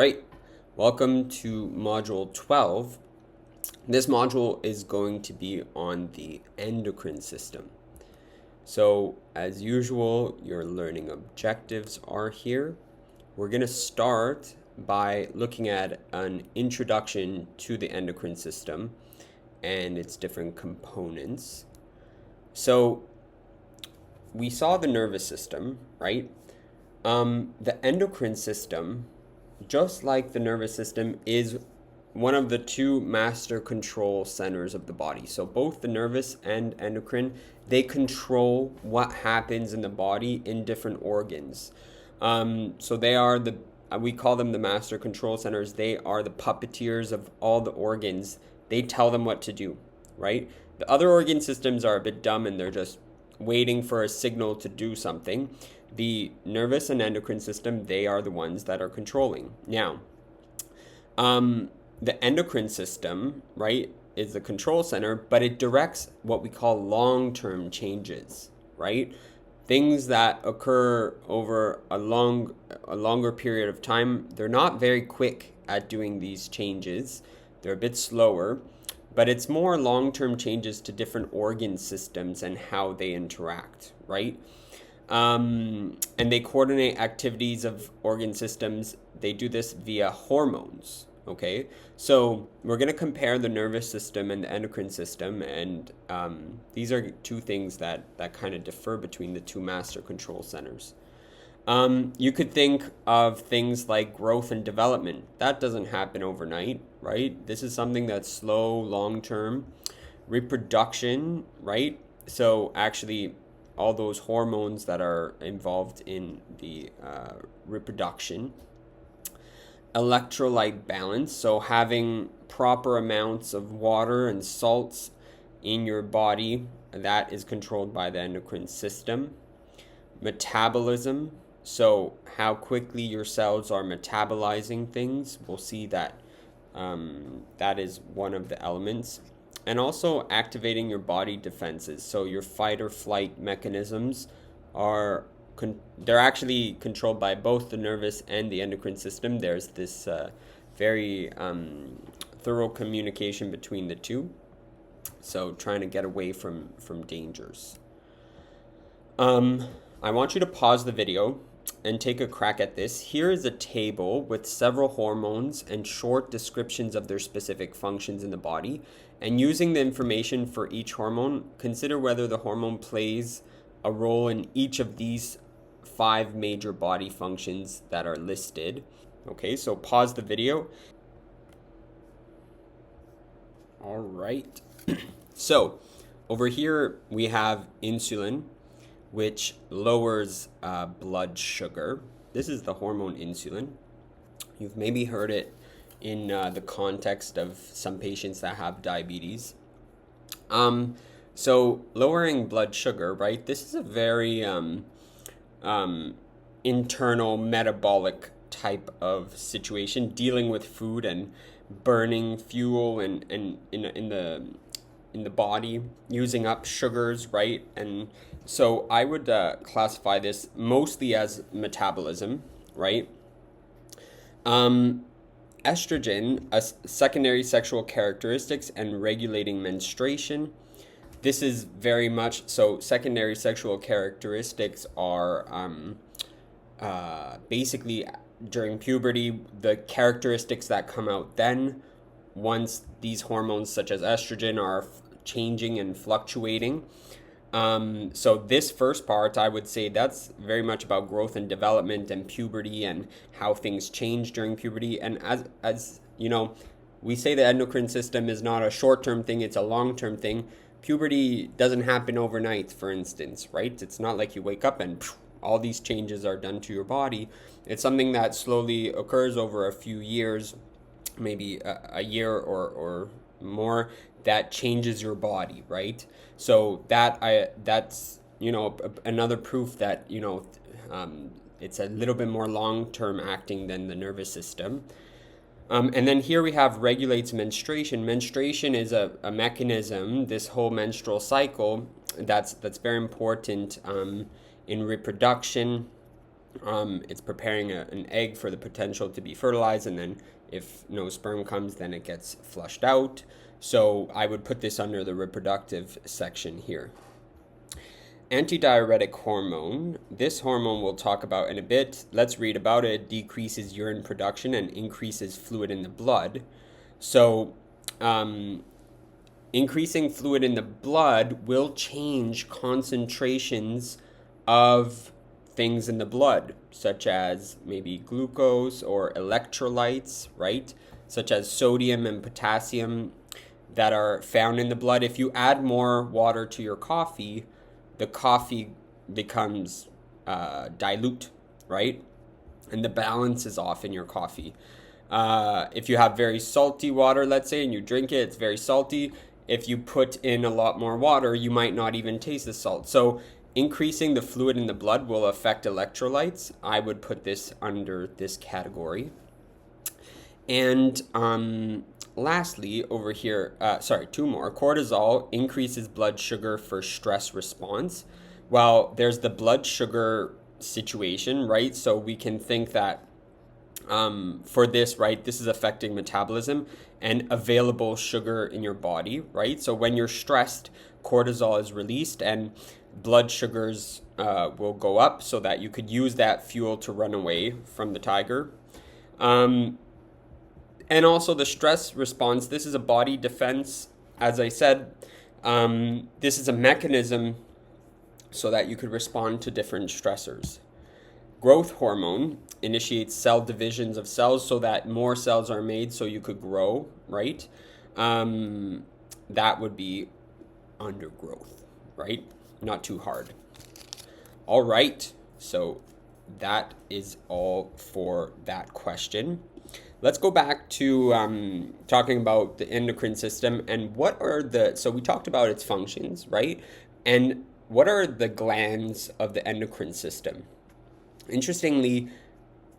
right, welcome to Module 12. This module is going to be on the endocrine system. So, as usual, your learning objectives are here. We're going to start by looking at an introduction to the endocrine system and its different components. So, we saw the nervous system, right? The endocrine system, just like the nervous system, is one of the two master control centers of the body. So both the nervous and endocrine, they control what happens in the body in different organs. So they are we call them the master control centers. They are the puppeteers of all the organs. They tell them what to do, right? The other organ systems are a bit dumb and they're just waiting for a signal to do something. The nervous and endocrine system, they are the ones that are controlling. Now, the endocrine system, right, is the control center, but it directs what we call long-term changes, right? Things that occur over a longer period of time. They're not very quick at doing these changes. They're a bit slower, but it's more long-term changes to different organ systems and how they interact, right? And they coordinate activities of organ systems. They do this via hormones, okay? So we're going to compare the nervous system and the endocrine system, and these are two things that kind of differ between the two master control centers. You could think of things like growth and development. That doesn't happen overnight, right? This is something that's slow, long-term. Reproduction, right? So actually, all those hormones that are involved in the reproduction. Electrolyte balance, so having proper amounts of water and salts in your body, that is controlled by the endocrine system. Metabolism, so how quickly your cells are metabolizing things, we'll see that that is one of the elements. And also activating your body defenses. So your fight or flight mechanisms are they're actually controlled by both the nervous and the endocrine system. There's this very thorough communication between the two. So trying to get away from dangers. I want you to pause the video and take a crack at this. Here is a table with several hormones and short descriptions of their specific functions in the body. And using the information for each hormone, consider whether the hormone plays a role in each of these 5 major body functions that are listed. Okay, so pause the video. All right. So over here we have insulin, which lowers blood sugar. This is the hormone insulin. You've maybe heard it in the context of some patients that have diabetes. So lowering blood sugar, right? This is a very internal metabolic type of situation, dealing with food and burning fuel and in the body, using up sugars, right? And so I would classify this mostly as metabolism, right? Estrogen, secondary sexual characteristics and regulating menstruation. This is very much so. Secondary sexual characteristics are basically during puberty, the characteristics that come out then, once these hormones such as estrogen are changing and fluctuating. So this first part, I would say that's very much about growth and development and puberty and how things change during puberty. And as you know, we say the endocrine system is not a short-term thing, it's a long-term thing. Puberty doesn't happen overnight, for instance, right? It's not like you wake up and all these changes are done to your body. It's something that slowly occurs over a few years, maybe a year or more, that changes your body, right? So that's another proof that it's a little bit more long-term acting than the nervous system. And then here we have regulates menstruation. Menstruation is a mechanism, this whole menstrual cycle, that's very important in reproduction It's preparing an egg for the potential to be fertilized, and then if no sperm comes, then it gets flushed out. So I would put this under the reproductive section here. Antidiuretic hormone. This hormone we'll talk about in a bit. Let's read about it. It decreases urine production and increases fluid in the blood. So increasing fluid in the blood will change concentrations of things in the blood, such as maybe glucose or electrolytes, right? Such as sodium and potassium that are found in the blood. If you add more water to your coffee, the coffee becomes dilute, right? And the balance is off in your coffee. If you have very salty water, let's say, and you drink it, it's very salty. If you put in a lot more water, you might not even taste the salt. So increasing the fluid in the blood will affect electrolytes. I would put this under this category. And lastly, over here, two more. Cortisol increases blood sugar for stress response. Well, there's the blood sugar situation, right? So we can think that for this, right, this is affecting metabolism and available sugar in your body, right? So when you're stressed, cortisol is released and blood sugars will go up so that you could use that fuel to run away from the tiger. And also the stress response, this is a body defense. As I said, this is a mechanism so that you could respond to different stressors. Growth hormone initiates cell divisions of cells so that more cells are made so you could grow, right? That would be undergrowth, right? Not too hard. All right, so that is all for that question. Let's go back to talking about the endocrine system and so we talked about its functions, right? And what are the glands of the endocrine system? Interestingly,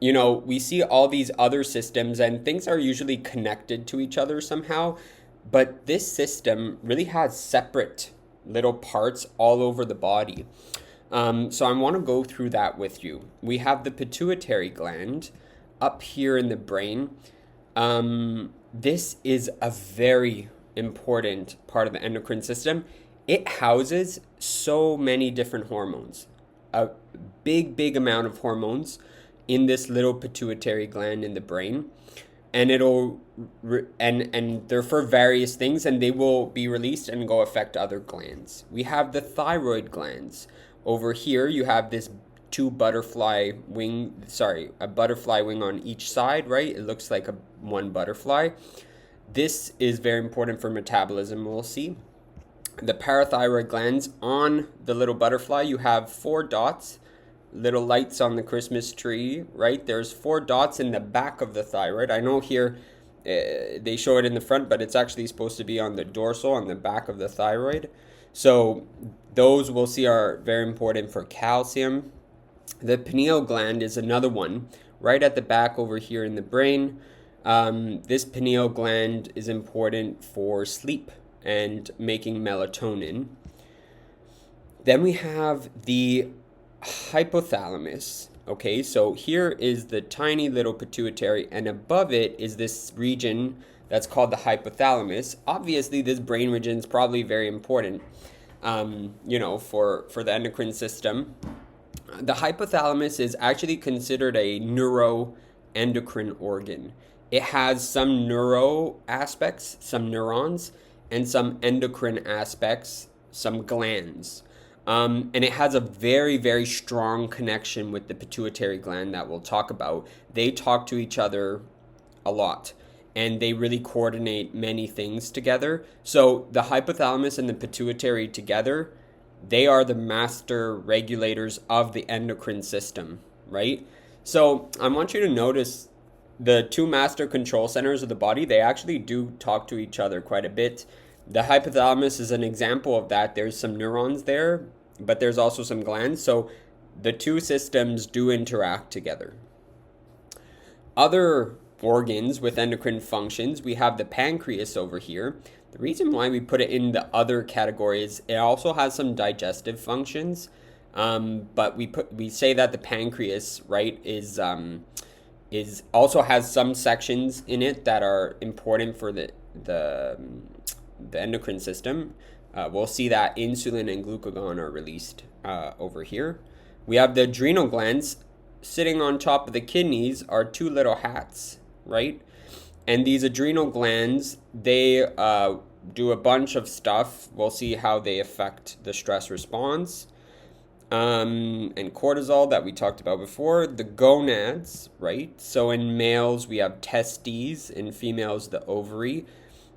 we see all these other systems and things are usually connected to each other somehow, but this system really has separate little parts all over the body. So I want to go through that with you. We have the pituitary gland up here in the brain. This is a very important part of the endocrine system. It houses so many different hormones, a big amount of hormones in this little pituitary gland in the brain, and and they're for various things, and they will be released and go affect other glands. We have the thyroid glands. Over here you have this a butterfly wing on each side, right? It looks like one butterfly. This is very important for metabolism, we'll see. The parathyroid glands on the little butterfly, you have 4 dots, little lights on the Christmas tree, right? There's 4 dots in the back of the thyroid. I know here they show it in the front, but it's actually supposed to be on the dorsal, on the back of the thyroid. So those we'll see are very important for calcium. The pineal gland is another one, right at the back over here in the brain. This pineal gland is important for sleep and making melatonin. Then we have the hypothalamus. Okay, so here is the tiny little pituitary, and above it is this region that's called the hypothalamus. Obviously, this brain region is probably very important, for the endocrine system. The hypothalamus is actually considered a neuroendocrine organ. It has some neuro aspects, some neurons, and some endocrine aspects, some glands. And it has a very, very strong connection with the pituitary gland that we'll talk about. They talk to each other a lot, and they really coordinate many things together. So the hypothalamus and the pituitary together, they are the master regulators of the endocrine system, right? So I want you to notice the 2 master control centers of the body, they actually do talk to each other quite a bit. The hypothalamus is an example of that. There's some neurons there, but there's also some glands. So the 2 systems do interact together. Other organs with endocrine functions, we have the pancreas over here. The reason why we put it in the other category is it also has some digestive functions. But we say that the pancreas, right, is also has some sections in it that are important for the endocrine system. We'll see that insulin and glucagon are released over here. We have the adrenal glands. Sitting on top of the kidneys are two little hats, right? And these adrenal glands, they do a bunch of stuff. We'll see how they affect the stress response. And cortisol that we talked about before. The gonads, right? So in males, we have testes. In females, the ovary.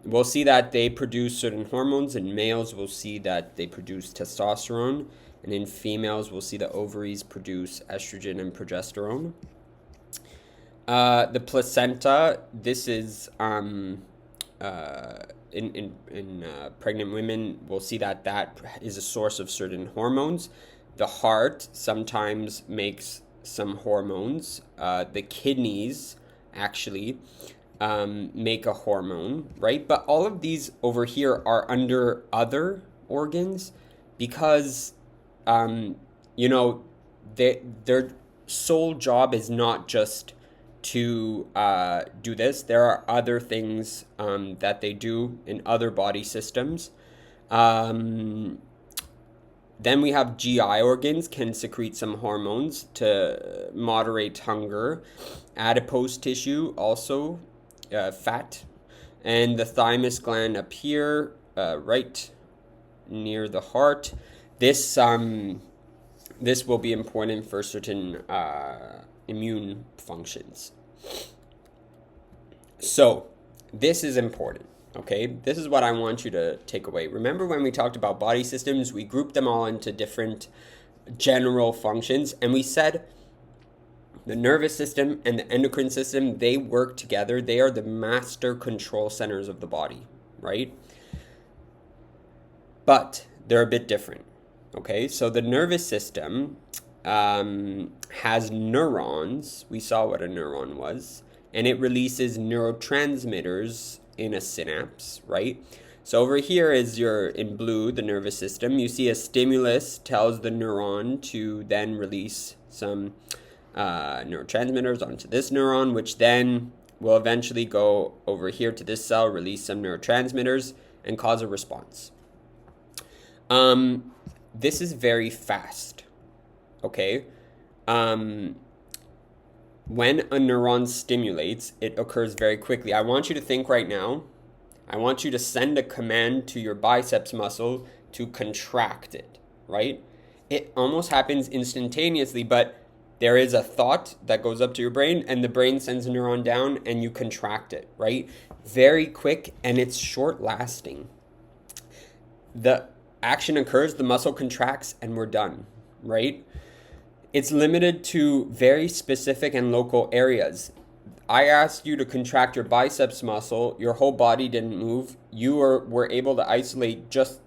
We'll see that they produce certain hormones. In males, we'll see that they produce testosterone. And in females, we'll see the ovaries produce estrogen and progesterone. The placenta, this is in pregnant women, we'll see that that is a source of certain hormones. The heart sometimes makes some hormones. The kidneys actually make a hormone, right? But all of these over here are under other organs because, you know, their sole job is not just to do this. There are other things that they do in other body systems. Then we have GI organs can secrete some hormones to moderate hunger. Adipose tissue also, fat. And the thymus gland up here, right near the heart. This will be important for certain immune functions. So this is important. Okay, this is what I want you to take away. Remember when we talked about body systems, we grouped them all into different general functions, and we said the nervous system and the endocrine system, they work together. They are the master control centers of the body, right? But they're a bit different. Okay, so the nervous system has neurons. We saw what a neuron was, and it releases neurotransmitters in a synapse, right? So over here is in blue, the nervous system. You see a stimulus tells the neuron to then release some neurotransmitters onto this neuron, which then will eventually go over here to this cell, release some neurotransmitters, and cause a response. This is very fast, okay? When a neuron stimulates, it occurs very quickly. I want you to think right now. I want you to send a command to your biceps muscle to contract it, right? It almost happens instantaneously, but there is a thought that goes up to your brain, and the brain sends a neuron down, and you contract it, right? Very quick, and it's short-lasting. The action occurs, the muscle contracts, and we're done, right? It's limited to very specific and local areas. I asked you to contract your biceps muscle. Your whole body didn't move. You were able to isolate just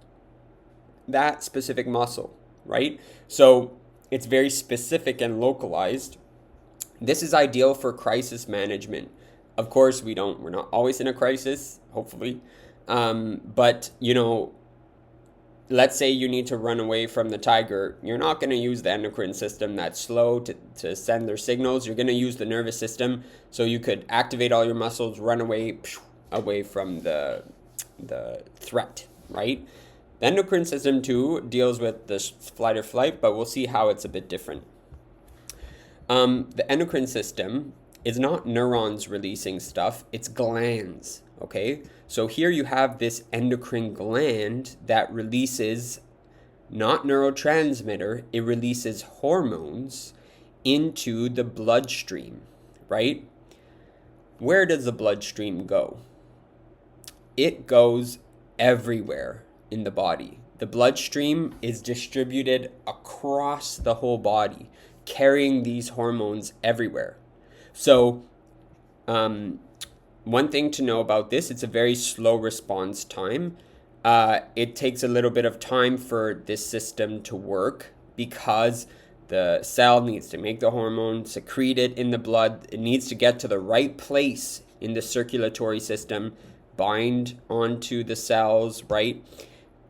that specific muscle, right? So it's very specific and localized. This is ideal for crisis management. Of course, we're not always in a crisis, hopefully. But, you know, let's say you need to run away from the tiger. You're not going to use the endocrine system that's slow to send their signals. You're going to use the nervous system so you could activate all your muscles, run away from the threat, right? The endocrine system too deals with the flight or flight, but we'll see how it's a bit different. The endocrine system is not neurons releasing stuff, it's glands. Okay, so here you have this endocrine gland that releases not neurotransmitter, it releases hormones into the bloodstream, right? Where does the bloodstream go? It goes everywhere in the body. The bloodstream is distributed across the whole body, carrying these hormones everywhere. So, one thing to know about this, it's a very slow response time. It takes a little bit of time for this system to work because the cell needs to make the hormone, secrete it in the blood. It needs to get to the right place in the circulatory system, bind onto the cells, right?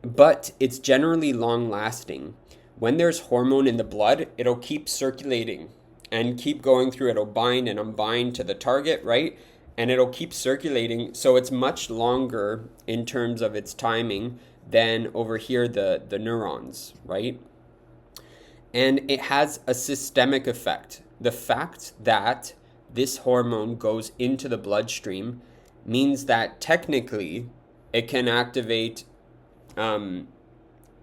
But it's generally long lasting. when there's hormone in the blood, it'll keep circulating and keep going through. It'll bind and unbind to the target, right? And it'll keep circulating. So it's much longer in terms of its timing than over here, the neurons, right? And it has a systemic effect. The fact that this hormone goes into the bloodstream means that technically it can activate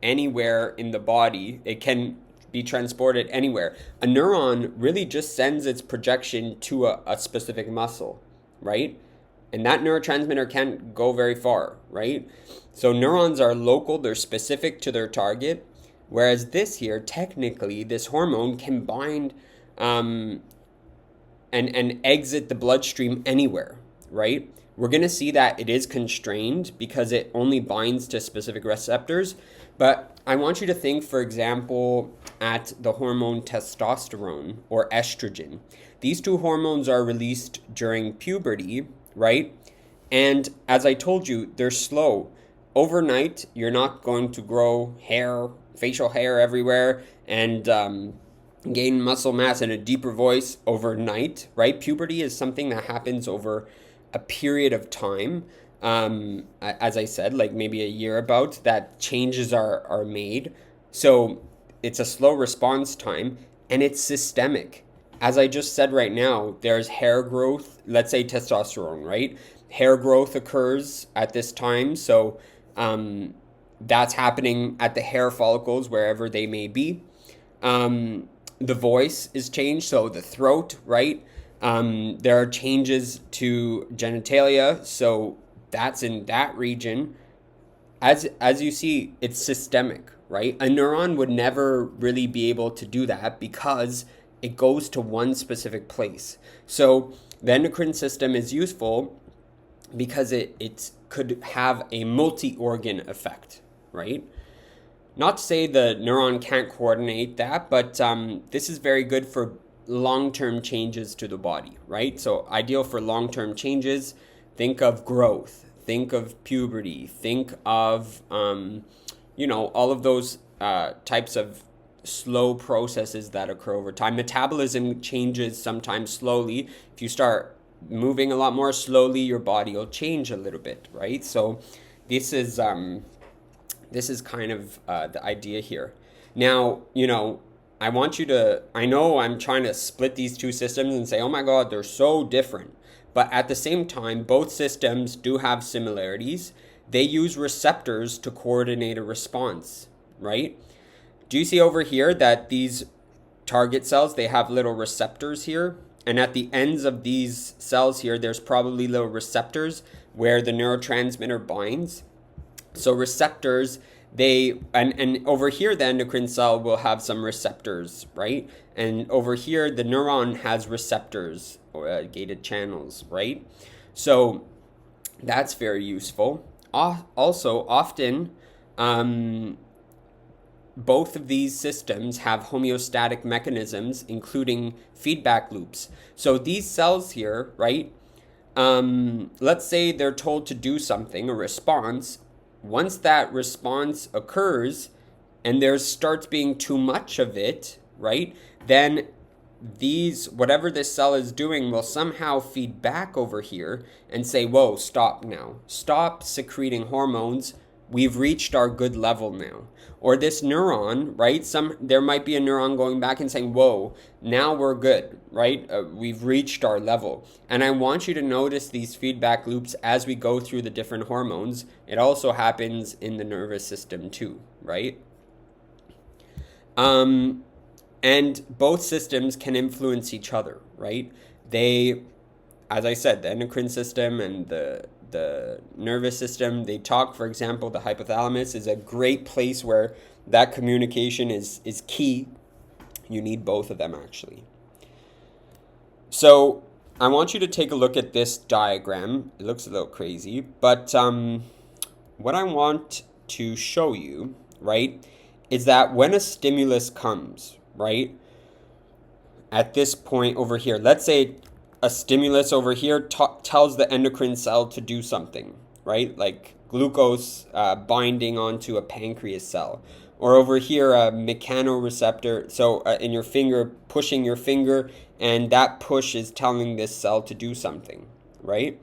anywhere in the body. It can be transported anywhere. A neuron really just sends its projection to a specific muscle, right? And that neurotransmitter can't go very far, right? So neurons are local, they're specific to their target. Whereas this here, technically, this hormone can bind and exit the bloodstream anywhere, right? We're going to see that it is constrained because it only binds to specific receptors. But I want you to think, for example, at the hormone testosterone or estrogen. These two hormones are released during puberty, right? And as I told you, they're slow. Overnight, you're not going to grow hair, facial hair everywhere, and gain muscle mass and a deeper voice overnight, right? Puberty is something that happens over a period of time. As I said, like maybe a year about, that changes are made. So it's a slow response time, and it's systemic. As I just said right now, there's hair growth, let's say testosterone, right? Hair growth occurs at this time. So that's happening at the hair follicles, wherever they may be. The voice is changed, so the throat, right? There are changes to genitalia, so that's in that region. As you see, it's systemic, right? A neuron would never really be able to do that because it goes to one specific place. So the endocrine system is useful because it could have a multi-organ effect, right? Not to say the neuron can't coordinate that, but this is very good for long-term changes to the body, right? So ideal for long-term changes. Think of growth, think of puberty, think of, all of those types of slow processes that occur over time. Metabolism changes sometimes slowly. If you start moving a lot more slowly, your body will change a little bit, right? So this is kind of the idea here. Now, I want you to, I know I'm trying to split these two systems and say, oh my God, they're so different. But at the same time, both systems do have similarities. They use receptors to coordinate a response, right? Do you see over here that these target cells, they have little receptors here? And at the ends of these cells here, there's probably little receptors where the neurotransmitter binds. So receptors, and over here, the endocrine cell will have some receptors, right? And over here, the neuron has receptors or gated channels, right? So that's very useful. Also, often, both of these systems have homeostatic mechanisms, including feedback loops. So these cells here, right? Let's say they're told to do something, a response. Once that response occurs and there starts being too much of it, right? Then whatever this cell is doing will somehow feed back over here and say, whoa, stop now. Stop secreting hormones. We've reached our good level now. Or this neuron, right? There might be a neuron going back and saying, whoa, now we're good, right? We've reached our level. And I want you to notice these feedback loops as we go through the different hormones. It also happens in the nervous system too, right? And both systems can influence each other, right? As I said, the endocrine system and the nervous system, they talk. For example, the hypothalamus is a great place where that communication is key. You need both of them, actually. So I want you to take a look at this diagram. It looks a little crazy, but what I want to show you, right, is that when a stimulus comes, right, at this point over here, let's say a stimulus over here tells the endocrine cell to do something, right? Like glucose binding onto a pancreas cell. Or over here, a mechanoreceptor. So in your finger, pushing your finger, and that push is telling this cell to do something, right?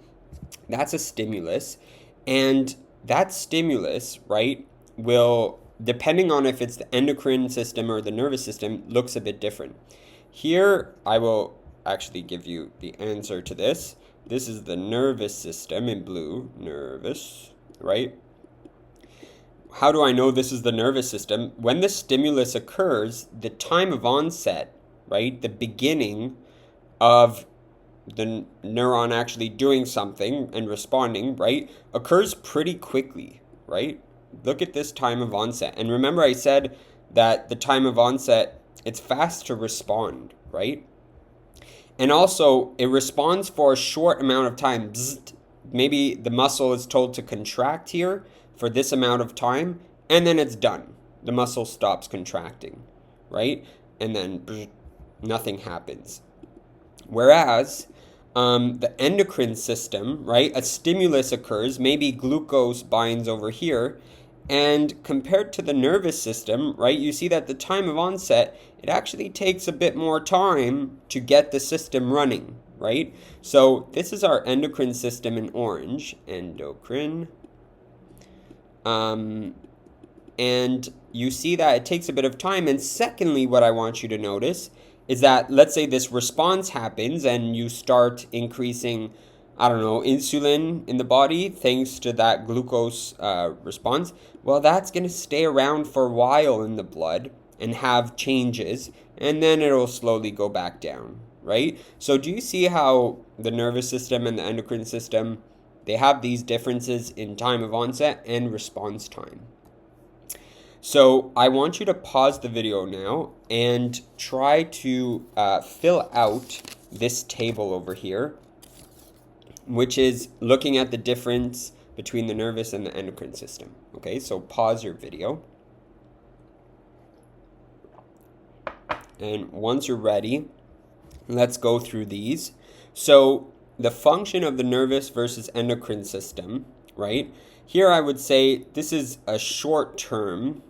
That's a stimulus. And that stimulus, right, will, depending on if it's the endocrine system or the nervous system, looks a bit different. Here, I will actually give you the answer to this. This is the nervous system in blue, nervous, right? How do I know this is the nervous system? When the stimulus occurs, the time of onset, right, the beginning of the neuron actually doing something and responding, right, occurs pretty quickly, right? Look at this time of onset. And remember I said that the time of onset, it's fast to respond, right? And also, it responds for a short amount of time. Bzzzt. Maybe the muscle is told to contract here for this amount of time, and then it's done. The muscle stops contracting, right? And then bzzzt, nothing happens. Whereas the endocrine system, right, a stimulus occurs, maybe glucose binds over here, and compared to the nervous system, right, you see that the time of onset, it actually takes a bit more time to get the system running, right? So this is our endocrine system in orange, endocrine. And you see that it takes a bit of time. And secondly, what I want you to notice is that, let's say this response happens and you start increasing, I don't know, insulin in the body thanks to that glucose response. Well, that's going to stay around for a while in the blood and have changes, and then it'll slowly go back down, right? So do you see how the nervous system and the endocrine system, they have these differences in time of onset and response time? So I want you to pause the video now and try to fill out this table over here, which is looking at the difference between the nervous and the endocrine system. Okay, so pause your video. And once you're ready, let's go through these. So the function of the nervous versus endocrine system, right? Here I would say this is a short-term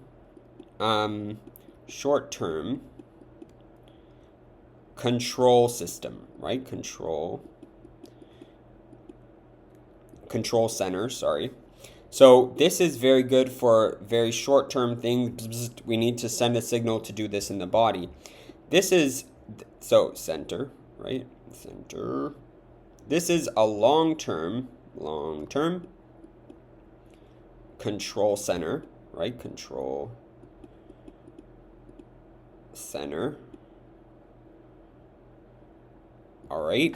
control system, right? Control center, sorry. So this is very good for very short-term things. We need to send a signal to do this in the body. This is, so center, right? Center. This is a long-term control center, right? Control center. All right.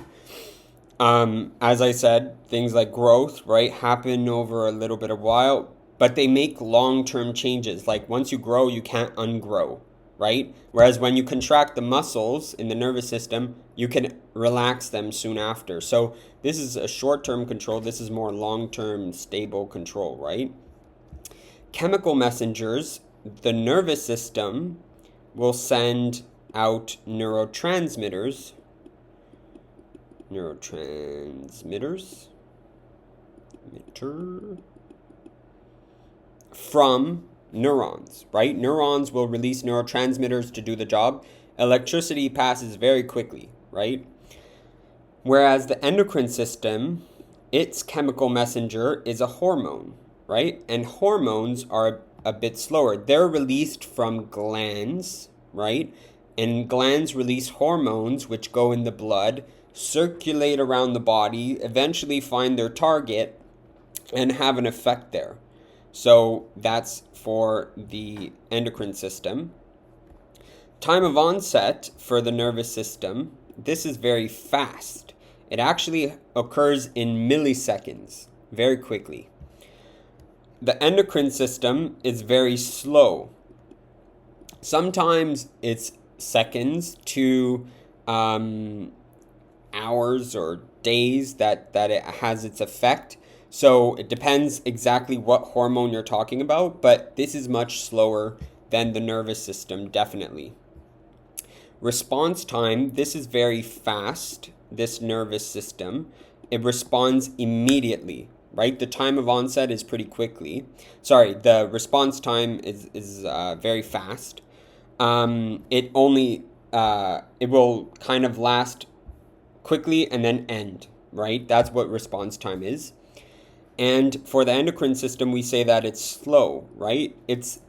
As I said, things like growth, right, happen over a little bit of while, but they make long-term changes. Like once you grow, you can't ungrow, right? Whereas when you contract the muscles in the nervous system, you can relax them soon after. So this is a short-term control. This is more long-term stable control, right? Chemical messengers, the nervous system will send out neurotransmitters from neurons, right? Neurons will release neurotransmitters to do the job. Electricity passes very quickly, right? Whereas the endocrine system, its chemical messenger is a hormone, right? And hormones are a bit slower. They're released from glands, right? And glands release hormones which go in the blood, circulate around the body, eventually find their target, and have an effect there. So that's for the endocrine system. Time of onset for the nervous system, this is very fast. It actually occurs in milliseconds, very quickly. The endocrine system is very slow. Sometimes it's seconds to hours or days that it has its effect. So it depends exactly what hormone you're talking about, but this is much slower than the nervous system, definitely. Response time, this is very fast, this nervous system. It responds immediately, right? The time of onset is pretty quickly. Sorry, the response time is very fast. It only it will kind of last quickly and then end, right? That's what response time is. And for the endocrine system, we say that it's slow, right? It's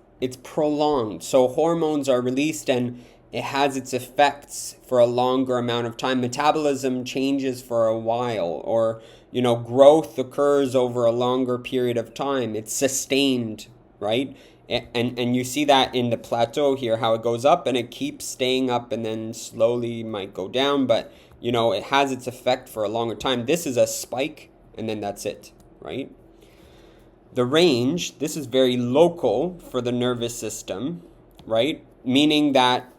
prolonged. So hormones are released and it has its effects for a longer amount of time. Metabolism changes for a while, or growth occurs over a longer period of time. It's sustained, right? And you see that in the plateau here, how it goes up and it keeps staying up and then slowly might go down, but it has its effect for a longer time. This is a spike and then that's it, right? The range, this is very local for the nervous system, right? Meaning that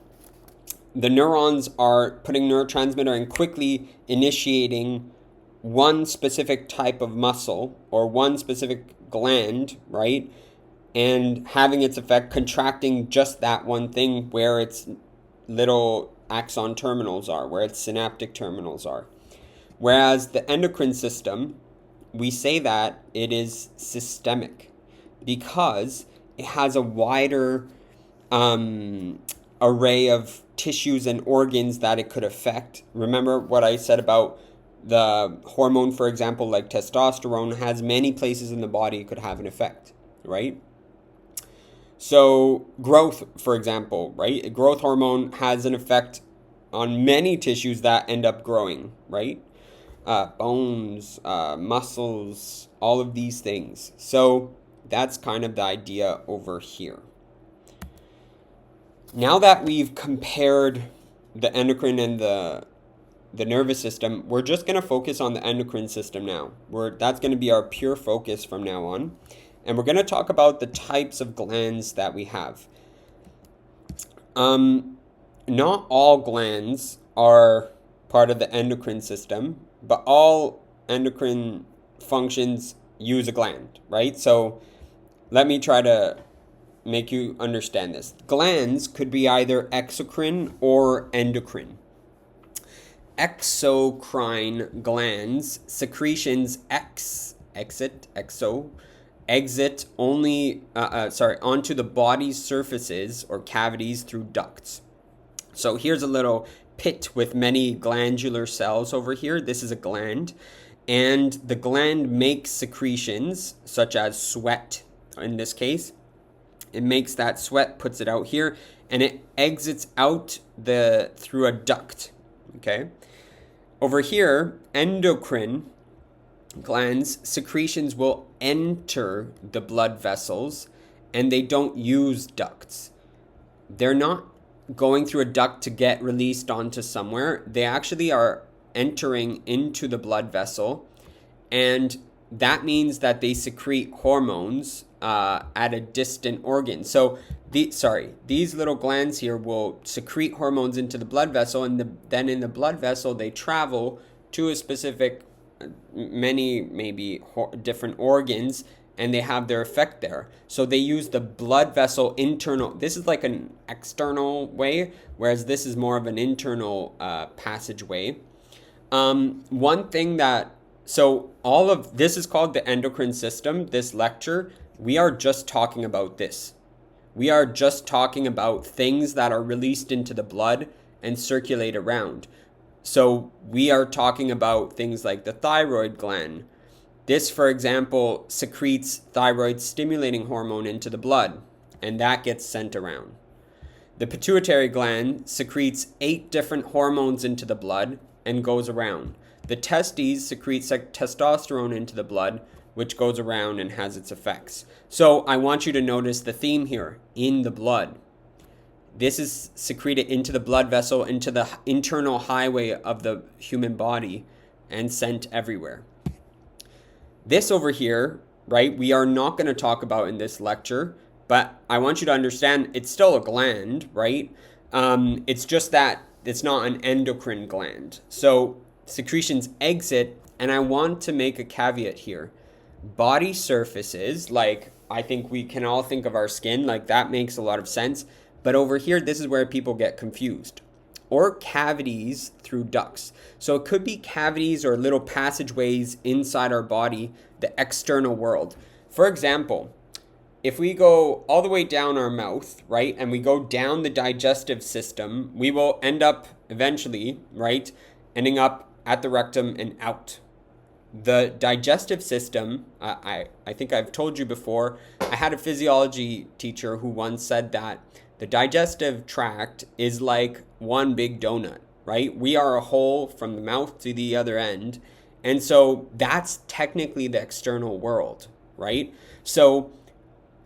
the neurons are putting neurotransmitter and quickly initiating one specific type of muscle or one specific gland, right? And having its effect contracting just that one thing where its little axon terminals are, where its synaptic terminals are. Whereas the endocrine system, we say that it is systemic because it has a wider array of tissues and organs that it could affect. Remember what I said about the hormone, for example, like testosterone, has many places in the body it could have an effect, right? So growth, for example, right? Growth hormone has an effect on many tissues that end up growing, right? Bones, muscles, all of these things. So that's kind of the idea over here. Now that we've compared the endocrine and the nervous system, we're just going to focus on the endocrine system now. That's going to be our pure focus from now on. And we're going to talk about the types of glands that we have. Not all glands are part of the endocrine system, but all endocrine functions use a gland, right? So let me try to make you understand this. Glands could be either exocrine or endocrine. Exocrine glands, secretions exit only onto the body's surfaces or cavities through ducts. So here's a little pit with many glandular cells over here. This is a gland, and the gland makes secretions such as sweat. In this case, it makes that sweat, puts it out here, and it exits out through a duct. Okay. Over here, endocrine glands, secretions will enter the blood vessels and they don't use ducts. They're not going through a duct to get released onto somewhere. They actually are entering into the blood vessel, and that means that they secrete hormones at a distant organ. So these little glands here will secrete hormones into the blood vessel, and then in the blood vessel they travel to a specific, maybe different organs, and they have their effect there. So they use the blood vessel internal. This is like an external way, whereas this is more of an internal passageway. One thing so all of this is called the endocrine system. This lecture, we are just talking about this. We are just talking about things that are released into the blood and circulate around. So we are talking about things like the thyroid gland. This, for example, secretes thyroid stimulating hormone into the blood, and that gets sent around. The pituitary gland secretes 8 different hormones into the blood and goes around. The testes secretes testosterone into the blood, which goes around and has its effects. So I want you to notice the theme here, in the blood. This is secreted into the blood vessel, into the internal highway of the human body, and sent everywhere. This over here, right, we are not going to talk about in this lecture, but I want you to understand it's still a gland, right? It's just that it's not an endocrine gland. So secretions exit, and I want to make a caveat here. Body surfaces, like I think we can all think of our skin, like that makes a lot of sense. But over here, this is where people get confused. or cavities through ducts. So it could be cavities or little passageways inside our body, the external world. For example, if we go all the way down our mouth, right, and we go down the digestive system, we will end up eventually, right, ending up at the rectum and out. The digestive system, I think I've told you before, I had a physiology teacher who once said that the digestive tract is like one big donut, right? We are a whole from the mouth to the other end. And so that's technically the external world, right? So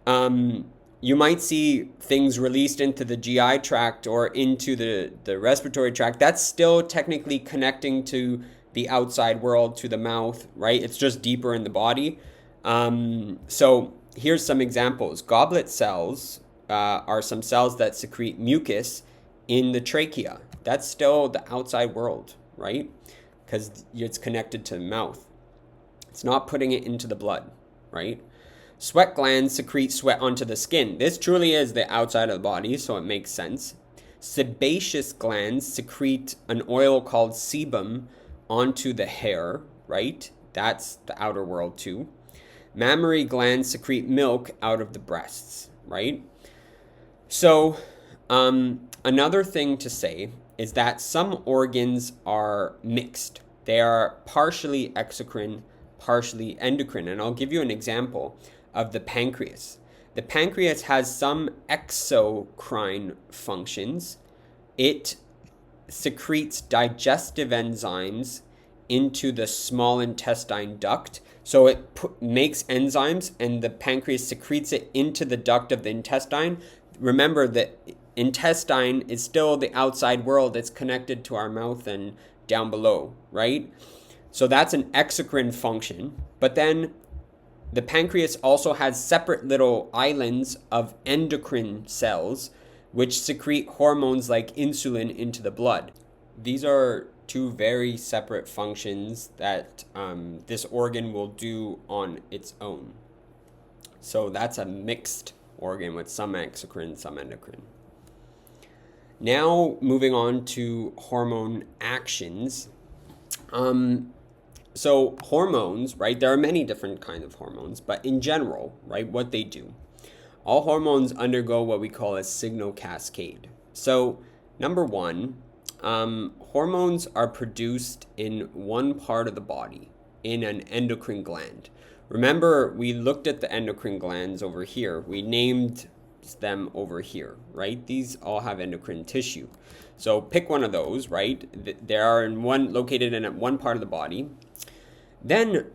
you might see things released into the GI tract or into the respiratory tract. That's still technically connecting to the outside world, to the mouth, right? It's just deeper in the body. So here's some examples. Goblet cells are some cells that secrete mucus in the trachea. That's still the outside world, right? Because it's connected to the mouth. It's not putting it into the blood, right? Sweat glands secrete sweat onto the skin. This truly is the outside of the body, so it makes sense. Sebaceous glands secrete an oil called sebum onto the hair, right? That's the outer world too. Mammary glands secrete milk out of the breasts, right? So another thing to say is that some organs are mixed. They are partially exocrine, partially endocrine. And I'll give you an example of the pancreas. The pancreas has some exocrine functions. It secretes digestive enzymes into the small intestine duct. So it makes enzymes and the pancreas secretes it into the duct of the intestine. Remember that intestine is still the outside world. It's connected to our mouth and down below, right? So that's an exocrine function. But then the pancreas also has separate little islands of endocrine cells which secrete hormones like insulin into the blood. These are two very separate functions that this organ will do on its own. So that's a mixed organ with some exocrine, some endocrine. Now moving on to hormone actions. So hormones, right? There are many different kinds of hormones, but in general, right, what they do. All hormones undergo what we call a signal cascade. So number one, hormones are produced in one part of the body, in an endocrine gland. Remember, we looked at the endocrine glands over here. We named them over here, right? These all have endocrine tissue. So pick one of those, right? They are located in one part of the body. Then,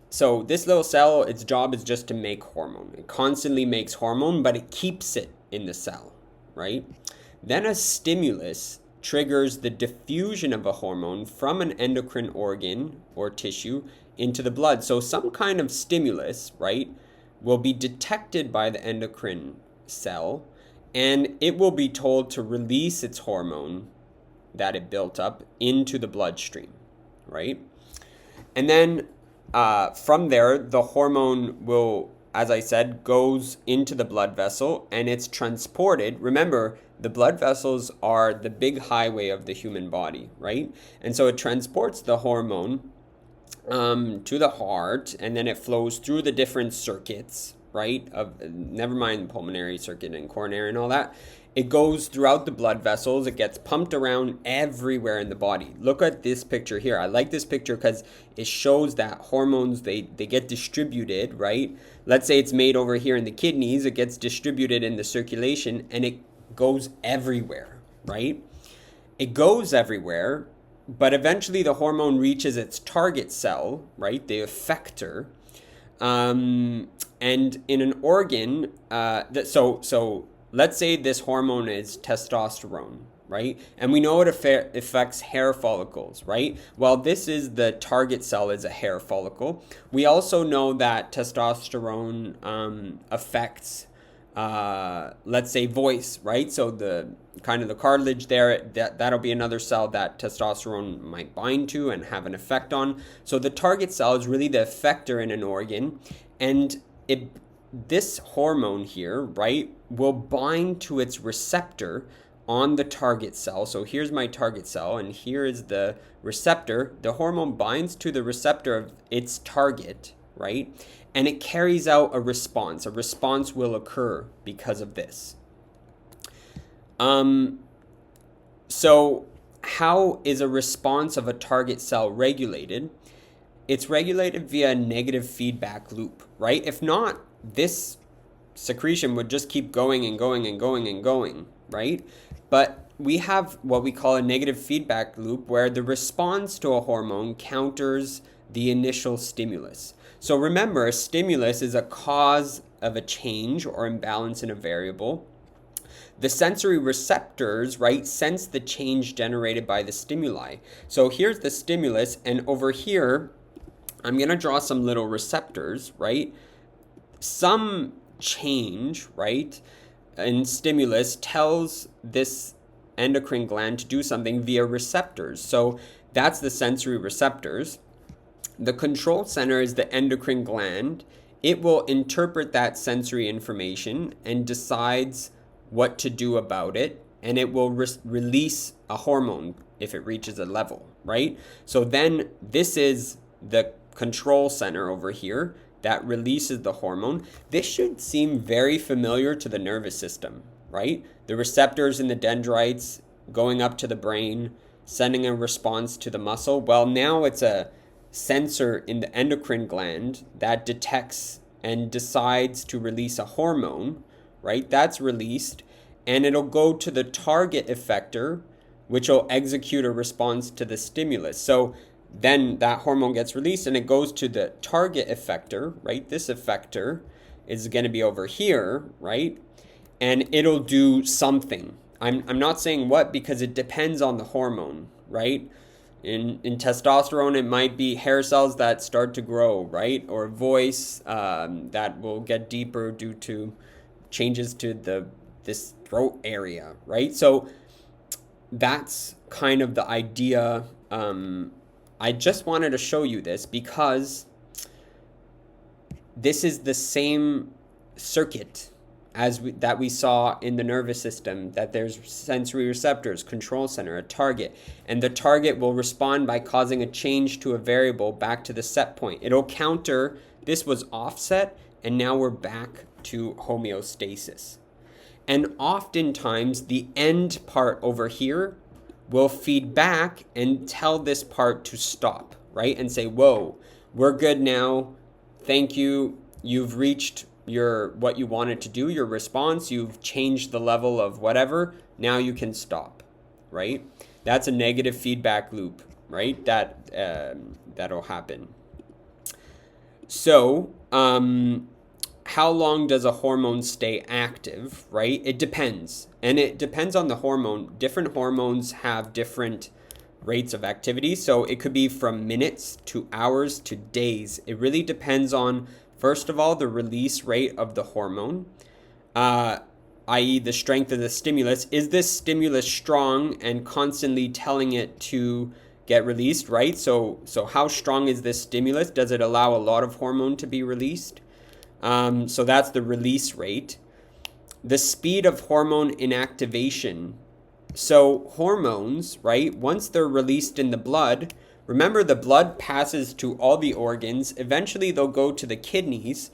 so this little cell, its job is just to make hormone. It constantly makes hormone, but it keeps it in the cell, right? Then a stimulus triggers the diffusion of a hormone from an endocrine organ or tissue into the blood. So some kind of stimulus, right, will be detected by the endocrine cell, and it will be told to release its hormone that it built up into the bloodstream, right? And then from there, the hormone will, as I said, goes into the blood vessel and it's transported. Remember, the blood vessels are the big highway of the human body, right? And so it transports the hormone to the heart, and then it flows through the different circuits, right? Never mind the pulmonary circuit and coronary and all that. It goes throughout the blood vessels. It gets pumped around everywhere in the body. Look at this picture here. I like this picture because it shows that hormones, they get distributed, right? Let's say it's made over here in the kidneys. It gets distributed in the circulation and it goes everywhere, right? It goes everywhere, but eventually the hormone reaches its target cell, right? The effector. And in an organ, so let's say this hormone is testosterone, right? And we know it affects hair follicles, right? Well, this is the target cell is a hair follicle. We also know that testosterone affects, let's say, voice, right? So the kind of the cartilage there, that'll be another cell that testosterone might bind to and have an effect on. So the target cell is really the effector in an organ, and this hormone here, right, will bind to its receptor on the target cell. So here's my target cell, and here is the receptor. The hormone binds to the receptor of its target, right? And it carries out a response. A response will occur because of this. So how is a response of a target cell regulated? It's regulated via a negative feedback loop, right? If not, this secretion would just keep going and going and going and going, right? But we have what we call a negative feedback loop where the response to a hormone counters the initial stimulus. So remember, a stimulus is a cause of a change or imbalance in a variable. The sensory receptors, right, sense the change generated by the stimuli. So here's the stimulus, and over here, I'm going to draw some little receptors, right? Some change, right, in stimulus tells this endocrine gland to do something via receptors. So that's the sensory receptors. The control center is the endocrine gland. It will interpret that sensory information and decides what to do about it, and it will release a hormone if it reaches a level, right? So then this is the control center over here that releases the hormone. This should seem very familiar to the nervous system, right? The receptors in the dendrites going up to the brain, sending a response to the muscle. Well, now it's a sensor in the endocrine gland that detects and decides to release a hormone, right? That's released, and it'll go to the target effector, which will execute a response to the stimulus. So then that hormone gets released and it goes to the target effector, right? This effector is going to be over here, right? And it'll do something. I'm not saying what, because it depends on the hormone, right? In testosterone, it might be hair cells that start to grow, right? Or voice that will get deeper due to changes to this throat area, right? So that's kind of the idea. I just wanted to show you this because this is the same circuit as that we saw in the nervous system, that there's sensory receptors, control center, a target, and the target will respond by causing a change to a variable back to the set point. It'll counter, this was offset, and now we're back to homeostasis. And oftentimes the end part over here will feed back and tell this part to stop, right? And say, whoa, we're good now. Thank you. You've reached what you wanted to do, your response. You've changed the level of whatever. Now you can stop, right? That's a negative feedback loop, right? That'll happen. So, how long does a hormone stay active, right? It depends. And it depends on the hormone. Different hormones have different rates of activity. So it could be from minutes to hours to days. It really depends on, first of all, the release rate of the hormone, i.e. the strength of the stimulus. Is this stimulus strong and constantly telling it to get released, right? So how strong is this stimulus? Does it allow a lot of hormone to be released? So that's the release rate. The speed of hormone inactivation. So hormones, right, once they're released in the blood, remember the blood passes to all the organs. Eventually they'll go to the kidneys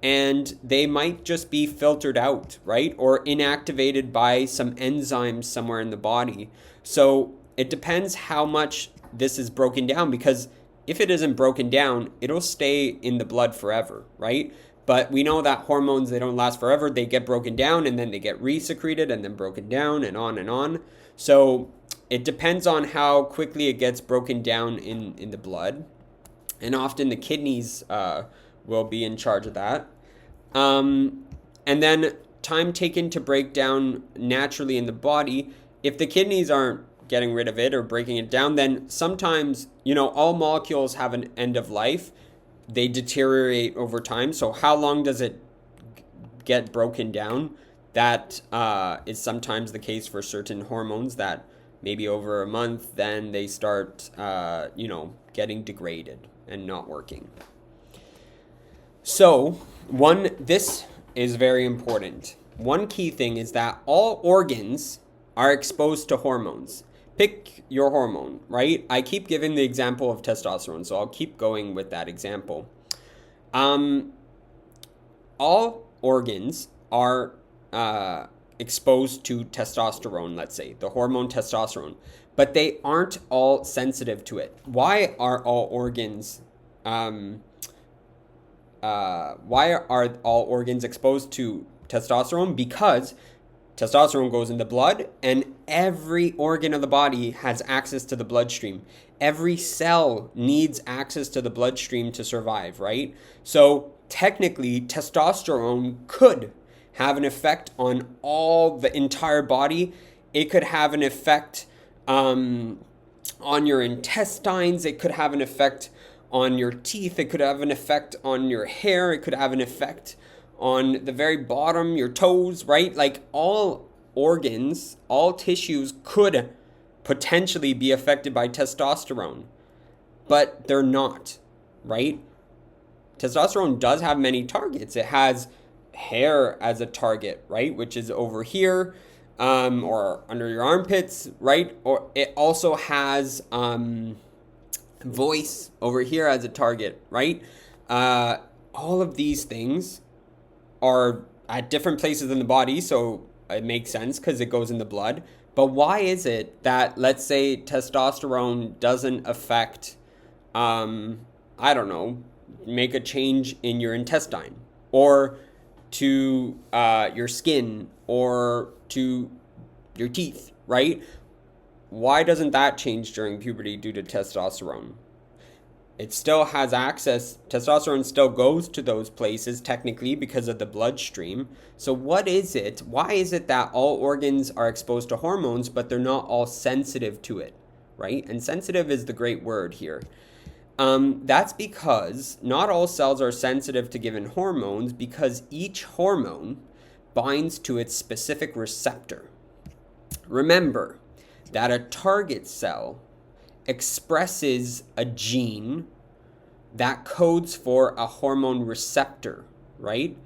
and they might just be filtered out, right, or inactivated by some enzymes somewhere in the body. So it depends how much this is broken down, because if it isn't broken down, it'll stay in the blood forever, right? But we know that hormones, they don't last forever. They get broken down and then they get resecreted and then broken down and on and on. So it depends on how quickly it gets broken down in the blood. And often the kidneys will be in charge of that. And then time taken to break down naturally in the body. If the kidneys aren't getting rid of it or breaking it down, then sometimes, all molecules have an end of life. They deteriorate over time. So how long does it get broken down? That is sometimes the case for certain hormones, that maybe over a month, then they start, getting degraded and not working. So this is very important. One key thing is that all organs are exposed to hormones. Pick your hormone, right? I keep giving the example of testosterone, so I'll keep going with that example. All organs are exposed to testosterone, let's say, the hormone testosterone, but they aren't all sensitive to it. Why are all organs exposed to testosterone? Because testosterone goes in the blood, and every organ of the body has access to the bloodstream. Every cell needs access to the bloodstream to survive, right? So technically, testosterone could have an effect on the entire body. It could have an effect on your intestines. It could have an effect on your teeth. It could have an effect on your hair. It could have an effect on the very bottom, your toes, right? Like all organs, all tissues could potentially be affected by testosterone, but they're not, right? Testosterone does have many targets. It has hair as a target, right? Which is over here, or under your armpits, right? Or it also has voice over here as a target, right? All of these things are at different places in the body, so it makes sense because it goes in the blood. But why is it that, let's say, testosterone doesn't affect, make a change in your intestine, or to your skin, or to your teeth, right? Why doesn't that change during puberty due to testosterone? It still has access. Testosterone still goes to those places technically because of the bloodstream. So what is it? Why is it that all organs are exposed to hormones, but they're not all sensitive to it, right? And sensitive is the great word here. That's because not all cells are sensitive to given hormones, because each hormone binds to its specific receptor. Remember that a target cell expresses a gene that codes for a hormone receptor, right?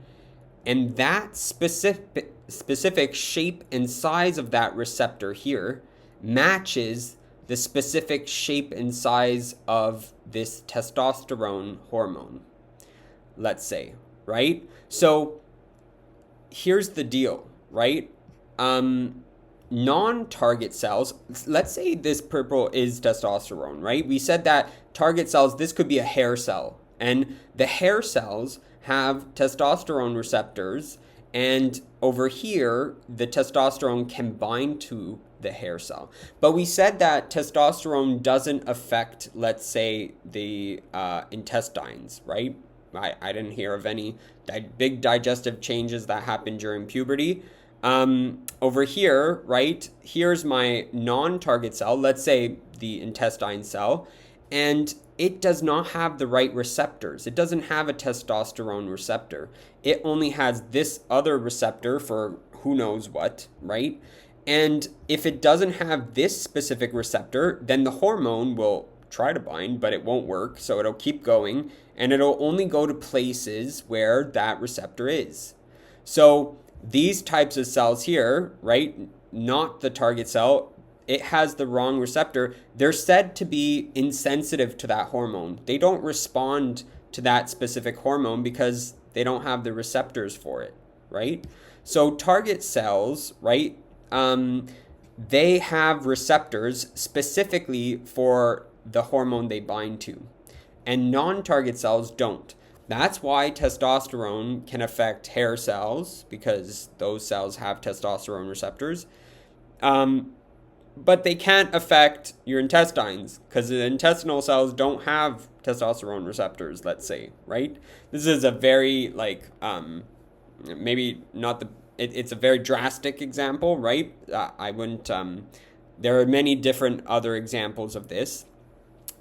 And that specific shape and size of that receptor here matches the specific shape and size of this testosterone hormone, let's say, right? So here's the deal, right? Non-target cells, let's say this purple is testosterone, right? We said that target cells, this could be a hair cell, and the hair cells have testosterone receptors, and over here, the testosterone can bind to the hair cell. But we said that testosterone doesn't affect, let's say, the intestines, right? I didn't hear of any big digestive changes that happen during puberty. Over here, right, here's my non-target cell, let's say the intestine cell, and it does not have the right receptors. It doesn't have a testosterone receptor. It only has this other receptor for who knows what, right? And if it doesn't have this specific receptor, then the hormone will try to bind, but it won't work, so it'll keep going, and it'll only go to places where that receptor is. So these types of cells here, right, not the target cell, it has the wrong receptor. They're said to be insensitive to that hormone. They don't respond to that specific hormone because they don't have the receptors for it, right? So target cells, right, they have receptors specifically for the hormone they bind to, and non-target cells don't. That's why testosterone can affect hair cells, because those cells have testosterone receptors. But they can't affect your intestines, because the intestinal cells don't have testosterone receptors, let's say, right? This is a very, maybe not it's a very drastic example, right? I wouldn't, there are many different other examples of this.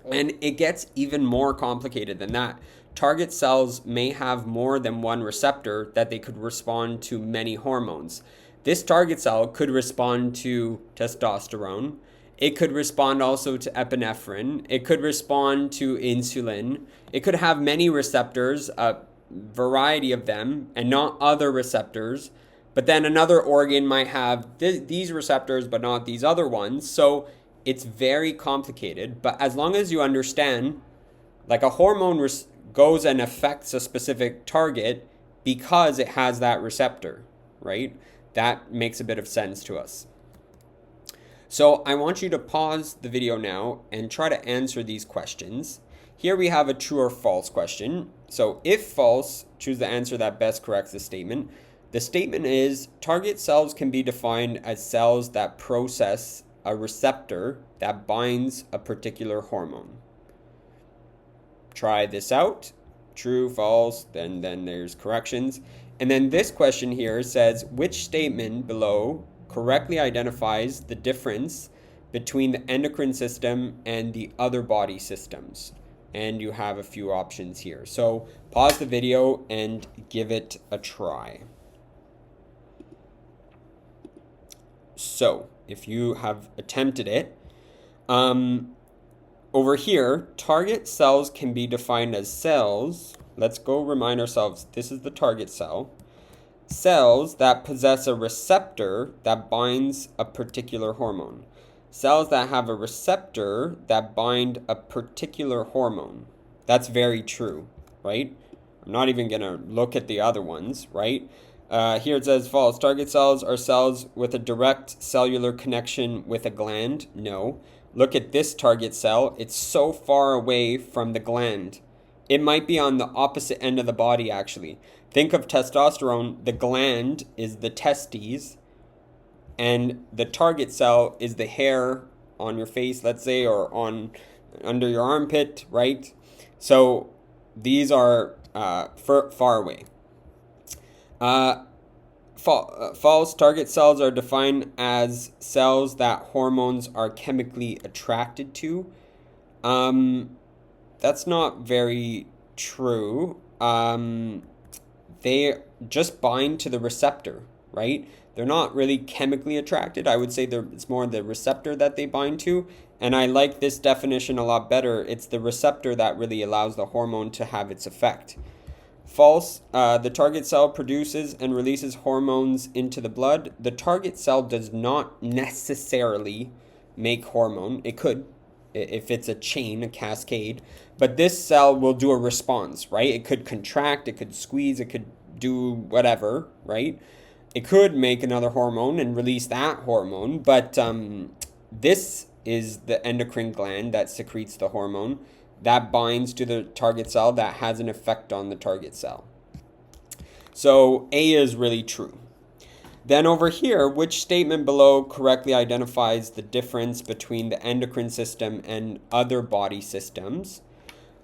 And it gets even more complicated than that. Target cells may have more than one receptor that they could respond to many hormones. This target cell could respond to testosterone. It could respond also to epinephrine. It could respond to insulin. It could have many receptors, a variety of them, and not other receptors. but then another organ might have these receptors but not these other ones. So it's very complicated, but as long as you understand, like a hormone goes and affects a specific target because it has that receptor, right? That makes a bit of sense to us. So I want you to pause the video now and try to answer these questions. Here we have a true or false question. So if false, choose the answer that best corrects the statement. The statement is, target cells can be defined as cells that process a receptor that binds a particular hormone. Try this out. True, false, then there's corrections. And then this question here says, which statement below correctly identifies the difference between the endocrine system and the other body systems? And you have a few options here. So pause the video and give it a try. So if you have attempted it, over here, target cells can be defined as cells. Let's go remind ourselves, this is the target cell. Cells that possess a receptor that binds a particular hormone. Cells that have a receptor that bind a particular hormone. That's very true, right? I'm not even going to look at the other ones, right? Here it says false. Target cells are cells with a direct cellular connection with a gland. No. Look at this target cell. It's so far away from the gland. It might be on the opposite end of the body, actually. Think of testosterone. The gland is the testes, and the target cell is the hair on your face, let's say, or under your armpit, right? So these are far away. False. Target cells are defined as cells that hormones are chemically attracted to. That's not very true. They just bind to the receptor, right? They're not really chemically attracted. I would say it's more the receptor that they bind to. And I like this definition a lot better. It's the receptor that really allows the hormone to have its effect. False. The target cell produces and releases hormones into the blood. The target cell does not necessarily make hormone. It could, if it's a chain, a cascade. But this cell will do a response, right? It could contract, it could squeeze, it could do whatever, right? It could make another hormone and release that hormone. But this is the endocrine gland that secretes the hormone that binds to the target cell that has an effect on the target cell. So A is really true. Then over here, which statement below correctly identifies the difference between the endocrine system and other body systems?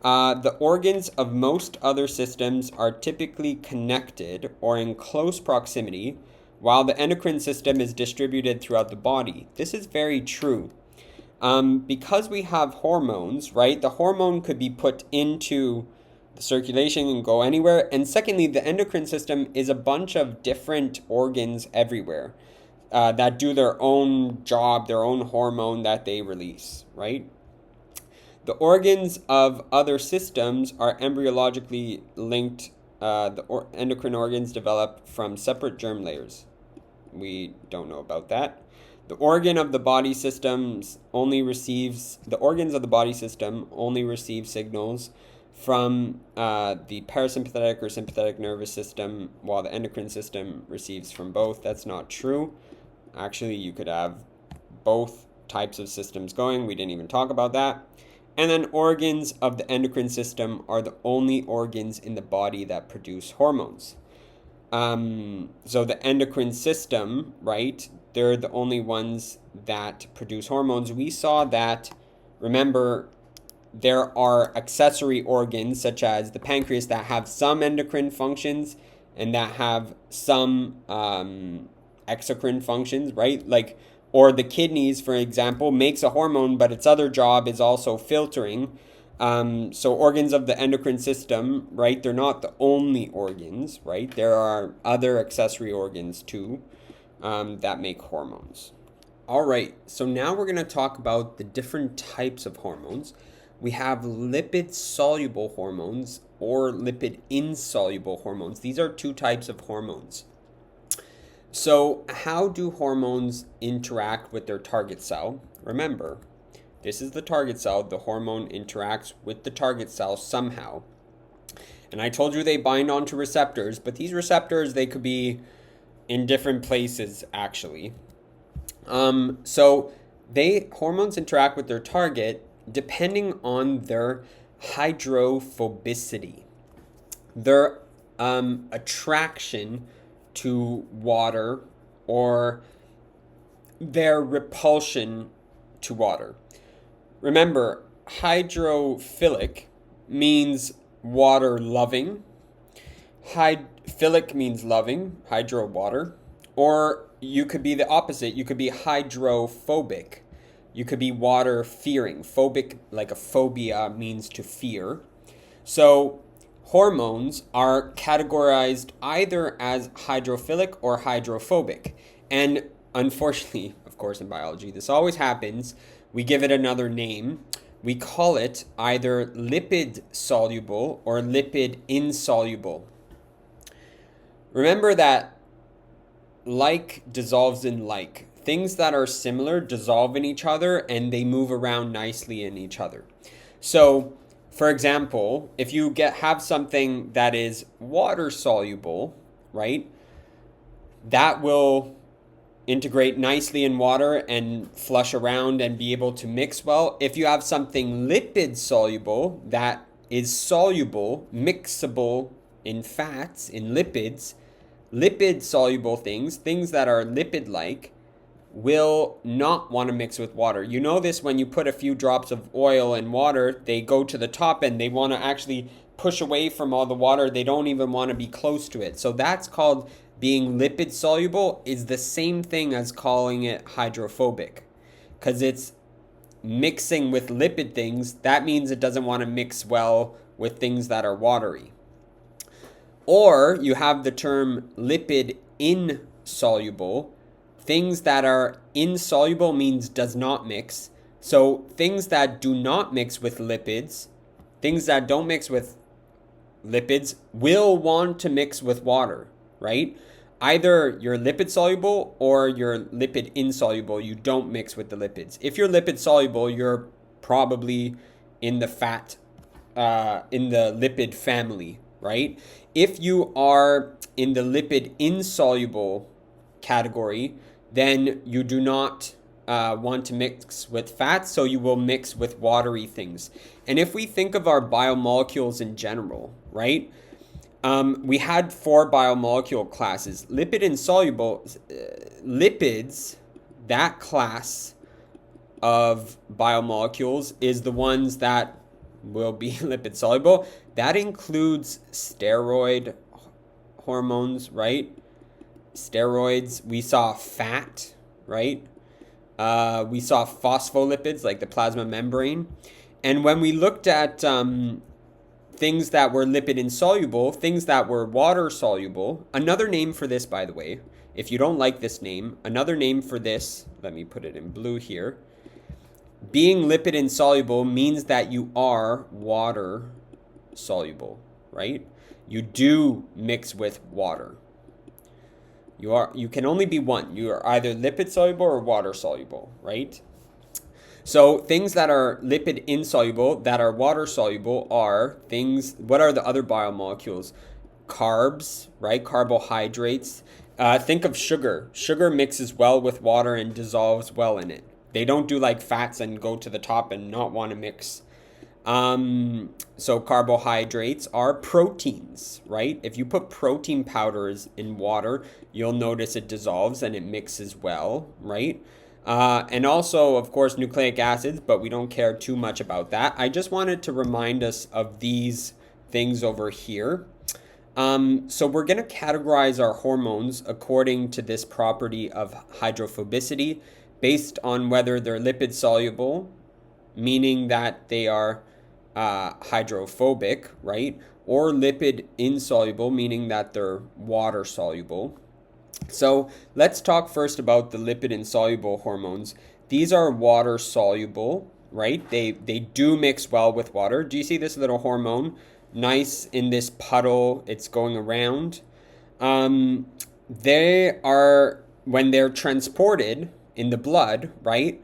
The organs of most other systems are typically connected or in close proximity, while the endocrine system is distributed throughout the body. This is very true. Because we have hormones, right? The hormone could be put into the circulation and go anywhere. And secondly, the endocrine system is a bunch of different organs everywhere that do their own job, their own hormone that they release, right? The organs of other systems are embryologically linked. Endocrine organs develop from separate germ layers. We don't know about that. The organs of the body system only receive signals from the parasympathetic or sympathetic nervous system, while the endocrine system receives from both. That's not true. Actually, you could have both types of systems going. We didn't even talk about that. And then organs of the endocrine system are the only organs in the body that produce hormones. So the endocrine system, right? They're the only ones that produce hormones. We saw that, remember, there are accessory organs such as the pancreas that have some endocrine functions and that have some exocrine functions, right? Like, or the kidneys, for example, makes a hormone, but its other job is also filtering. So organs of the endocrine system, right? They're not the only organs, right? There are other accessory organs too that make hormones. All right, so now we're going to talk about the different types of hormones. We have lipid-soluble hormones or lipid-insoluble hormones. These are two types of hormones. So, how do hormones interact with their target cell? Remember, this is the target cell. The hormone interacts with the target cell somehow. And I told you they bind onto receptors, but these receptors, they could be in different places actually. So hormones interact with their target depending on their hydrophobicity, their attraction to water, or their repulsion to water. Remember, hydrophilic means water loving. Philic means loving, hydro water. Or you could be the opposite. You could be hydrophobic. You could be water fearing. Phobic, like a phobia, means to fear. So hormones are categorized either as hydrophilic or hydrophobic. And unfortunately, of course, in biology, this always happens. We give it another name. We call it either lipid soluble or lipid insoluble. Remember that like dissolves in like. Things that are similar dissolve in each other and they move around nicely in each other. So, for example, if you have something that is water soluble, right, that will integrate nicely in water and flush around and be able to mix well. If you have something lipid soluble that is soluble, mixable in fats, in lipids, lipid soluble things that are lipid like, will not want to mix with water. You know this when you put a few drops of oil in water, they go to the top and they want to actually push away from all the water. They don't even want to be close to it. So that's called being lipid soluble, is the same thing as calling it hydrophobic, because it's mixing with lipid things. That means it doesn't want to mix well with things that are watery. Or you have the term lipid insoluble. Things that are insoluble means does not mix. So things that do not mix with lipids, things that don't mix with lipids will want to mix with water, right? Either you're lipid soluble or you're lipid insoluble. You don't mix with the lipids. If you're lipid soluble, you're probably in the in the lipid family, right? If you are in the lipid insoluble category, then you do not want to mix with fats, so you will mix with watery things. And if we think of our biomolecules in general, right? We had 4 biomolecule classes. Lipid insoluble, lipids, that class of biomolecules is the ones that will be lipid soluble. That includes steroid hormones, right? Steroids. We saw fat, right? We saw phospholipids like the plasma membrane. And when we looked at things that were lipid insoluble, things that were water soluble, another name for this, by the way, if you don't like this name, another name for this, let me put it in blue here. Being lipid insoluble means that you are water soluble, right? You do mix with water. You can only be one. You are either lipid soluble or water soluble, right? So things that are lipid insoluble, that are water soluble, are things, what are the other biomolecules? Carbs, right? Carbohydrates. Think of sugar. Sugar mixes well with water and dissolves well in it. They don't do like fats and go to the top and not want to mix. So carbohydrates are proteins, right? If you put protein powders in water, you'll notice it dissolves and it mixes well, right? And also, of course, nucleic acids, but we don't care too much about that. I just wanted to remind us of these things over here. So we're going to categorize our hormones according to this property of hydrophobicity based on whether they're lipid soluble, meaning that they are hydrophobic, right? Or lipid insoluble, meaning that they're water soluble. So let's talk first about the lipid insoluble hormones. These are water soluble, right? They do mix well with water. Do you see this little hormone? Nice in this puddle, it's going around. when they're transported in the blood, right?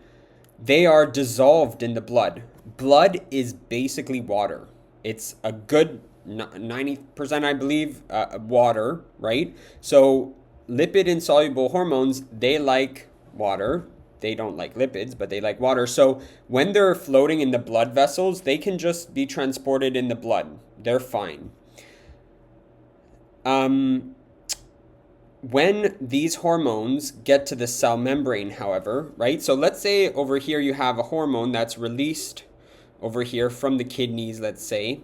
They are dissolved in the blood. Blood is basically water. It's a good 90%, I believe, water, right? So lipid insoluble hormones, they like water. They don't like lipids, but they like water. So when they're floating in the blood vessels, they can just be transported in the blood. They're fine. When these hormones get to the cell membrane, however, right? So let's say over here you have a hormone that's released over here from the kidneys, let's say,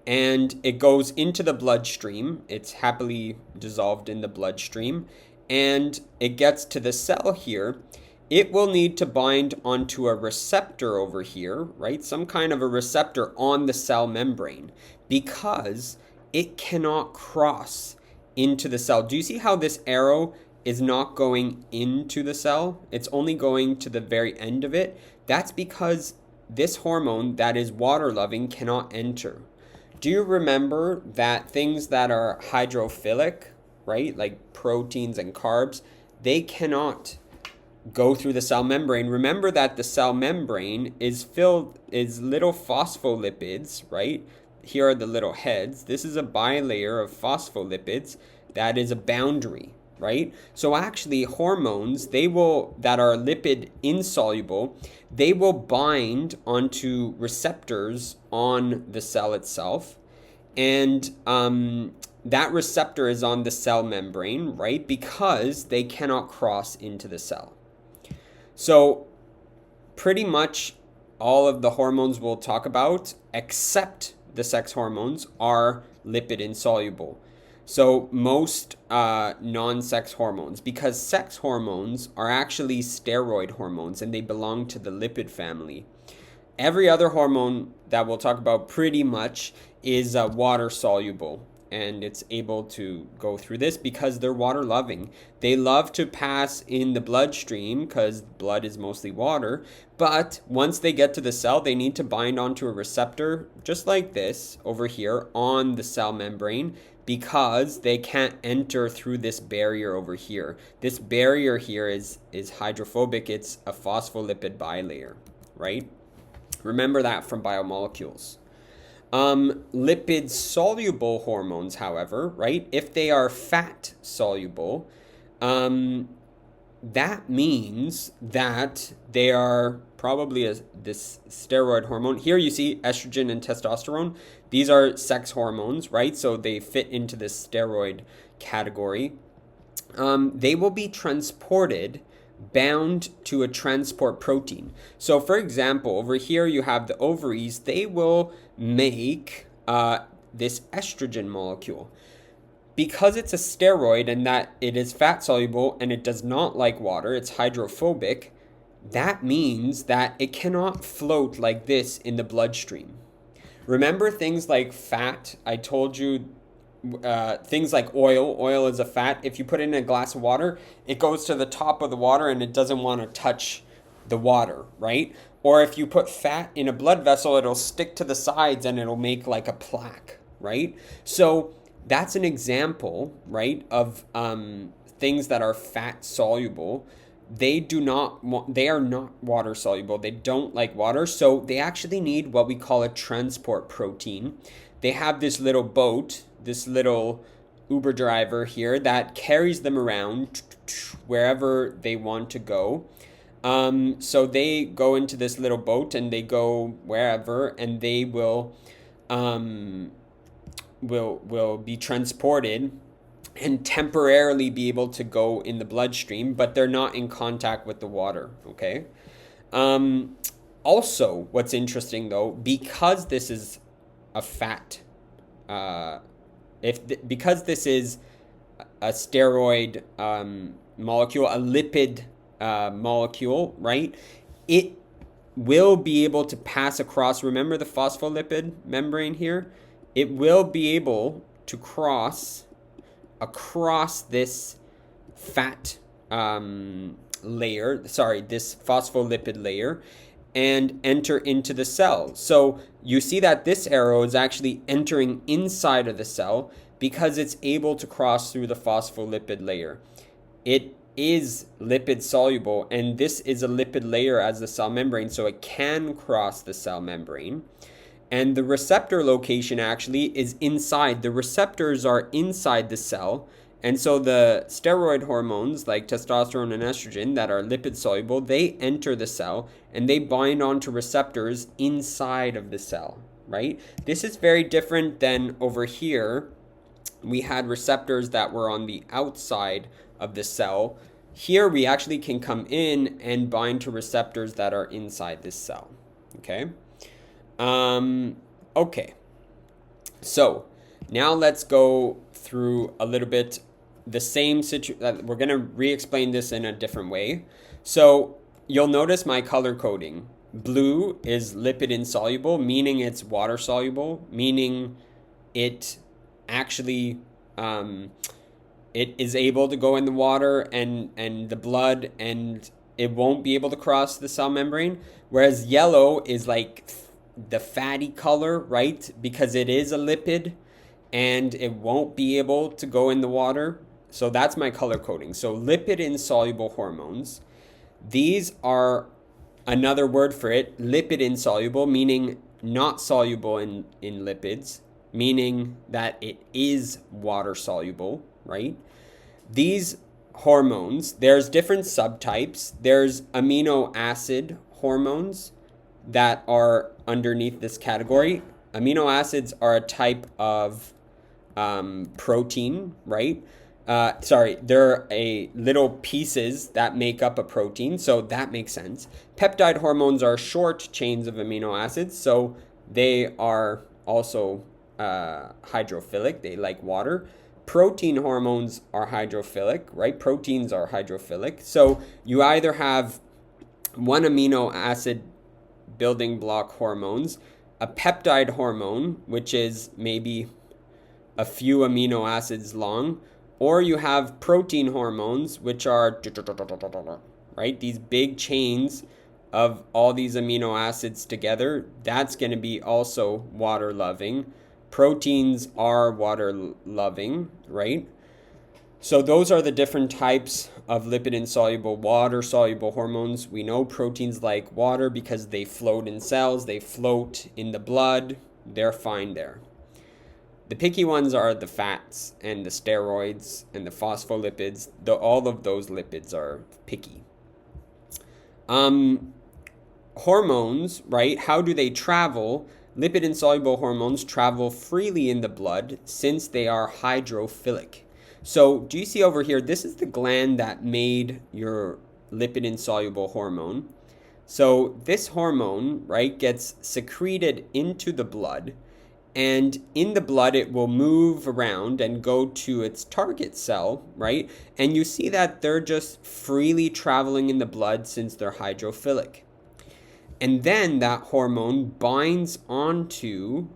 and it goes into the bloodstream. It's happily dissolved in the bloodstream, and it gets to the cell here. It will need to bind onto a receptor over here, right? Some kind of a receptor on the cell membrane, because it cannot cross into the cell. Do you see how this arrow is not going into the cell? It's only going to the very end of it. That's because this hormone that is water loving cannot enter. Do you remember that things that are hydrophilic, right, like proteins and carbs, they cannot go through the cell membrane? Remember that the cell membrane is little phospholipids, right? Here are the little heads. This is a bilayer of phospholipids that is a boundary, right? So actually hormones, that are lipid insoluble, they will bind onto receptors on the cell itself. And that receptor is on the cell membrane, right? Because they cannot cross into the cell. So pretty much all of the hormones we'll talk about, except the sex hormones, are lipid insoluble. So most non-sex hormones, because sex hormones are actually steroid hormones and they belong to the lipid family. Every other hormone that we'll talk about pretty much is water soluble, and it's able to go through this because they're water loving. They love to pass in the bloodstream because blood is mostly water, but once they get to the cell, they need to bind onto a receptor just like this over here on the cell membrane, because they can't enter through this barrier over here. This barrier here is hydrophobic. It's a phospholipid bilayer, right? Remember that from biomolecules. Lipid soluble hormones, however, right? If they are fat soluble, that means that they are probably this steroid hormone. Here you see estrogen and testosterone. These are sex hormones, right? So they fit into this steroid category. They will be transported, bound to a transport protein. So for example, over here you have the ovaries. They will make this estrogen molecule. Because it's a steroid and that it is fat soluble and it does not like water, it's hydrophobic, that means that it cannot float like this in the bloodstream. Remember things like fat? I told you things like oil. Oil is a fat. If you put it in a glass of water, it goes to the top of the water and it doesn't want to touch the water, right? Or if you put fat in a blood vessel, it'll stick to the sides and it'll make like a plaque, right? So that's an example, right, of things that are fat soluble. They are not water soluble. They don't like water. So they actually need what we call a transport protein. They have this little boat, this little Uber driver here that carries them around wherever they want to go. So they go into this little boat and they go wherever, and they will be transported and temporarily be able to go in the bloodstream, but they're not in contact with the water, okay? Also, what's interesting though, because this is a fat, because this is a steroid molecule, a lipid molecule, right? It will be able to pass across, remember the phospholipid membrane here? It will be able to cross across this fat layer, this phospholipid layer, and enter into the cell. So you see that this arrow is actually entering inside of the cell because it's able to cross through the phospholipid layer. It is lipid soluble, and this is a lipid layer as the cell membrane, so it can cross the cell membrane. And the receptor location actually is inside. The receptors are inside the cell. And so the steroid hormones like testosterone and estrogen that are lipid soluble, they enter the cell and they bind onto receptors inside of the cell, right? This is very different than over here. We had receptors that were on the outside of the cell. Here we actually can come in and bind to receptors that are inside this cell, okay? Okay, so now let's go through a little bit the same situation. We're going to re-explain this in a different way. So you'll notice my color coding. Blue is lipid insoluble, meaning it's water soluble, meaning it actually it is able to go in the water and the blood, and it won't be able to cross the cell membrane. Whereas yellow is like the fatty color, right? Because it is a lipid and it won't be able to go in the water. So that's my color coding. So lipid insoluble hormones. These are another word for it, lipid insoluble, meaning not soluble in lipids, meaning that it is water soluble, right? These hormones, there's different subtypes. There's amino acid hormones that are underneath this category. Amino acids are a type of protein, right? They're a little pieces that make up a protein, so that makes sense. Peptide hormones are short chains of amino acids, so they are also hydrophilic. They like water. Protein hormones are hydrophilic, right? Proteins are hydrophilic. So you either have one amino acid building block hormones, a peptide hormone, which is maybe a few amino acids long, or you have protein hormones, which are, right, these big chains of all these amino acids together. That's going to be also water loving. Proteins are water loving, right? So those are the different types of lipid insoluble, water soluble hormones. We know proteins like water because they float in cells, they float in the blood, they're fine there. The picky ones are the fats and the steroids and the phospholipids. All of those lipids are picky. Hormones, right? How do they travel? Lipid insoluble hormones travel freely in the blood since they are hydrophilic. So do you see over here, this is the gland that made your lipid insoluble hormone. So this hormone, right, gets secreted into the blood, and in the blood it will move around and go to its target cell, right? And you see that they're just freely traveling in the blood since they're hydrophilic. And then that hormone binds onto,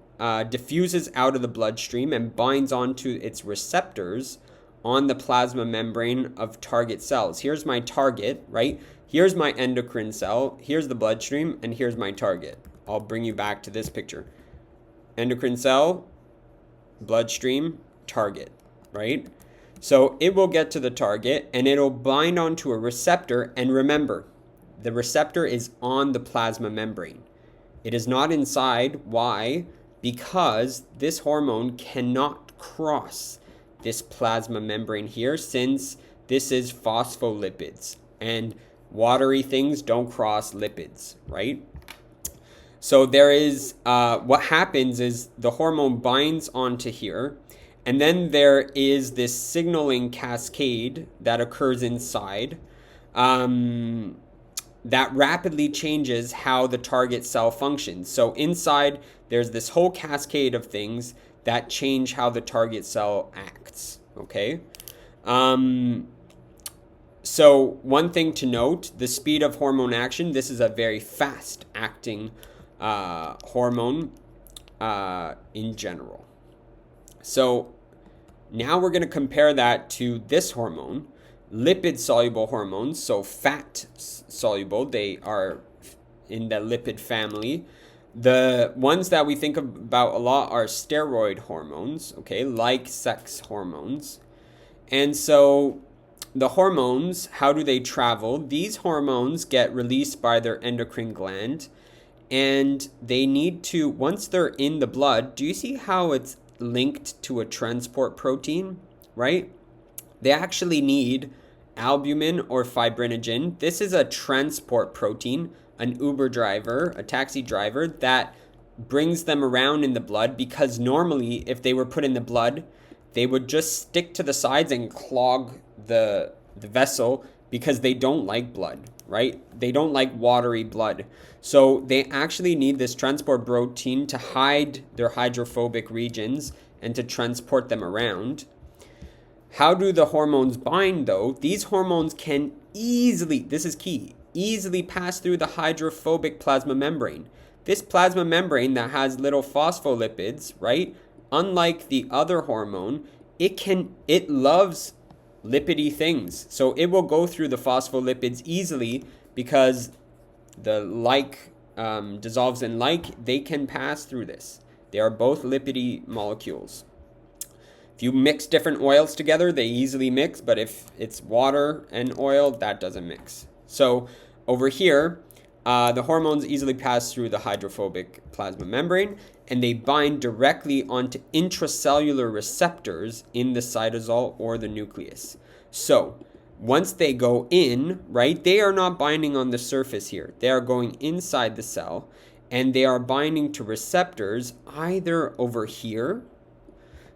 diffuses out of the bloodstream and binds onto its receptors on the plasma membrane of target cells. Here's my target, right? Here's my endocrine cell, here's the bloodstream, and here's my target. I'll bring you back to this picture. Endocrine cell, bloodstream, target, right? So it will get to the target and it'll bind onto a receptor. And remember, the receptor is on the plasma membrane. It is not inside. Why? Because this hormone cannot cross this plasma membrane here, since this is phospholipids and watery things don't cross lipids, right? So there is, what happens is the hormone binds onto here, and then there is this signaling cascade that occurs inside that rapidly changes how the target cell functions. So inside, there's this whole cascade of things that change how the target cell acts, okay? So one thing to note, the speed of hormone action, this is a very fast acting hormone in general. So now we're going to compare that to this hormone, lipid soluble hormones. So fat soluble, they are in the lipid family. The ones that we think about a lot are steroid hormones, okay, like sex hormones. And so the hormones, how do they travel? These hormones get released by their endocrine gland, and they need to, once they're in the blood, do you see how it's linked to a transport protein, right? They actually need albumin or fibrinogen. This is a transport protein, an Uber driver, a taxi driver that brings them around in the blood, because normally if they were put in the blood, they would just stick to the sides and clog the vessel, because they don't like blood, right? They don't like watery blood. So they actually need this transport protein to hide their hydrophobic regions and to transport them around. How do the hormones bind though? These hormones can easily, this is key, easily pass through the hydrophobic plasma membrane. This plasma membrane that has little phospholipids, right? Unlike the other hormone, it loves lipidy things. So it will go through the phospholipids easily, because the like dissolves in like, they can pass through this. They are both lipidy molecules. If you mix different oils together, they easily mix, but if it's water and oil, that doesn't mix. So over here, the hormones easily pass through the hydrophobic plasma membrane, and they bind directly onto intracellular receptors in the cytosol or the nucleus. So once they go in, right, they are not binding on the surface here. They are going inside the cell, and they are binding to receptors either over here.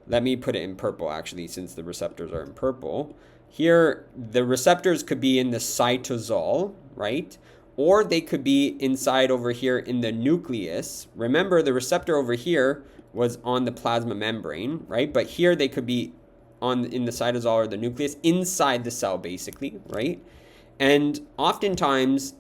Let me put it in purple, actually, since the receptors are in purple. Here, the receptors could be in the cytosol, right? Or they could be inside over here in the nucleus. Remember, the receptor over here was on the plasma membrane, right? But here they could be in the cytosol or the nucleus, inside the cell, basically, right? And oftentimes,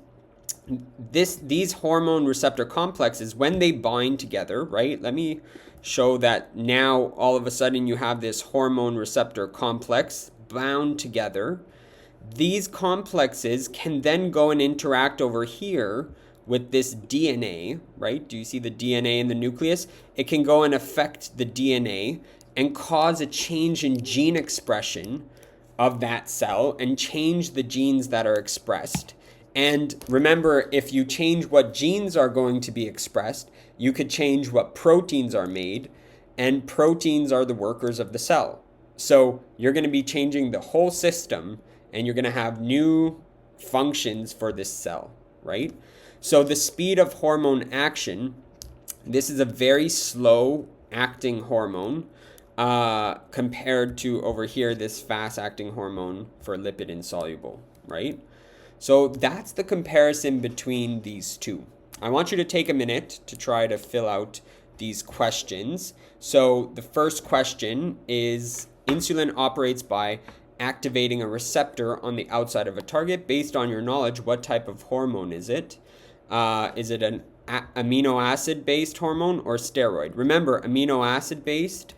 these hormone receptor complexes, when they bind together, right? Let me show that now all of a sudden you have this hormone receptor complex bound together. These complexes can then go and interact over here with this DNA, right? Do you see the DNA in the nucleus? It can go and affect the DNA and cause a change in gene expression of that cell and change the genes that are expressed. And remember, if you change what genes are going to be expressed, you could change what proteins are made, and proteins are the workers of the cell. So you're going to be changing the whole system, and you're going to have new functions for this cell, right? So the speed of hormone action, this is a very slow acting hormone compared to over here, this fast acting hormone for lipid insoluble, right? So that's the comparison between these two. I want you to take a minute to try to fill out these questions. So the first question is, insulin operates by activating a receptor on the outside of a target. Based on your knowledge, what type of hormone is it? Is it an amino acid based hormone or steroid? Remember, amino acid based,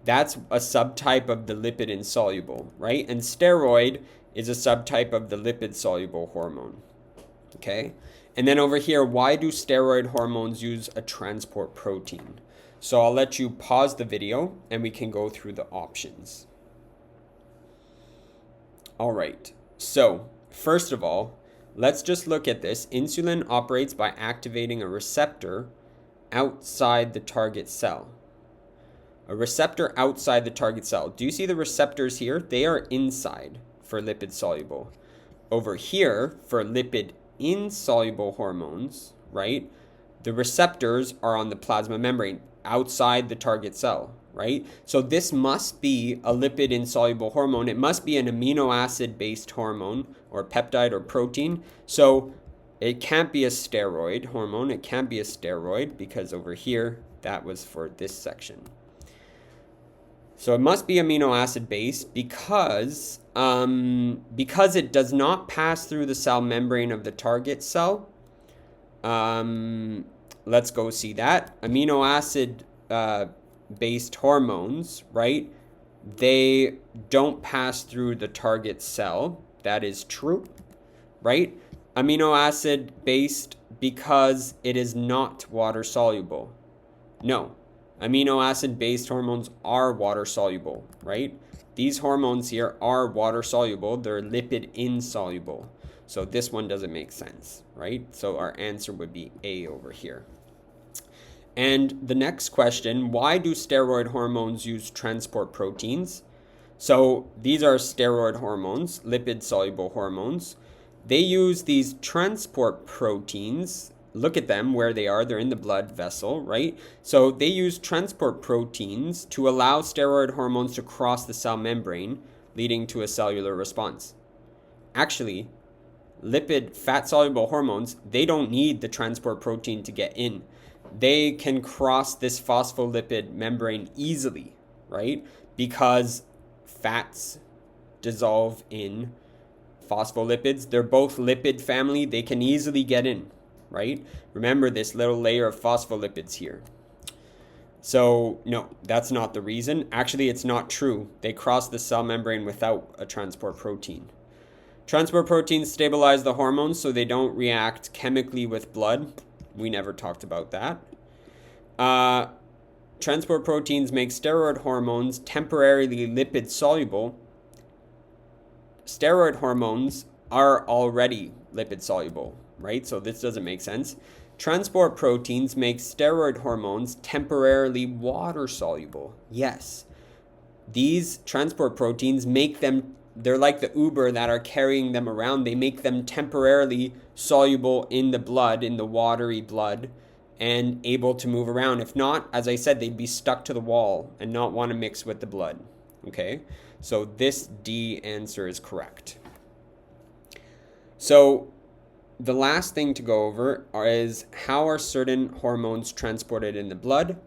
that's a subtype of the lipid insoluble, right? And steroid is a subtype of the lipid soluble hormone, okay? And then over here, why do steroid hormones use a transport protein? So I'll let you pause the video and we can go through the options. All right, so first of all, let's just look at this. Insulin operates by activating a receptor outside the target cell. A receptor outside the target cell. Do you see the receptors here? They are inside for lipid soluble. Over here, for lipid insoluble hormones, right? The receptors are on the plasma membrane outside the target cell, right? So this must be a lipid insoluble hormone. It must be an amino acid based hormone or peptide or protein. So it can't be a steroid hormone. It can't be a steroid because over here, that was for this section. So it must be amino acid based because it does not pass through the cell membrane of the target cell. Let's go see that. Amino acid based hormones, right? They don't pass through the target cell. That is true, right? Amino acid based because it is not water soluble. No, amino acid based hormones are water soluble, right? These hormones here are water soluble, they're lipid insoluble. So this one doesn't make sense, right? So our answer would be A over here. And the next question, why do steroid hormones use transport proteins? So these are steroid hormones, lipid soluble hormones. They use these transport proteins. Look at them where they are. They're in the blood vessel, right? So they use transport proteins to allow steroid hormones to cross the cell membrane, leading to a cellular response. Actually, lipid fat soluble hormones, they don't need the transport protein to get in. They can cross this phospholipid membrane easily, right? Because fats dissolve in phospholipids. They're both lipid family. They can easily get in, right? Remember this little layer of phospholipids here. So no, that's not the reason. Actually, it's not true. They cross the cell membrane without a transport protein. Transport proteins stabilize the hormones so they don't react chemically with blood. We never talked about that. Transport proteins make steroid hormones temporarily lipid soluble. Steroid hormones are already lipid soluble, right? So this doesn't make sense. Transport proteins make steroid hormones temporarily water soluble. Yes. These transport proteins make them, they're like the Uber that are carrying them around. They make them temporarily soluble in the blood, in the watery blood, and able to move around. If not, as I said, they'd be stuck to the wall and not want to mix with the blood. Okay, so this D answer is correct. So the last thing to go over is how are certain hormones transported in the blood?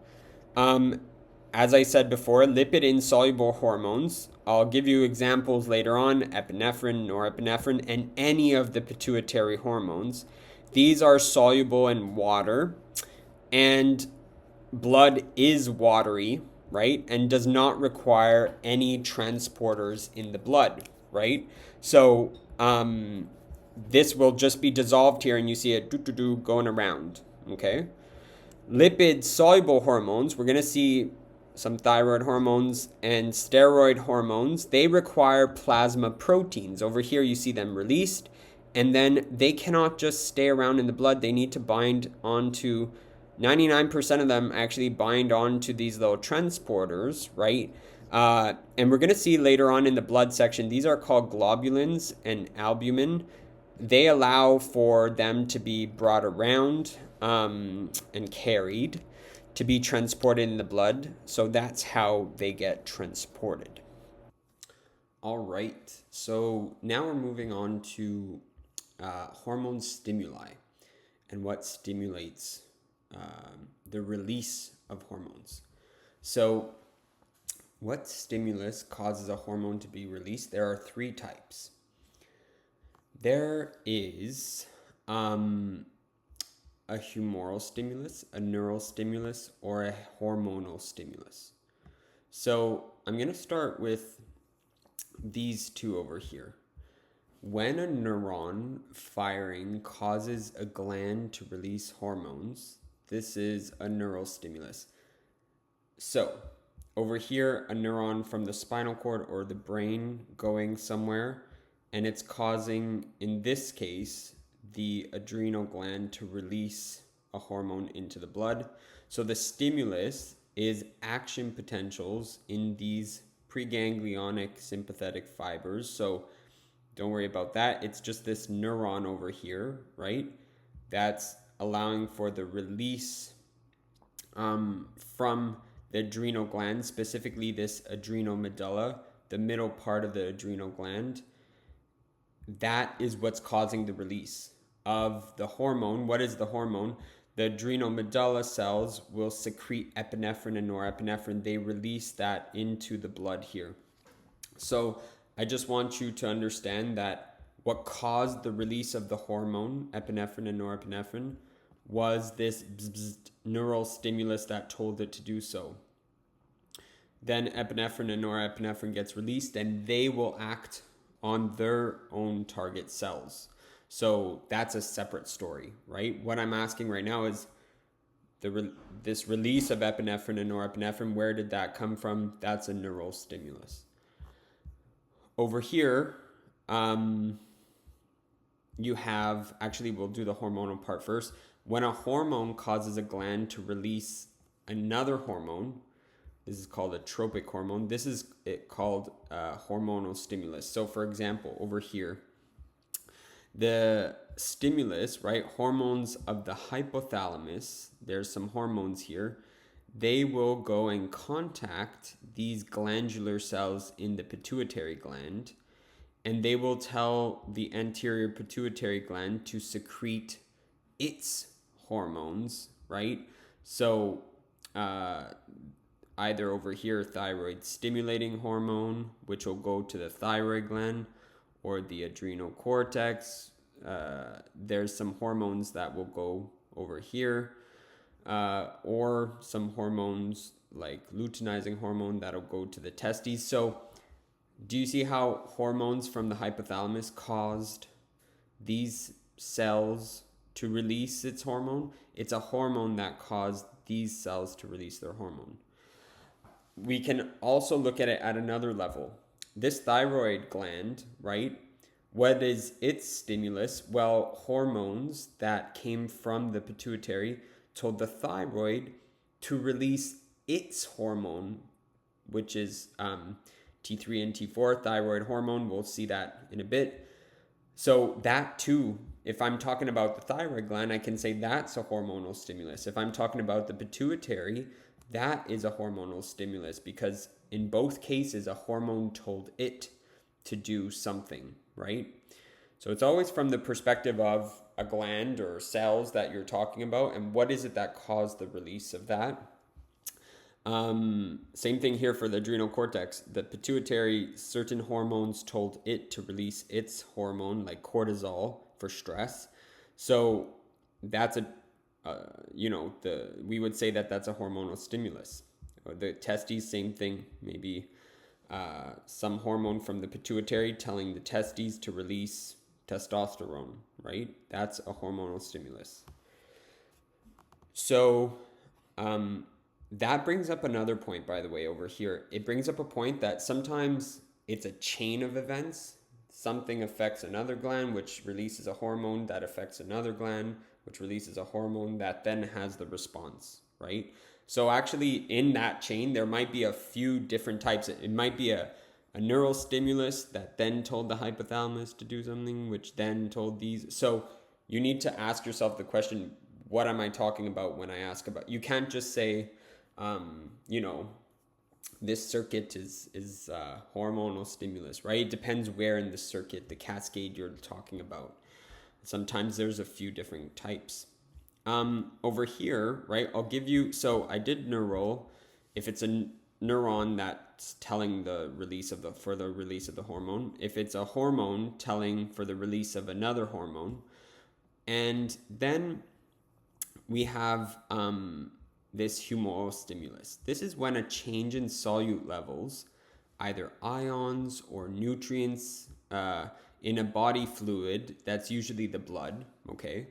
As I said before, lipid insoluble hormones. I'll give you examples later on, epinephrine, norepinephrine, and any of the pituitary hormones. These are soluble in water, and blood is watery, right? And does not require any transporters in the blood, right? So this will just be dissolved here and you see it going around, okay? Lipid soluble hormones, we're going to see some thyroid hormones and steroid hormones. They require plasma proteins. Over here you see them released, and then they cannot just stay around in the blood. They need to bind onto, 99% of them actually bind onto these little transporters, right? And we're going to see later on in the blood section, these are called globulins and albumin. They allow for them to be brought around and carried to be transported in the blood. So that's how they get transported. All right. So now we're moving on to hormone stimuli and what stimulates the release of hormones. So what stimulus causes a hormone to be released? There are three types. There is a humoral stimulus, a neural stimulus, or a hormonal stimulus. So I'm going to start with these two over here. When a neuron firing causes a gland to release hormones, this is a neural stimulus. So over here, a neuron from the spinal cord or the brain going somewhere, and it's causing, in this case, the adrenal gland to release a hormone into the blood. So the stimulus is action potentials in these preganglionic sympathetic fibers. So don't worry about that. It's just this neuron over here, right? That's allowing for the release from the adrenal gland, specifically this adrenal medulla, the middle part of the adrenal gland. That is what's causing the release of the hormone. What is the hormone? The adrenal medulla cells will secrete epinephrine and norepinephrine. They release that into the blood here. So I just want you to understand that what caused the release of the hormone, epinephrine and norepinephrine, was this neural stimulus that told it to do so. Then epinephrine and norepinephrine gets released and they will act on their own target cells. So that's a separate story, right? What I'm asking right now is this release of epinephrine and norepinephrine, where did that come from? That's a neural stimulus. Over here, you have, actually we'll do the hormonal part first. When a hormone causes a gland to release another hormone, this is called a tropic hormone. This is called hormonal stimulus. So for example, over here, the stimulus, right, hormones of the hypothalamus, there's some hormones here, they will go and contact these glandular cells in the pituitary gland, and they will tell the anterior pituitary gland to secrete its hormones, right? So either over here, thyroid stimulating hormone, which will go to the thyroid gland, or the adrenal cortex. There's some hormones that will go over here, or some hormones like luteinizing hormone that'll go to the testes. So do you see how hormones from the hypothalamus caused these cells to release its hormone? It's a hormone that caused these cells to release their hormone. We can also look at it at another level. This thyroid gland, right? What is its stimulus? Well, hormones that came from the pituitary told the thyroid to release its hormone, which is T3 and T4, thyroid hormone. We'll see that in a bit. So that too, if I'm talking about the thyroid gland, I can say that's a hormonal stimulus. If I'm talking about the pituitary, that is a hormonal stimulus, because in both cases, a hormone told it to do something, right? So it's always from the perspective of a gland or cells that you're talking about, and what is it that caused the release of that? Same thing here for the adrenal cortex. The pituitary, certain hormones told it to release its hormone, like cortisol, for stress. So that's we would say that that's a hormonal stimulus. The testes, same thing. Maybe some hormone from the pituitary telling the testes to release testosterone, right? That's a hormonal stimulus. So that brings up another point, by the way, over here. It brings up a point that sometimes it's a chain of events. Something affects another gland, which releases a hormone that affects another gland, which releases a hormone that then has the response, right? So actually in that chain, there might be a few different types. It might be a neural stimulus that then told the hypothalamus to do something, which then told these. So you need to ask yourself the question, what am I talking about when I ask about? You can't just say, this circuit is hormonal stimulus, right? It depends where in the circuit, the cascade you're talking about. Sometimes there's a few different types. Over here, right, I'll give you, so I did neural. If it's a neuron that's telling the release of for the release of the hormone, if it's a hormone telling for the release of another hormone, and then we have this humoral stimulus. This is when a change in solute levels, either ions or nutrients in a body fluid, that's usually the blood, okay,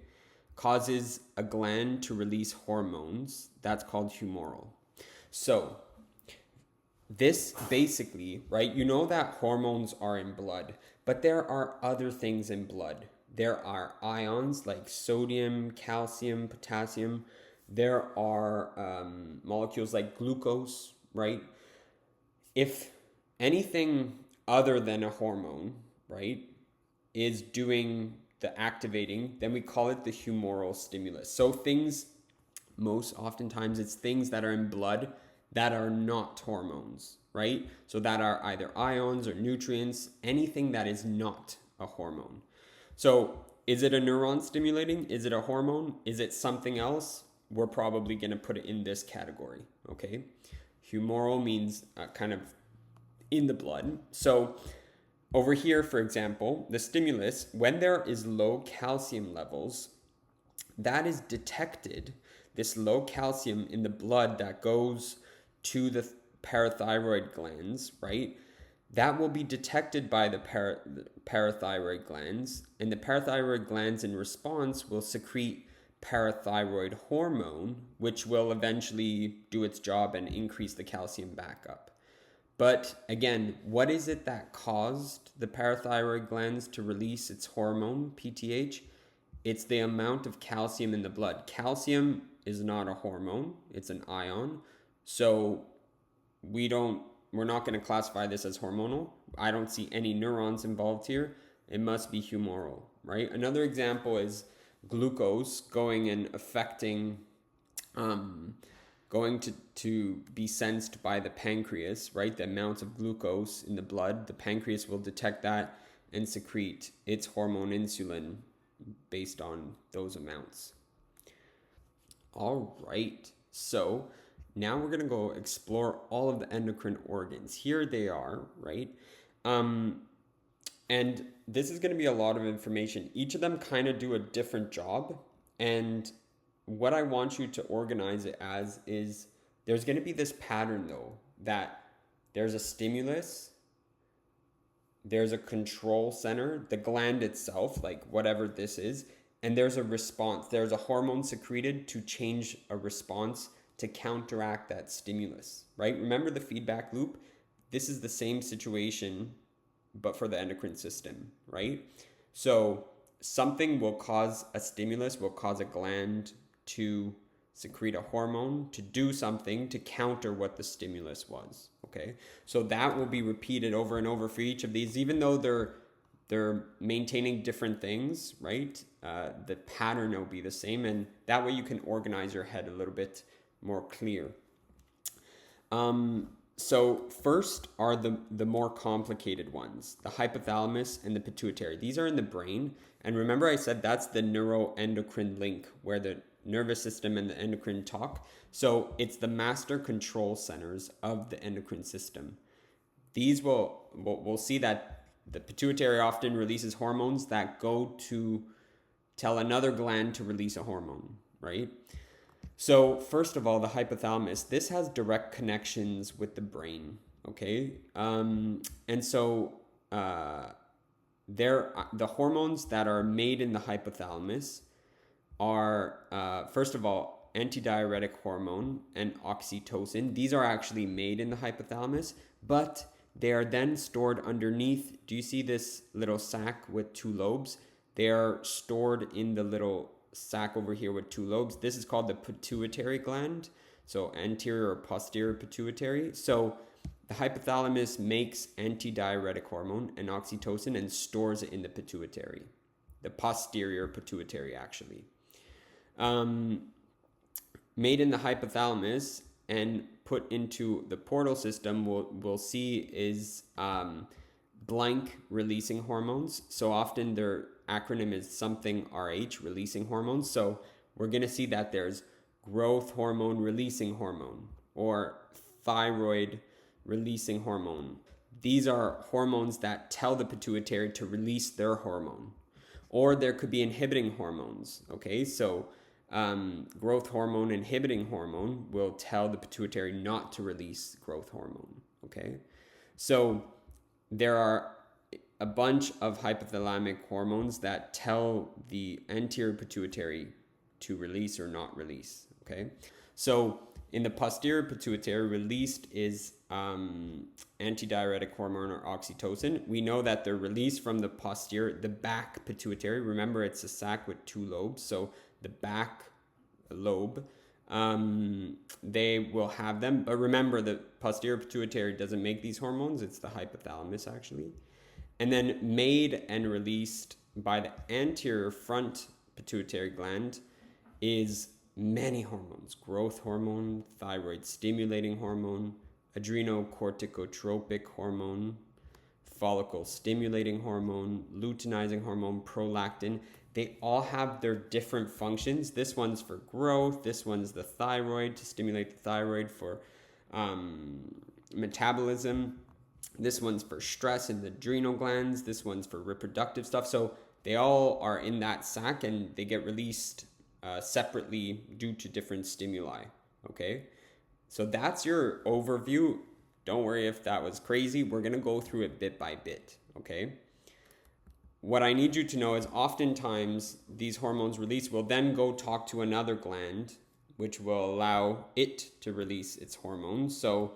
causes a gland to release hormones. That's called humoral. So this basically, right, you know that hormones are in blood, but there are other things in blood. There are ions like sodium, calcium, potassium. There are molecules like glucose, right? If anything other than a hormone, right, is doing the activating, then we call it the humoral stimulus. So things, most oftentimes it's things that are in blood that are not hormones, right? So that are either ions or nutrients, anything that is not a hormone. So is it a neuron stimulating? Is it a hormone? Is it something else? We're probably going to put it in this category, okay? Humoral means kind of in the blood. So over here, for example, the stimulus, when there is low calcium levels, that is detected, this low calcium in the blood that goes to the parathyroid glands, right? that will be detected by the parathyroid glands, and the parathyroid glands in response will secrete parathyroid hormone, which will eventually do its job and increase the calcium back up. But again, what is it that caused the parathyroid glands to release its hormone, PTH? It's the amount of calcium in the blood. Calcium is not a hormone, it's an ion. So we're not going to classify this as hormonal. I don't see any neurons involved here. It must be humoral, right? Another example is glucose going and affecting going to be sensed by the pancreas, right? The amounts of glucose in the blood, the pancreas will detect that and secrete its hormone insulin based on those amounts. All right, so now we're going to go explore all of the endocrine organs. Here they are, right? And this is going to be a lot of information. Each of them kind of do a different job. And what I want you to organize it as is there's going to be this pattern, though, that there's a stimulus, there's a control center, the gland itself, like whatever this is, and there's a response. There's a hormone secreted to change a response to counteract that stimulus, right? Remember the feedback loop? This is the same situation, but for the endocrine system, right? So something will cause a stimulus, will cause a gland to secrete a hormone to do something to counter what the stimulus was, okay? So that will be repeated over and over for each of these, even though they're maintaining different things, right? The pattern will be the same, and that way you can organize your head a little bit more clear. So first are the more complicated ones, the hypothalamus and the pituitary. These are in the brain, and remember I said that's the neuroendocrine link where the nervous system and the endocrine talk. So it's the master control centers of the endocrine system. These we'll see that the pituitary often releases hormones that go to tell another gland to release a hormone, right? So first of all, the hypothalamus, this has direct connections with the brain, okay? And so the hormones that are made in the hypothalamus are, first of all, antidiuretic hormone and oxytocin. These are actually made in the hypothalamus, but they are then stored underneath. Do you see this little sac with two lobes? They are stored in the little sac over here with two lobes. This is called the pituitary gland, so anterior or posterior pituitary. So the hypothalamus makes antidiuretic hormone and oxytocin and stores it in the pituitary, the posterior pituitary actually. Made in the hypothalamus and put into the portal system, we'll see is blank releasing hormones. So often their acronym is something RH, releasing hormones. So we're going to see that there's growth hormone releasing hormone or thyroid releasing hormone. These are hormones that tell the pituitary to release their hormone. Or there could be inhibiting hormones, okay? So growth hormone inhibiting hormone will tell the pituitary not to release growth hormone, okay? So there are a bunch of hypothalamic hormones that tell the anterior pituitary to release or not release, okay? So in the posterior pituitary, released is antidiuretic hormone or oxytocin. We know that they're released from the back pituitary. Remember, it's a sac with two lobes, so the back lobe, they will have them. But remember, the posterior pituitary doesn't make these hormones. It's the hypothalamus, actually. And then made and released by the anterior front pituitary gland is many hormones: growth hormone, thyroid stimulating hormone, adrenocorticotropic hormone, follicle stimulating hormone, luteinizing hormone, prolactin. They all have their different functions. This one's for growth. This one's the thyroid, to stimulate the thyroid for metabolism. This one's for stress in the adrenal glands. This one's for reproductive stuff. So they all are in that sac and they get released separately due to different stimuli. Okay, so that's your overview. don't worry if that was crazy. We're going to go through it bit by bit, okay? What I need you to know is oftentimes these hormones released will then go talk to another gland, which will allow it to release its hormones. So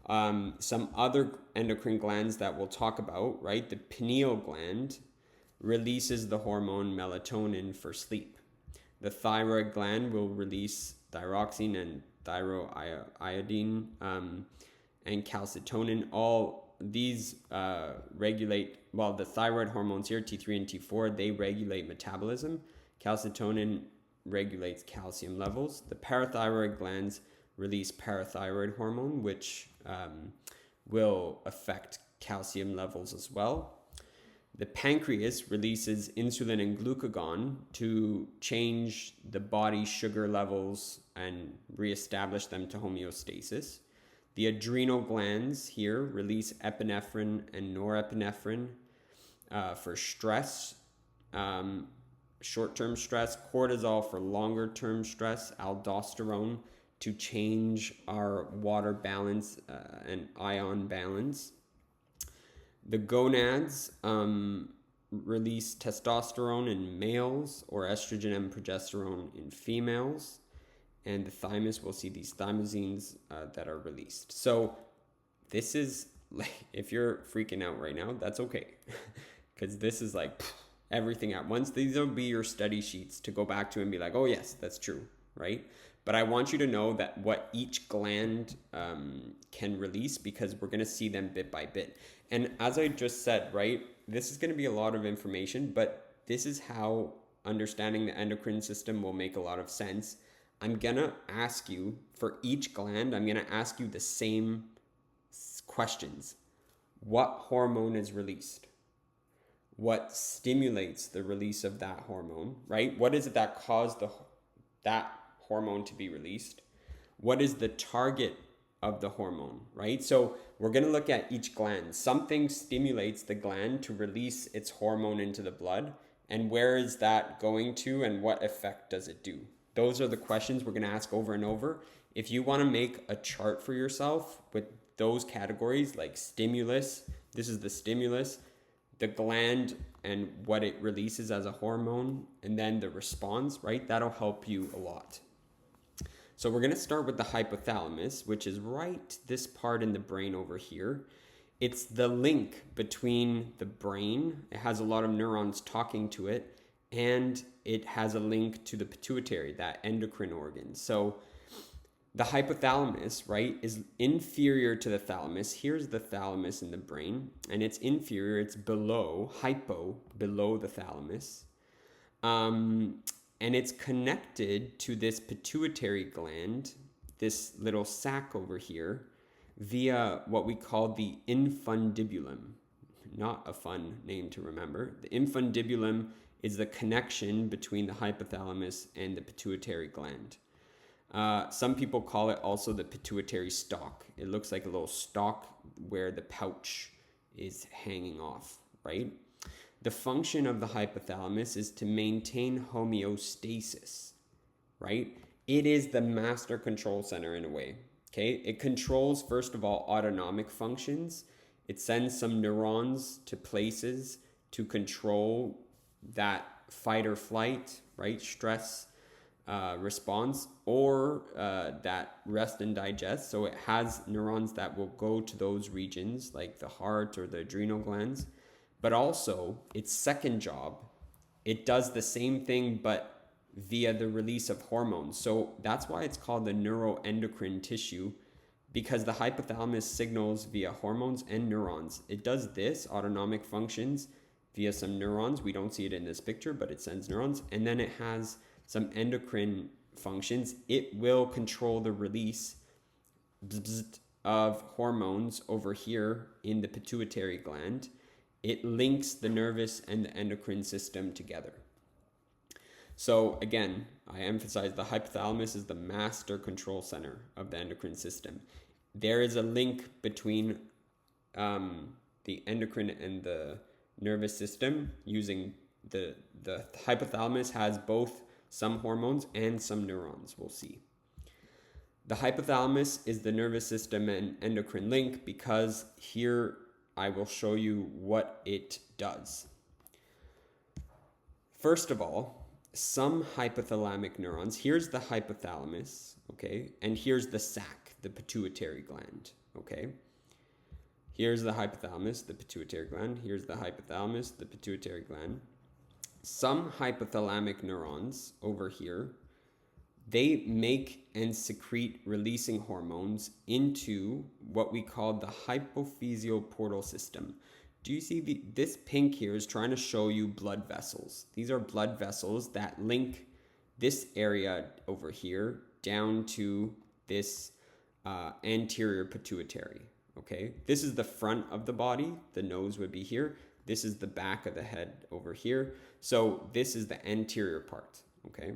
some other endocrine glands that we'll talk about, right? The pineal gland releases the hormone melatonin for sleep. The thyroid gland will release thyroxine and thyroiodine and calcitonin. All these regulate, well, the thyroid hormones here, T3 and T4, they regulate metabolism. Calcitonin regulates calcium levels. The parathyroid glands release parathyroid hormone, which will affect calcium levels as well. The pancreas releases insulin and glucagon to change the body's sugar levels and reestablish them to homeostasis. The adrenal glands here release epinephrine and norepinephrine for stress, short-term stress, cortisol for longer-term stress, aldosterone to change our water balance and ion balance. The gonads release testosterone in males or estrogen and progesterone in females. And the thymus will see these thymoxines that are released. So this is like, if you're freaking out right now, that's okay. Because this is like everything at once. These will be your study sheets to go back to and be like, oh yes, that's true, right? But I want you to know that what each gland can release, because we're going to see them bit by bit. And as I just said, right, this is going to be a lot of information, but this is how understanding the endocrine system will make a lot of sense. I'm going to ask you for each gland, I'm going to ask you the same questions. What hormone is released? What stimulates the release of that hormone, right? What is it that caused that hormone to be released? What is the target of the hormone, right? So we're going to look at each gland. Something stimulates the gland to release its hormone into the blood. And where is that going to, and what effect does it do? Those are the questions we're going to ask over and over. If you want to make a chart for yourself with those categories, like stimulus, this is the stimulus, the gland and what it releases as a hormone, and then the response, right? That'll help you a lot. So we're going to start with the hypothalamus, which is right this part in the brain over here. It's the link between the brain. It has a lot of neurons talking to it, and it has a link to the pituitary, that endocrine organ. So the hypothalamus, right, is inferior to the thalamus. Here's the thalamus in the brain, and it's inferior. It's below, below the thalamus. And it's connected to this pituitary gland, this little sac over here, via what we call the infundibulum. Not a fun name to remember. The infundibulum is the connection between the hypothalamus and the pituitary gland. Some people call it also the pituitary stalk. It looks like a little stalk where the pouch is hanging off, right? The function of the hypothalamus is to maintain homeostasis, right? It is the master control center in a way, okay? It controls, first of all, autonomic functions. It sends some neurons to places to control that fight or flight, right? Stress response, or that rest and digest. So it has neurons that will go to those regions like the heart or the adrenal glands. But also its second job, it does the same thing but via the release of hormones. So that's why it's called the neuroendocrine tissue, because the hypothalamus signals via hormones and neurons. It does this, autonomic functions, via some neurons. We don't see it in this picture, but it sends neurons. And then it has some endocrine functions. It will control the release of hormones over here in the pituitary gland. It links the nervous and the endocrine system together. So again, I emphasize the hypothalamus is the master control center of the endocrine system. There is a link between the endocrine and the nervous system using the hypothalamus has both some hormones and some neurons, we'll see. The hypothalamus is the nervous system and endocrine link because here I will show you what it does. First of all, some hypothalamic neurons, here's the hypothalamus, okay, and here's the sac, the pituitary gland, okay. Here's the hypothalamus, the pituitary gland, here's the hypothalamus, the pituitary gland. Some hypothalamic neurons over here, they make and secrete releasing hormones into what we call the hypophyseal portal system. Do you see this pink here is trying to show you blood vessels. These are blood vessels that link this area over here down to this anterior pituitary. Okay, this is the front of the body. The nose would be here. This is the back of the head over here. So this is the anterior part. Okay.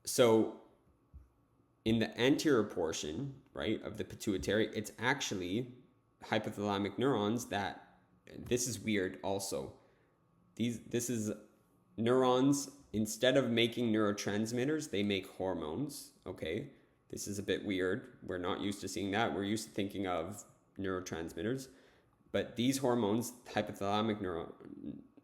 So in the anterior portion, right, of the pituitary, it's actually hypothalamic neurons that, this is weird also. This is neurons, instead of making neurotransmitters, they make hormones, okay? This is a bit weird. We're not used to seeing that. We're used to thinking of neurotransmitters. But these hormones, hypothalamic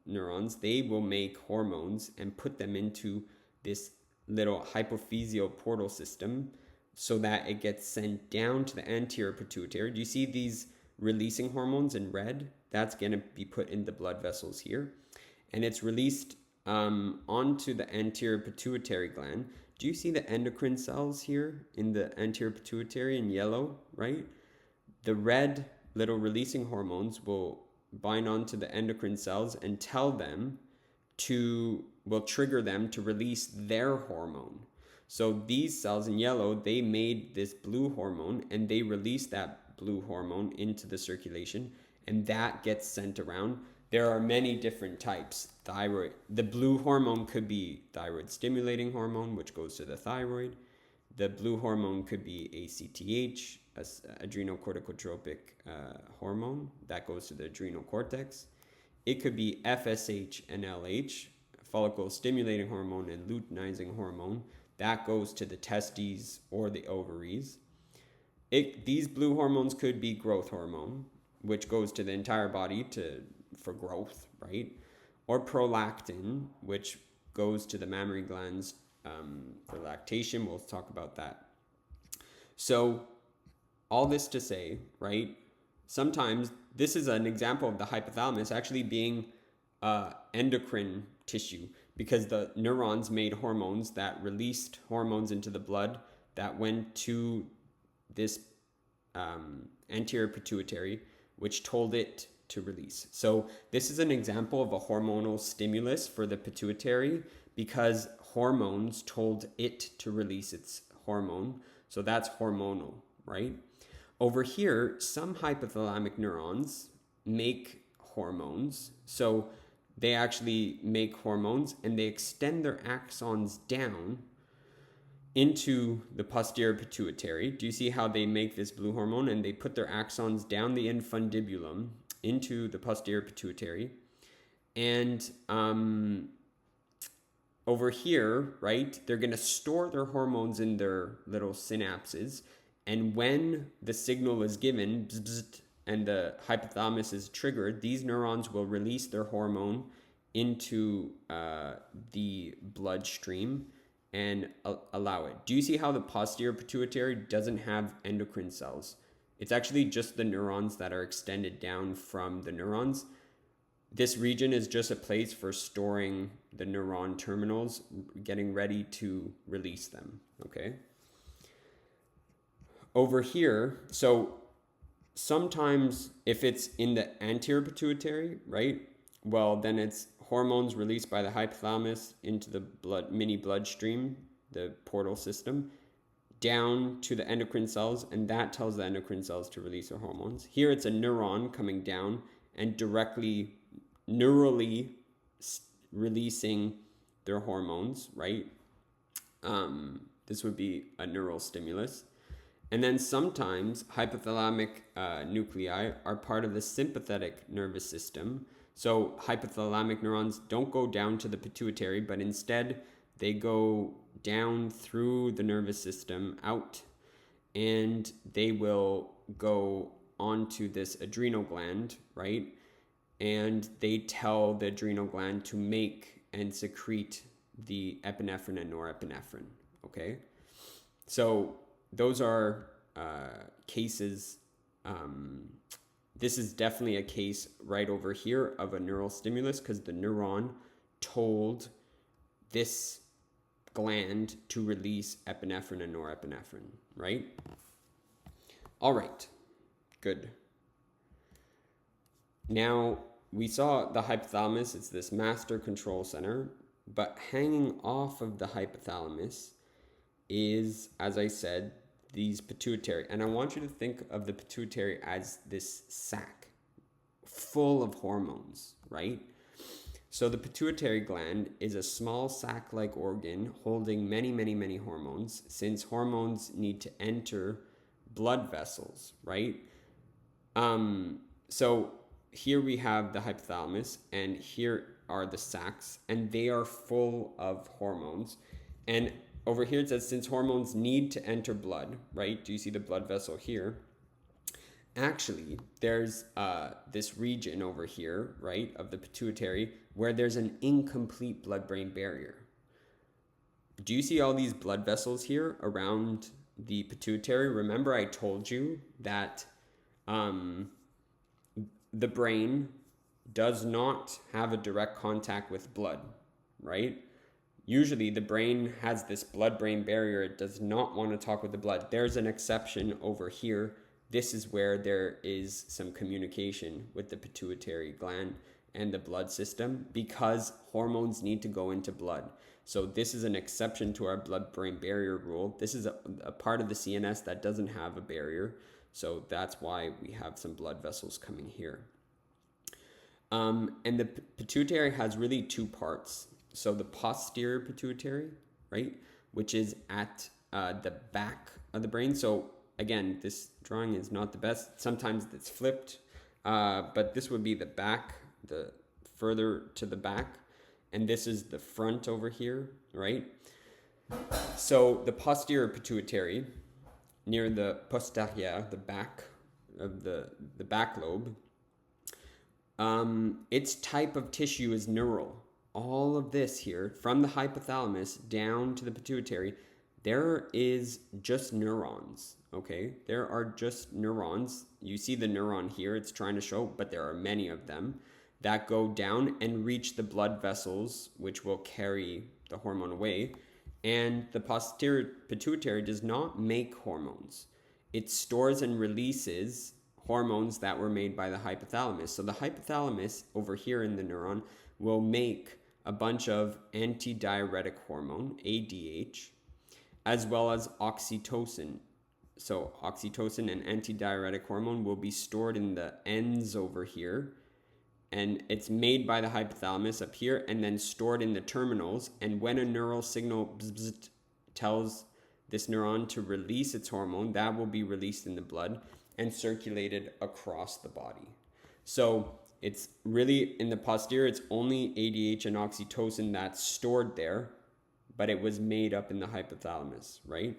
neurons, they will make hormones and put them into this little hypophyseal portal system so that it gets sent down to the anterior pituitary. Do you see these releasing hormones in red? That's going to be put in the blood vessels here. And it's released onto the anterior pituitary gland. Do you see the endocrine cells here in the anterior pituitary in yellow, right? The red little releasing hormones will bind onto the endocrine cells and tell them will trigger them to release their hormone. So these cells in yellow, they made this blue hormone and they release that blue hormone into the circulation and that gets sent around. There are many different types. Thyroid, the blue hormone could be thyroid stimulating hormone, which goes to the thyroid. The blue hormone could be ACTH, adrenocorticotropic hormone, that goes to the adrenal cortex. It could be FSH and LH, follicle stimulating hormone and luteinizing hormone, that goes to the testes or the ovaries. These blue hormones could be growth hormone, which goes to the entire body for growth, right? Or prolactin, which goes to the mammary glands for lactation. We'll talk about that. So all this to say, right, sometimes this is an example of the hypothalamus actually being endocrine tissue because the neurons made hormones that released hormones into the blood that went to this anterior pituitary, which told it to release. So this is an example of a hormonal stimulus for the pituitary because hormones told it to release its hormone. So that's hormonal, right? Over here, some hypothalamic neurons make hormones. So they actually make hormones and they extend their axons down into the posterior pituitary. Do you see how they make this blue hormone and they put their axons down the infundibulum into the posterior pituitary? And over here, right, they're going to store their hormones in their little synapses. And when the signal is given, bzz, bzz, and the hypothalamus is triggered, these neurons will release their hormone into the bloodstream and allow it. Do you see how the posterior pituitary doesn't have endocrine cells? It's actually just the neurons that are extended down from the neurons. This region is just a place for storing the neuron terminals, getting ready to release them, okay? Over here, so sometimes if it's in the anterior pituitary, right? Well, then it's hormones released by the hypothalamus into the mini bloodstream, the portal system, down to the endocrine cells, and that tells the endocrine cells to release their hormones. Here it's a neuron coming down and directly neurally releasing their hormones, right? This would be a neural stimulus. And then sometimes hypothalamic nuclei are part of the sympathetic nervous system. So hypothalamic neurons don't go down to the pituitary, but instead they go down through the nervous system out, and they will go onto this adrenal gland, right? And they tell the adrenal gland to make and secrete the epinephrine and norepinephrine, okay? So those are cases. This is definitely a case right over here of a neural stimulus because the neuron told this gland to release epinephrine and norepinephrine, right? All right, good. Now, we saw the hypothalamus, it's this master control center, but hanging off of the hypothalamus is, as I said, these pituitary. And I want you to think of the pituitary as this sac full of hormones, right? So the pituitary gland is a small sac-like organ holding many, many, many hormones, since hormones need to enter blood vessels, right? So here we have the hypothalamus, and here are the sacs, and they are full of hormones. And over here it says, since hormones need to enter blood, right? Do you see the blood vessel here? Actually, there's this region over here, right, of the pituitary, where there's an incomplete blood-brain barrier. Do you see all these blood vessels here around the pituitary? Remember I told you that the brain does not have a direct contact with blood, right? Usually the brain has this blood-brain barrier. It does not want to talk with the blood. There's an exception over here. This is where there is some communication with the pituitary gland and the blood system because hormones need to go into blood. So this is an exception to our blood-brain barrier rule. This is a part of the CNS that doesn't have a barrier. So that's why we have some blood vessels coming here. And the pituitary has really two parts. So the posterior pituitary, right, which is at the back of the brain. So again, this drawing is not the best. Sometimes it's flipped, but this would be the back, the further to the back. And this is the front over here, right? So the posterior pituitary, near the postérieur, the back of the back lobe, its type of tissue is neural. All of this here, from the hypothalamus down to the pituitary, there is just neurons, okay? There are just neurons. You see the neuron here, it's trying to show, but there are many of them that go down and reach the blood vessels, which will carry the hormone away. And the posterior pituitary does not make hormones. It stores and releases hormones that were made by the hypothalamus. So the hypothalamus over here in the neuron will make a bunch of antidiuretic hormone, ADH, as well as oxytocin. So oxytocin and antidiuretic hormone will be stored in the ends over here, and it's made by the hypothalamus up here and then stored in the terminals. And when a neural signal tells this neuron to release its hormone, that will be released in the blood and circulated across the body. So it's really in the posterior, it's only ADH and oxytocin that's stored there, but it was made up in the hypothalamus, right?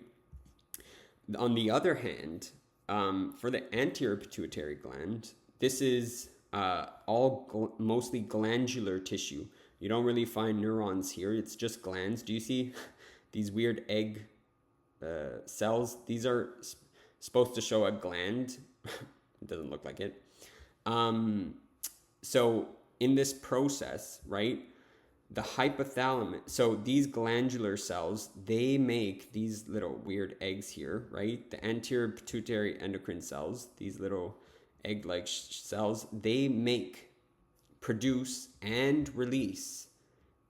On the other hand, for the anterior pituitary gland, this is mostly glandular tissue. You don't really find neurons here. It's just glands. Do you see these weird egg cells? These are supposed to show a gland. It doesn't look like it. So in this process, right, the hypothalamus, so these glandular cells, they make these little weird eggs here, right? The anterior pituitary endocrine cells, these little egg-like cells, they produce and release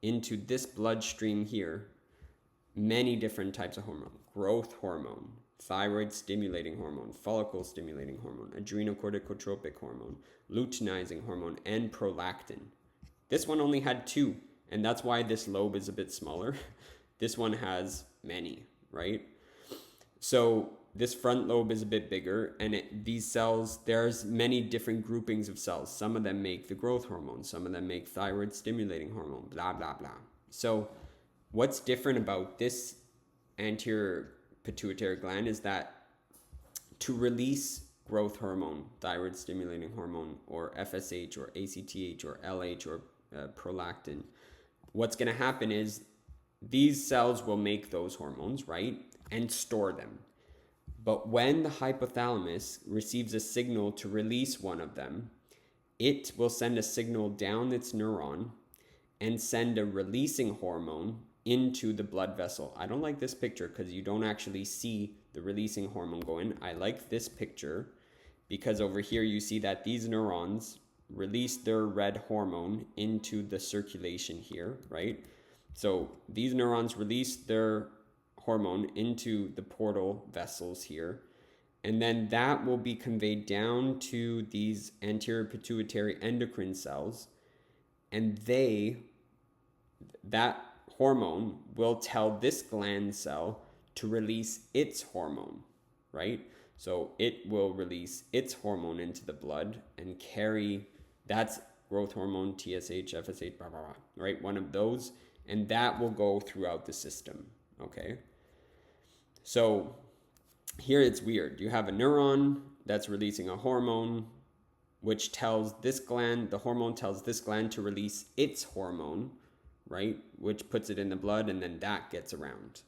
into this bloodstream here many different types of hormone. Growth hormone, thyroid stimulating hormone, follicle stimulating hormone, adrenocorticotropic hormone, luteinizing hormone, and prolactin. This one only had two, and that's why this lobe is a bit smaller. This one has many, right? So this front lobe is a bit bigger, and these cells, there's many different groupings of cells. Some of them make the growth hormone, some of them make thyroid stimulating hormone, blah, blah, blah. So What's different about this anterior pituitary gland is that to release growth hormone, thyroid stimulating hormone, or FSH, or ACTH, or LH, or prolactin, what's going to happen is these cells will make those hormones, right? And store them. But when the hypothalamus receives a signal to release one of them, it will send a signal down its neuron and send a releasing hormone into the blood vessel. I don't like this picture because you don't actually see the releasing hormone go in. I like this picture because over here you see that these neurons release their red hormone into the circulation here, right? So these neurons release their hormone into the portal vessels here, and then that will be conveyed down to these anterior pituitary endocrine cells, and that hormone will tell this gland cell to release its hormone, right? So it will release its hormone into the blood and carry, that's growth hormone, TSH, FSH, blah, blah, blah, right? One of those, and that will go throughout the system, okay? So here it's weird. You have a neuron that's releasing a hormone, which tells this gland, the hormone tells this gland to release its hormone, right? Which puts it in the blood, and then that gets around.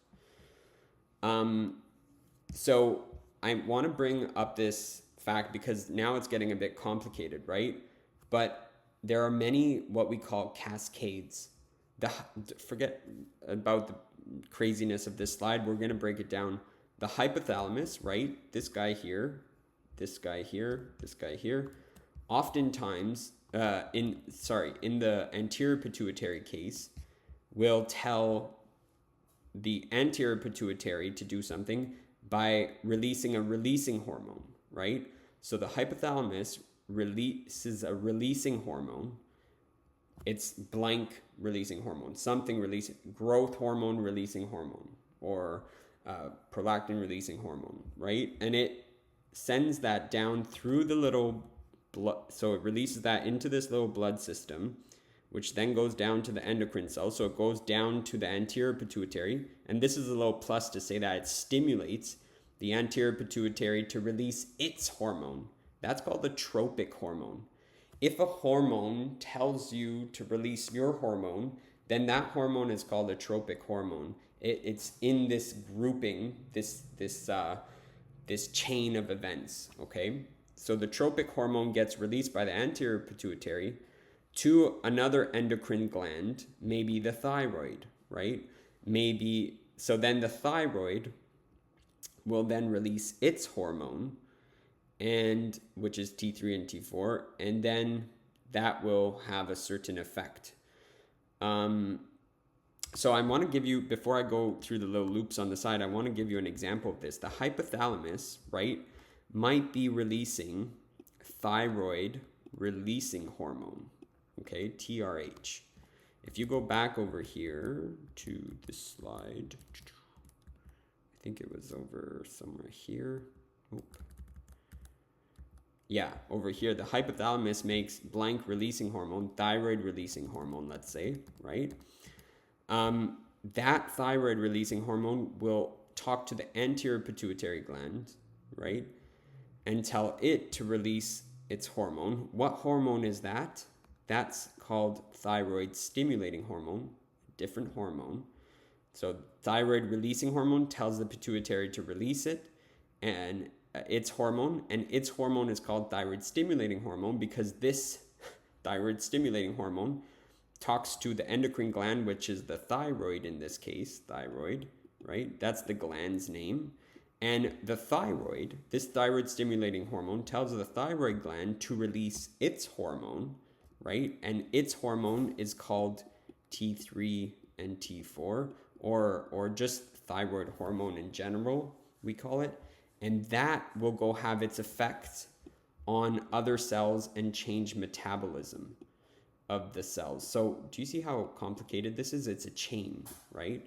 So I want to bring up this fact because now it's getting a bit complicated, right? But there are many what we call cascades. Forget about the craziness of this slide. We're going to break it down. The hypothalamus, right? This guy here, this guy here, this guy here. Oftentimes, in the anterior pituitary case, will tell the anterior pituitary to do something by releasing a releasing hormone, right? So the hypothalamus releases a releasing hormone. It's blank releasing hormone, something releasing, growth hormone releasing hormone, or prolactin releasing hormone, right? And it sends that down through the little blood, so it releases that into this little blood system, which then goes down to the endocrine cells. So it goes down to the anterior pituitary, and this is a little plus to say that it stimulates the anterior pituitary to release its hormone. That's called the tropic hormone. If a hormone tells you to release your hormone, then that hormone is called a tropic hormone. It's in this grouping, this chain of events, okay? So the tropic hormone gets released by the anterior pituitary to another endocrine gland, maybe the thyroid, right? So then the thyroid will then release its hormone, and which is T3 and T4, and then that will have a certain effect. So I want to give you, before I go through the little loops on the side, I want to give you an example of this. The hypothalamus, right, might be releasing thyroid releasing hormone, okay, TRH. If you go back over here to this slide, I think it was over somewhere here. Yeah, over here, the hypothalamus makes blank releasing hormone, thyroid releasing hormone, let's say, right? That thyroid releasing hormone will talk to the anterior pituitary gland, right? And tell it to release its hormone. What hormone is that? That's called thyroid stimulating hormone, different hormone. So thyroid releasing hormone tells the pituitary to release it, and its hormone is called thyroid stimulating hormone because this thyroid stimulating hormone talks to the endocrine gland, which is the thyroid in this case, thyroid, right? That's the gland's name. And the thyroid, this thyroid stimulating hormone, tells the thyroid gland to release its hormone, right? And its hormone is called T3 and T4, or just thyroid hormone in general, we call it. And that will go have its effects on other cells and change metabolism of the cells. So do you see how complicated this is? It's a chain, right?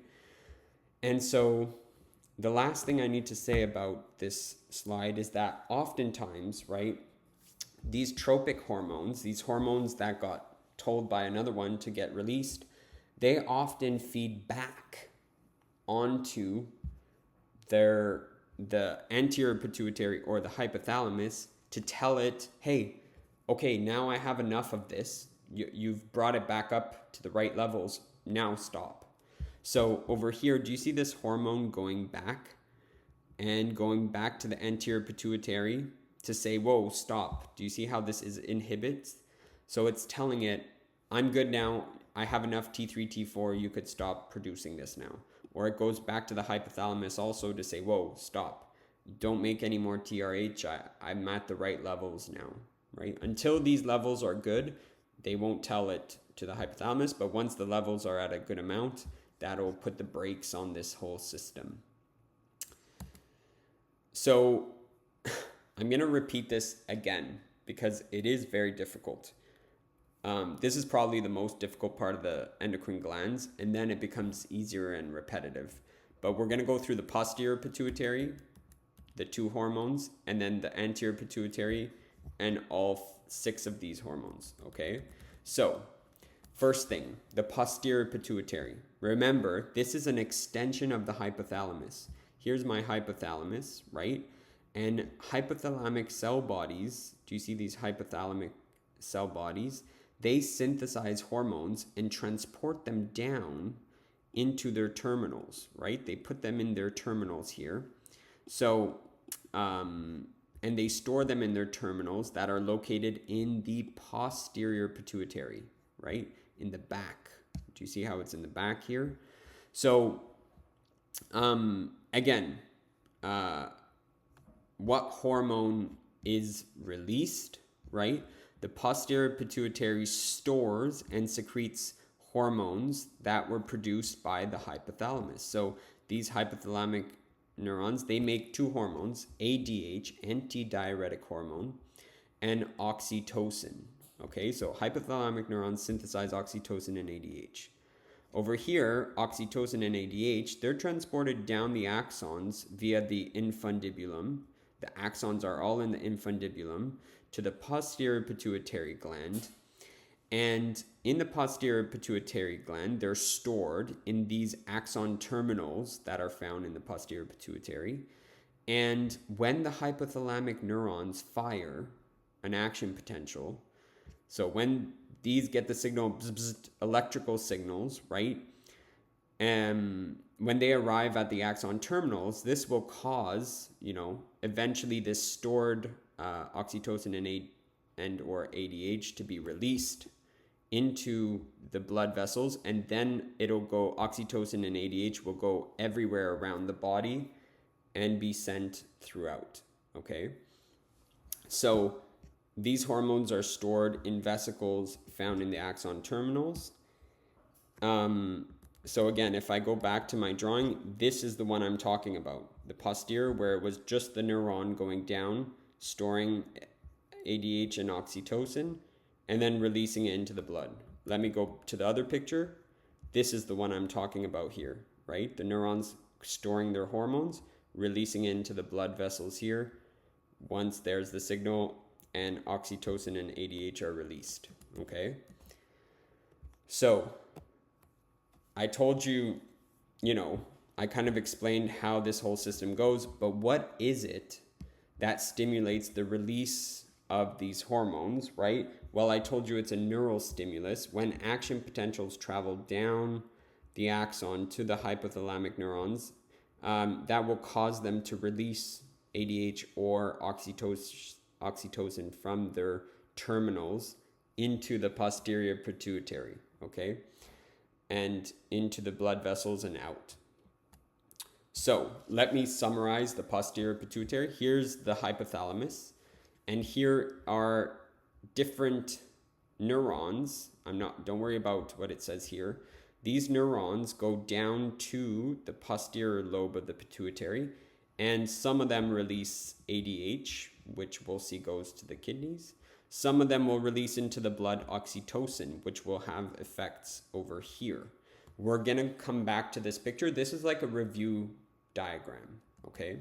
And so the last thing I need to say about this slide is that oftentimes, right, these tropic hormones, these hormones that got told by another one to get released, they often feed back onto the anterior pituitary or the hypothalamus to tell it, hey, okay, now I have enough of this. You've brought it back up to the right levels. Now stop. So over here, do you see this hormone going back and going back to the anterior pituitary to say, whoa, stop? Do you see how this is inhibits? So it's telling it, I'm good now. I have enough T3, T4. You could stop producing this now. Or it goes back to the hypothalamus also to say, whoa, stop. Don't make any more TRH. I'm at the right levels now, right? Until these levels are good, they won't tell it to the hypothalamus. But once the levels are at a good amount, that'll put the brakes on this whole system. So I'm going to repeat this again because it is very difficult. This is probably the most difficult part of the endocrine glands, and then it becomes easier and repetitive. But we're going to go through the posterior pituitary, the 2 hormones, and then the anterior pituitary, and all 6 of these hormones, okay? So, first thing, the posterior pituitary. Remember, this is an extension of the hypothalamus. Here's my hypothalamus, right? And hypothalamic cell bodies, do you see these hypothalamic cell bodies? They synthesize hormones and transport them down into their terminals, right? They put them in their terminals here. So, and they store them in their terminals that are located in the posterior pituitary, right? In the back. Do you see how it's in the back here? So, again, what hormone is released, right? The posterior pituitary stores and secretes hormones that were produced by the hypothalamus. So these hypothalamic neurons, they make 2 hormones, ADH, antidiuretic hormone, and oxytocin. Okay, so hypothalamic neurons synthesize oxytocin and ADH. Over here, oxytocin and ADH, they're transported down the axons via the infundibulum. The axons are all in the infundibulum to the posterior pituitary gland. And in the posterior pituitary gland, they're stored in these axon terminals that are found in the posterior pituitary. And when the hypothalamic neurons fire an action potential, so when these get the signal, bzz, bzz, electrical signals, right? And when they arrive at the axon terminals, this will cause, eventually this stored oxytocin and or ADH to be released into the blood vessels, and then it'll go, oxytocin and ADH will go everywhere around the body and be sent throughout, okay? So these hormones are stored in vesicles found in the axon terminals. So again, if I go back to my drawing, this is the one I'm talking about. The posterior, where it was just the neuron going down, storing ADH and oxytocin, and then releasing it into the blood. Let me go to the other picture. This is the one I'm talking about here, right? The neurons storing their hormones, releasing it into the blood vessels here. Once there's the signal, and oxytocin and ADH are released, okay? So I told you, I kind of explained how this whole system goes, but what is it that stimulates the release of these hormones, right? Well, I told you it's a neural stimulus. When action potentials travel down the axon to the hypothalamic neurons, that will cause them to release ADH or oxytocin from their terminals into the posterior pituitary, okay? And into the blood vessels and out. So let me summarize the posterior pituitary. Here's the hypothalamus, and here are different neurons. Don't worry about what it says here. These neurons go down to the posterior lobe of the pituitary, and some of them release ADH, which we'll see goes to the kidneys. Some of them will release into the blood oxytocin, which will have effects over here. We're going to come back to this picture. This is like a review diagram, okay?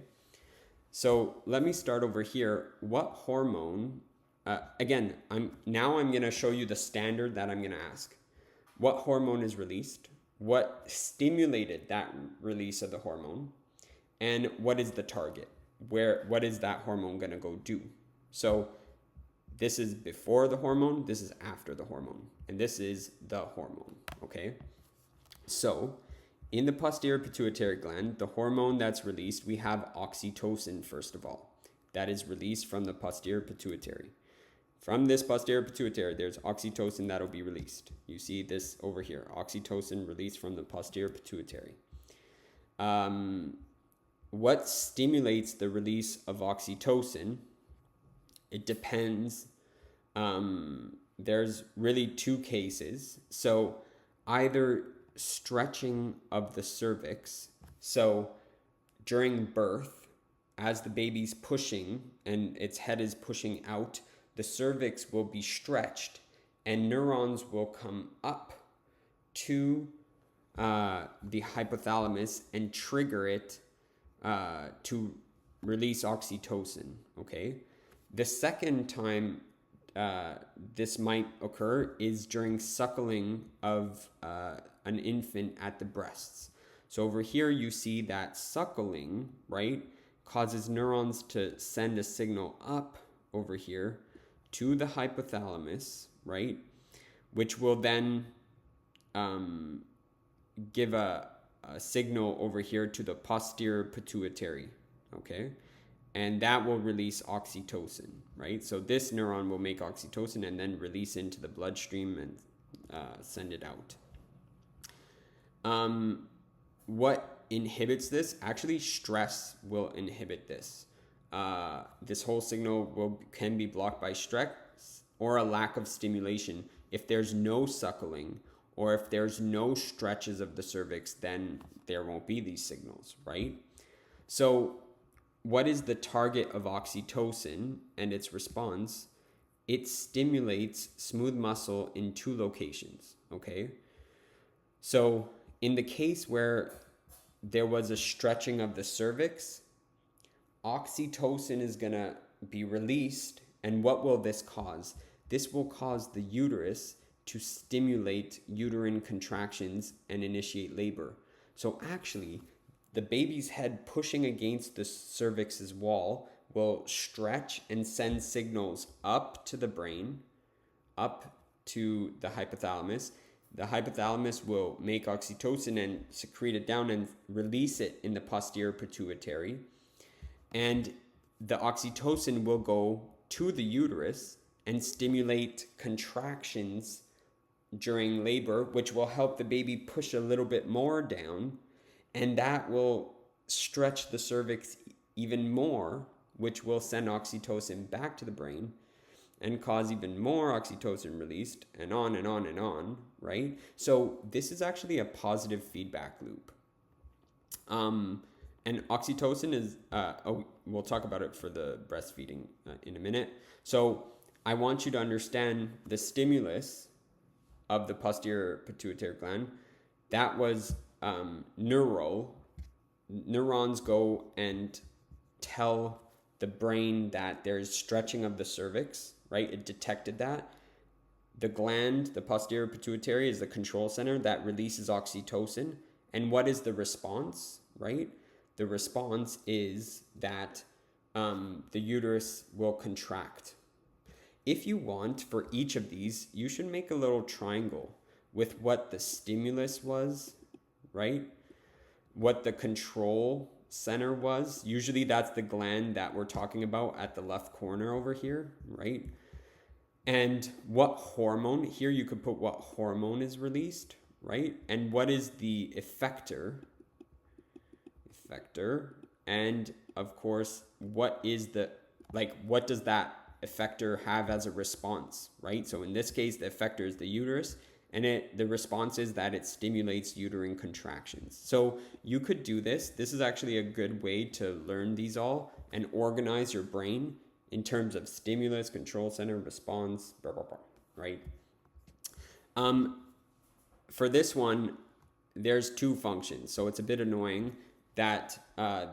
So let me start over here. What hormone, again, I'm going to show you the standard that I'm going to ask. what hormone is released, what stimulated that release of the hormone, and what is the target? What is that hormone going to go do? So this is before the hormone, this is after the hormone, and this is the hormone, okay? So in the posterior pituitary gland, the hormone that's released, we have oxytocin, first of all. That is released from the posterior pituitary. From this posterior pituitary, there's oxytocin that'll be released. You see this over here, oxytocin released from the posterior pituitary. What stimulates the release of oxytocin? It depends. There's really two cases. So either stretching of the cervix. So during birth, as the baby's pushing and its head is pushing out, the cervix will be stretched and neurons will come up to the hypothalamus and trigger it to release oxytocin, okay? The second time this might occur is during suckling of an infant at the breasts. So over here you see that suckling, right, causes neurons to send a signal up over here to the hypothalamus, right, which will then give a signal over here to the posterior pituitary, okay? And that will release oxytocin, right? So this neuron will make oxytocin and then release into the bloodstream and send it out. What inhibits this? Actually, stress will inhibit this. This whole signal can be blocked by stress or a lack of stimulation. If there's no suckling or if there's no stretches of the cervix, then there won't be these signals, right? So what is the target of oxytocin and its response? It stimulates smooth muscle in two locations, okay? So in the case where there was a stretching of the cervix, oxytocin is going to be released. And what will this cause? This will cause the uterus to stimulate uterine contractions and initiate labor. So actually, the baby's head pushing against the cervix's wall will stretch and send signals up to the brain, up to the hypothalamus. The hypothalamus will make oxytocin and secrete it down and release it in the posterior pituitary. And the oxytocin will go to the uterus and stimulate contractions during labor, which will help the baby push a little bit more down. And that will stretch the cervix even more, which will send oxytocin back to the brain and cause even more oxytocin released, and on and on and on, right? So this is actually a positive feedback loop. And oxytocin is, we'll talk about it for the breastfeeding in a minute. So I want you to understand the stimulus of the posterior pituitary gland. That was neural. Neurons go and tell the brain that there's stretching of the cervix, right? It detected that. The gland, the posterior pituitary, is the control center that releases oxytocin. And what is the response, right? The response is that the uterus will contract. If you want, for each of these, you should make a little triangle with what the stimulus was, right? What the control center was. Usually that's the gland that we're talking about at the left corner over here, right? And what hormone, here you could put what hormone is released, right? And what is the effector, and of course, what is the, what does that effector have as a response, right? So in this case, the effector is the uterus, and the response is that it stimulates uterine contractions. So you could do this. This is actually a good way to learn these all and organize your brain in terms of stimulus, control center, response, blah, blah, blah, right? For this one, there's two functions. So it's a bit annoying that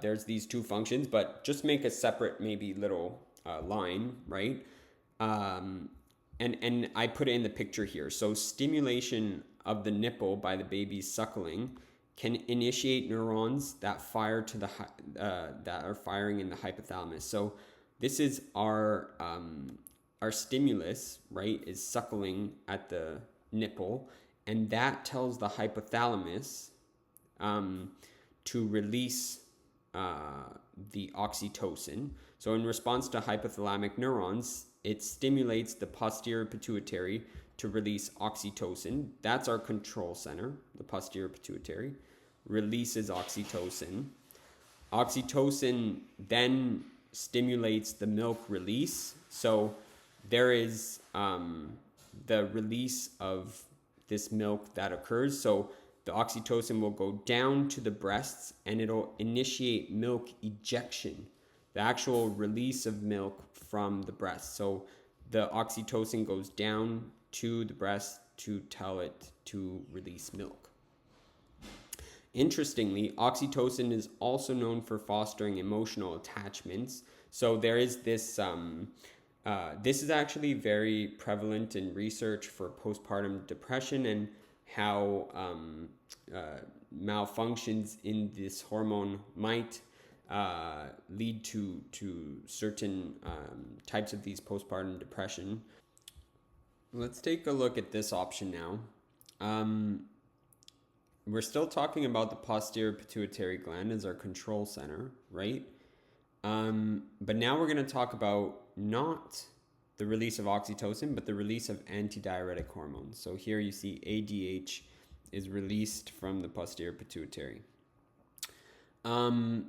there's these two functions, but just make a separate maybe little line, right? And I put it in the picture here. So stimulation of the nipple by the baby's suckling can initiate neurons that fire to the that are firing in the hypothalamus. So this is our stimulus, right? Is suckling at the nipple, and that tells the hypothalamus to release the oxytocin. So in response to hypothalamic neurons, it stimulates the posterior pituitary to release oxytocin. That's our control center. The posterior pituitary releases oxytocin. Oxytocin then stimulates the milk release. So there is the release of this milk that occurs. So the oxytocin will go down to the breasts and it'll initiate milk ejection, the actual release of milk from the breast. So the oxytocin goes down to the breast to tell it to release milk. Interestingly, oxytocin is also known for fostering emotional attachments. So there is this, this is actually very prevalent in research for postpartum depression and how malfunctions in this hormone might lead to certain types of these postpartum depression. Let's take a look at this option now. We're still talking about the posterior pituitary gland as our control center, right? But now we're going to talk about not the release of oxytocin, but the release of antidiuretic hormones. So here you see ADH is released from the posterior pituitary. A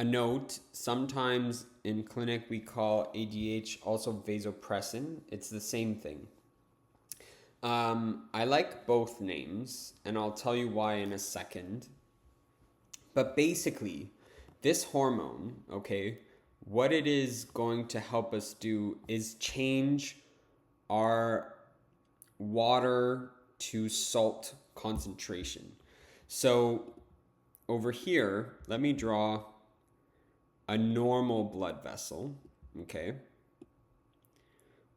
note, sometimes in clinic we call ADH also vasopressin. It's the same thing. I like both names, and I'll tell you why in a second. But basically, this hormone, okay, what it is going to help us do is change our water to salt concentration. So over here, let me draw a normal blood vessel, okay?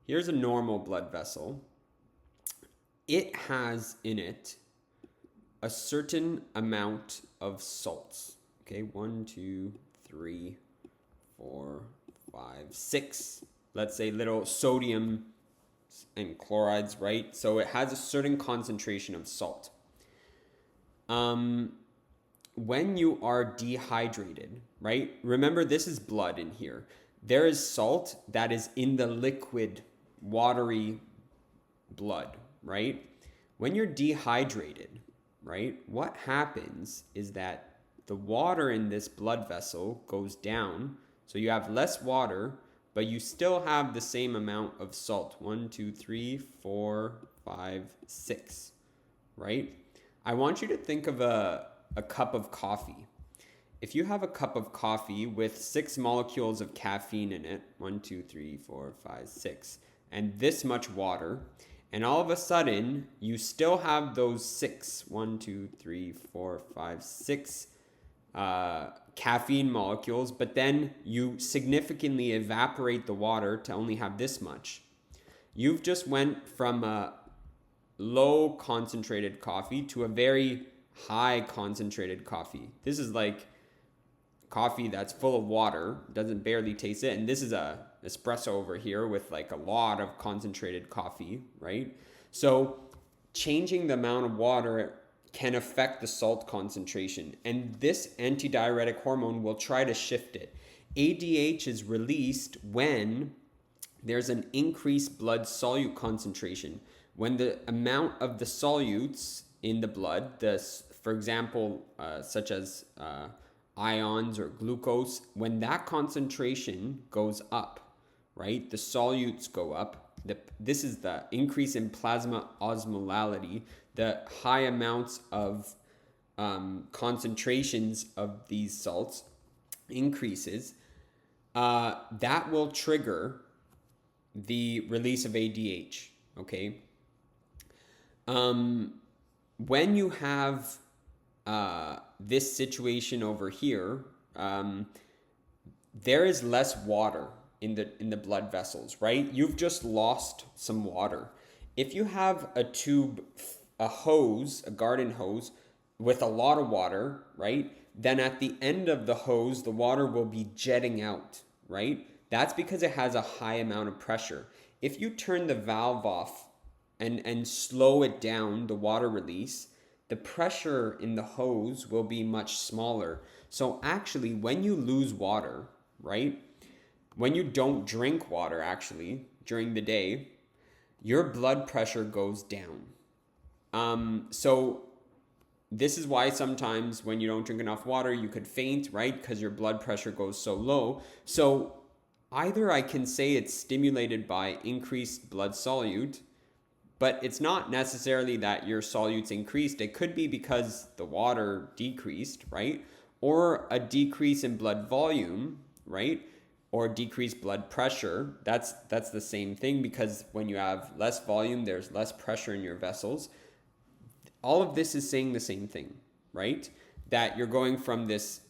Here's a normal blood vessel. It has in it a certain amount of salts, okay? 1, 2, 3, 4, 5, 6. Let's say little sodium and chlorides, right? So it has a certain concentration of salt. When you are dehydrated, right? Remember, this is blood in here. There is salt that is in the liquid, watery blood, right? When you're dehydrated, right, what happens is that the water in this blood vessel goes down. So you have less water, but you still have the same amount of salt. 1, 2, 3, 4, 5, 6, right? I want you to think of a cup of coffee. If you have a cup of coffee with 6 molecules of caffeine in it, 1, 2, 3, 4, 5, 6, and this much water, and all of a sudden you still have those 6, 1, 2, 3, 4, 5, 6 caffeine molecules, but then you significantly evaporate the water to only have this much. You've just went from a low concentrated coffee to a very high concentrated coffee. This is like coffee that's full of water, doesn't barely taste it, and this is a espresso over here with like a lot of concentrated coffee, right? So changing the amount of water can affect the salt concentration, and this antidiuretic hormone will try to shift it. ADH is released when there's an increased blood solute concentration. When the amount of the solutes in the blood, for example, such as ions or glucose, when that concentration goes up, right, the solutes go up. This is the increase in plasma osmolality, the high amounts of concentrations of these salts increases. That will trigger the release of ADH, okay? When you have this situation over here, there is less water in the blood vessels, right? You've just lost some water. if you have a tube, a hose, a garden hose with a lot of water, right? Then at the end of the hose, the water will be jetting out, right? That's because it has a high amount of pressure. If you turn the valve off and slow it down, the water release, the pressure in the hose will be much smaller. So actually, when you lose water, right? When you don't drink water, actually, during the day, your blood pressure goes down. So this is why sometimes when you don't drink enough water, you could faint, right? Because your blood pressure goes so low. So either I can say it's stimulated by increased blood solute, but it's not necessarily that your solutes increased. It could be because the water decreased, right? Or a decrease in blood volume, right? Or decreased blood pressure. That's the same thing, because when you have less volume, there's less pressure in your vessels. All of this is saying the same thing, right? That you're going from this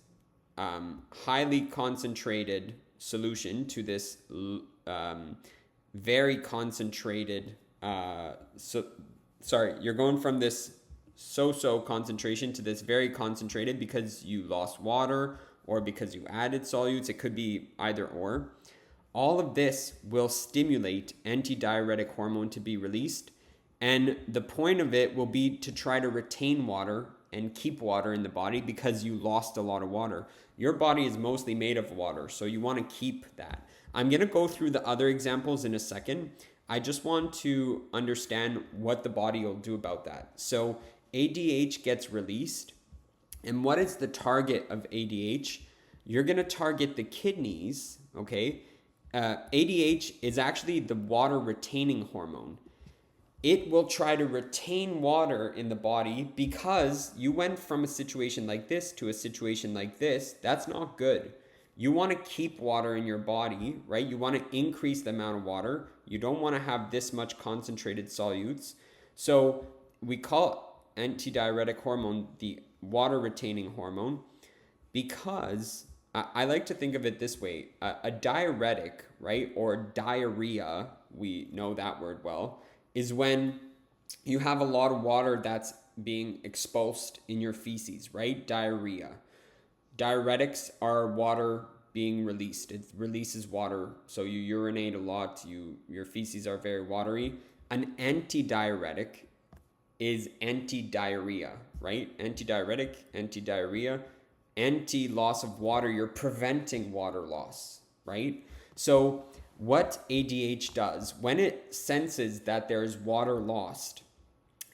highly concentrated solution to this very concentrated you're going from this so-so concentration to this very concentrated because you lost water or because you added solutes. It could be either or. All of this will stimulate antidiuretic hormone to be released, and the point of it will be to try to retain water and keep water in the body because you lost a lot of water. Your body is mostly made of water, so you want to keep that. I'm going to go through the other examples in a second. I just want to understand what the body will do about that. So ADH gets released. And what is the target of ADH? You're going to target the kidneys, okay? ADH is actually the water retaining hormone. It will try to retain water in the body because you went from a situation like this to a situation like this. That's not good. You want to keep water in your body, right? You want to increase the amount of water. You don't want to have this much concentrated solutes. So we call antidiuretic hormone the water retaining hormone because I like to think of it this way. A diuretic, right, or diarrhea, we know that word well, is when you have a lot of water that's being expulsed in your feces, right? Diarrhea. Diuretics are water being released. It releases water, so you urinate a lot. Your feces are very watery. An antidiuretic is anti-diarrhea, right? Antidiuretic, anti-diarrhea, anti-loss of water. You're preventing water loss, right? So what ADH does, when it senses that there is water lost,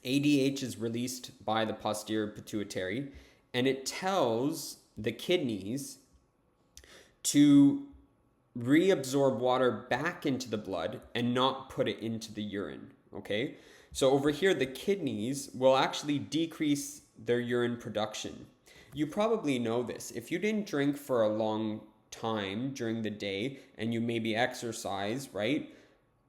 ADH is released by the posterior pituitary, and it tells the kidneys to reabsorb water back into the blood and not put it into the urine, okay? So over here, the kidneys will actually decrease their urine production. You probably know this. If you didn't drink for a long time during the day and you maybe exercise, right?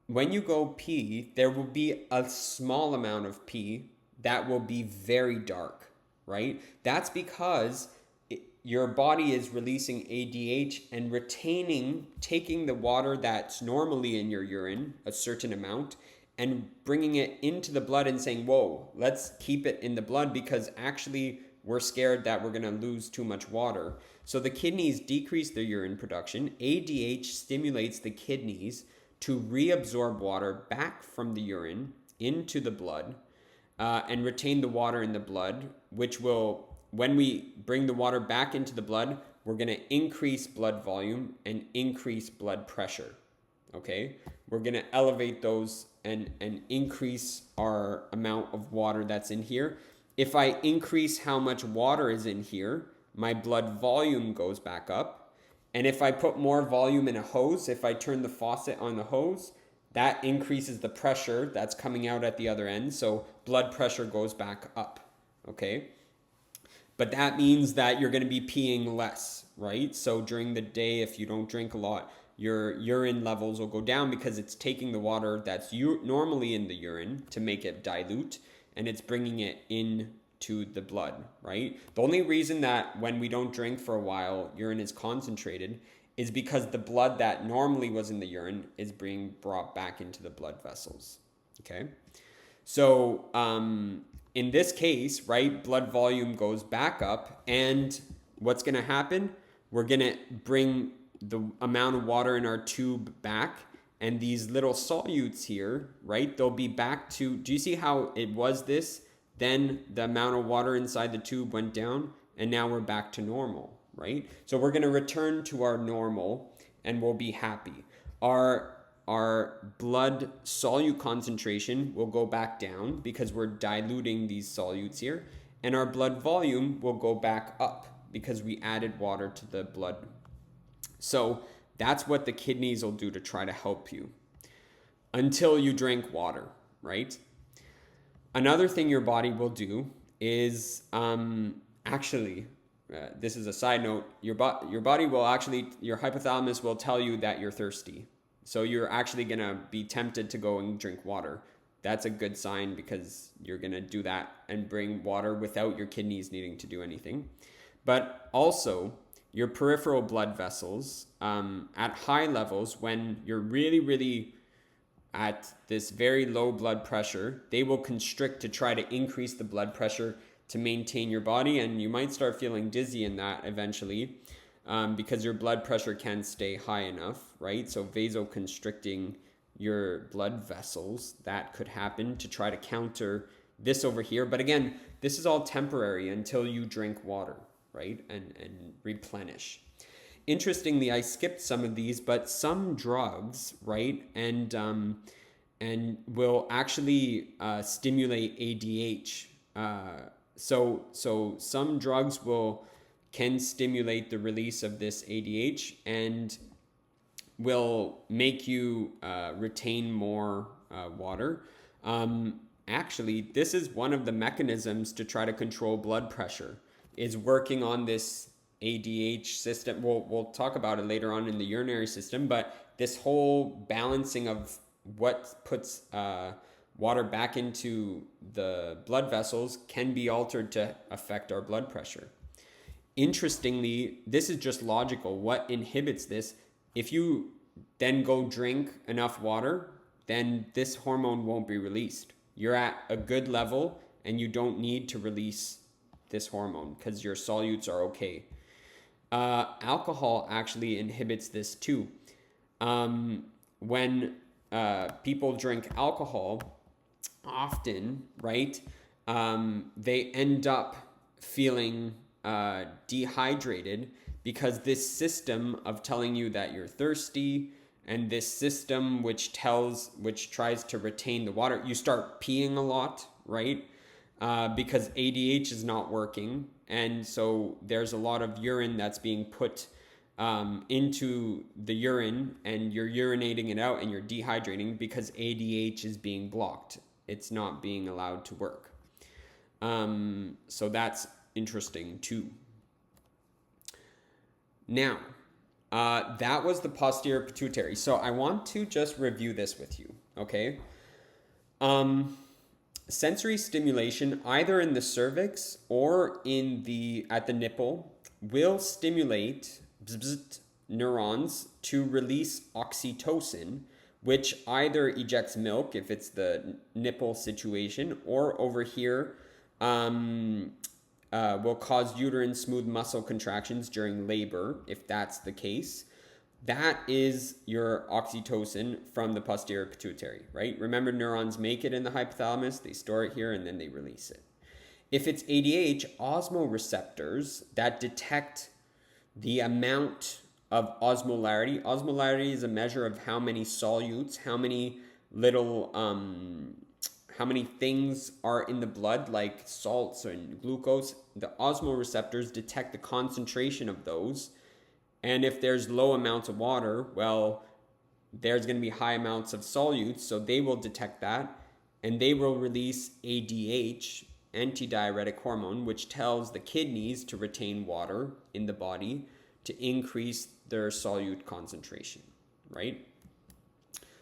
When you go pee, there will be a small amount of pee that will be very dark, right? That's because your body is releasing ADH and taking the water that's normally in your urine, a certain amount, and bringing it into the blood and saying, whoa, let's keep it in the blood because actually we're scared that we're going to lose too much water. So the kidneys decrease their urine production. ADH stimulates the kidneys to reabsorb water back from the urine into the blood and retain the water in the blood, which will, when we bring the water back into the blood, we're going to increase blood volume and increase blood pressure. Okay? We're going to elevate those and increase our amount of water that's in here. If I increase how much water is in here, my blood volume goes back up. And if I put more volume in a hose, if I turn the faucet on the hose, that increases the pressure that's coming out at the other end. So blood pressure goes back up. Okay? But that means that you're going to be peeing less, right? So during the day, if you don't drink a lot, your urine levels will go down because it's taking the water that's normally in the urine to make it dilute, and it's bringing it into the blood, right? The only reason that when we don't drink for a while, urine is concentrated is because the blood that normally was in the urine is being brought back into the blood vessels, Okay. So in this case, right, blood volume goes back up, and what's going to happen? We're going to bring the amount of water in our tube back, and these little solutes here, right, they'll be back to, do you see how it was this? Then the amount of water inside the tube went down, and now we're back to normal, right? So we're going to return to our normal, and we'll be happy. Our blood solute concentration will go back down because we're diluting these solutes here, and our blood volume will go back up because we added water to the blood. So that's what the kidneys will do to try to help you until you drink water, right? Another thing your body will do is this is a side note, your body will actually, your hypothalamus will tell you that you're thirsty. So you're actually going to be tempted to go and drink water. That's a good sign because you're going to do that and bring water without your kidneys needing to do anything. But also, your peripheral blood vessels at high levels, when you're really, really at this very low blood pressure, they will constrict to try to increase the blood pressure to maintain your body, and you might start feeling dizzy in that eventually because your blood pressure can't stay high enough, right? So vasoconstricting your blood vessels, that could happen to try to counter this over here. But again, this is all temporary until you drink water, right? And replenish. Interestingly, I skipped some of these, but some drugs, right, and will actually stimulate ADH. So some drugs can stimulate the release of this ADH and will make you retain more water. Actually, this is one of the mechanisms to try to control blood pressure, is working on this ADH system. We'll talk about it later on in the urinary system, but this whole balancing of what puts water back into the blood vessels can be altered to affect our blood pressure. Interestingly, this is just logical. What inhibits this? If you then go drink enough water, then this hormone won't be released. You're at a good level and you don't need to release this hormone because your solutes are okay. Alcohol actually inhibits this too. When people drink alcohol, often, right, they end up feeling dehydrated because this system of telling you that you're thirsty, and this system which tries to retain the water, you start peeing a lot, right? Because ADH is not working, and so there's a lot of urine that's being put into the urine, and you're urinating it out and you're dehydrating because ADH is being blocked. It's not being allowed to work. So that's interesting too. Now, that was the posterior pituitary. So I want to just review this with you, okay? Sensory stimulation, either in the cervix or at the nipple, will stimulate neurons to release oxytocin, which either ejects milk if it's the nipple situation, or over here will cause uterine smooth muscle contractions during labor if that's the case. That is your oxytocin from the posterior pituitary, right? Remember, neurons make it in the hypothalamus, they store it here, and then they release it. If it's ADH, osmoreceptors that detect the amount of osmolarity. Osmolarity is a measure of how many solutes, how many little, how many things are in the blood, like salts and glucose. The osmoreceptors detect the concentration of those. And if there's low amounts of water, well, there's going to be high amounts of solutes, so they will detect that, and they will release ADH, antidiuretic hormone, which tells the kidneys to retain water in the body to increase their solute concentration, right?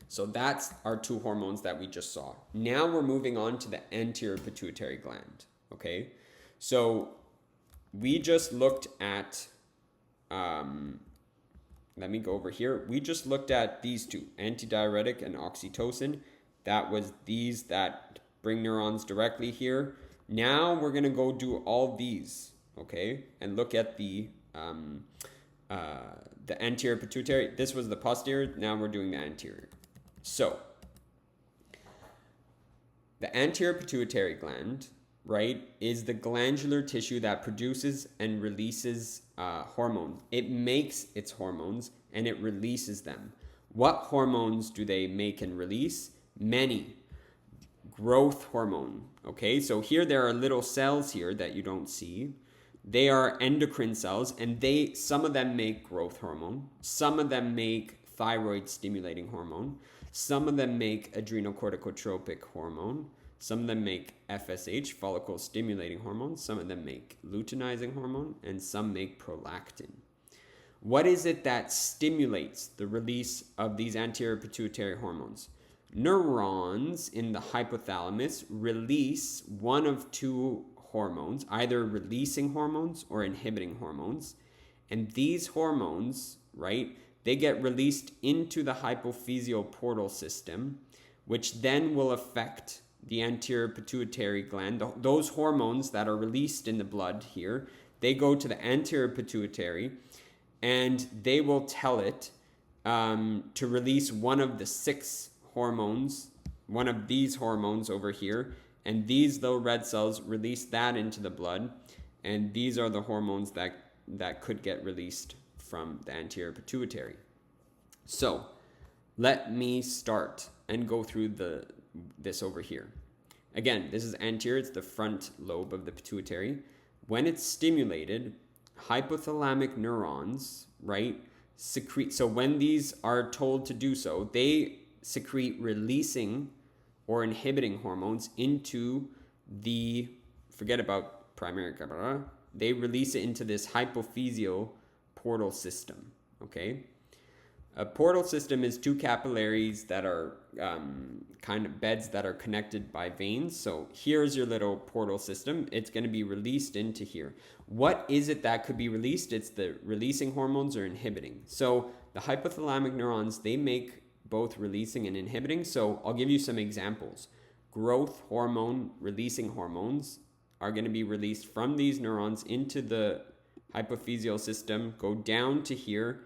So that's our two hormones that we just saw. Now we're moving on to the anterior pituitary gland, okay? So we just looked at, let me go over here. We just looked at these two, antidiuretic and oxytocin. That was these that bring neurons directly here. Now we're going to go do all these, okay? And look at the anterior pituitary. This was the posterior. Now we're doing the anterior. So the anterior pituitary gland, right, is the glandular tissue that produces and releases hormones. It makes its hormones and it releases them. What hormones do they make and release? Many. Growth hormone. Okay, so here there are little cells here that you don't see. They are endocrine cells, and some of them make growth hormone. Some of them make thyroid stimulating hormone. Some of them make adrenocorticotropic hormone. Some of them make FSH, follicle stimulating hormone. Some of them make luteinizing hormone, and some make prolactin. What is it that stimulates the release of these anterior pituitary hormones? Neurons in the hypothalamus release one of two hormones, either releasing hormones or inhibiting hormones. And these hormones, right, they get released into the hypophyseal portal system, which then will affect the anterior pituitary gland. Those hormones that are released in the blood here, they go to the anterior pituitary, and they will tell it to release one of the 6 hormones, one of these hormones over here, and these little red cells release that into the blood, and these are the hormones that could get released from the anterior pituitary. So let me start and go through this over here. Again, this is anterior, it's the front lobe of the pituitary. When it's stimulated, hypothalamic neurons, right, secrete. So when these are told to do so, they secrete releasing or inhibiting hormones into the, forget about primary, they release it into this hypophyseal portal system, okay? A portal system is 2 capillaries that are kind of beds that are connected by veins. So here's your little portal system. It's going to be released into here. What is it that could be released? It's the releasing hormones or inhibiting. So the hypothalamic neurons, they make both releasing and inhibiting. So I'll give you some examples. Growth hormone releasing hormones are going to be released from these neurons into the hypophyseal system, go down to here,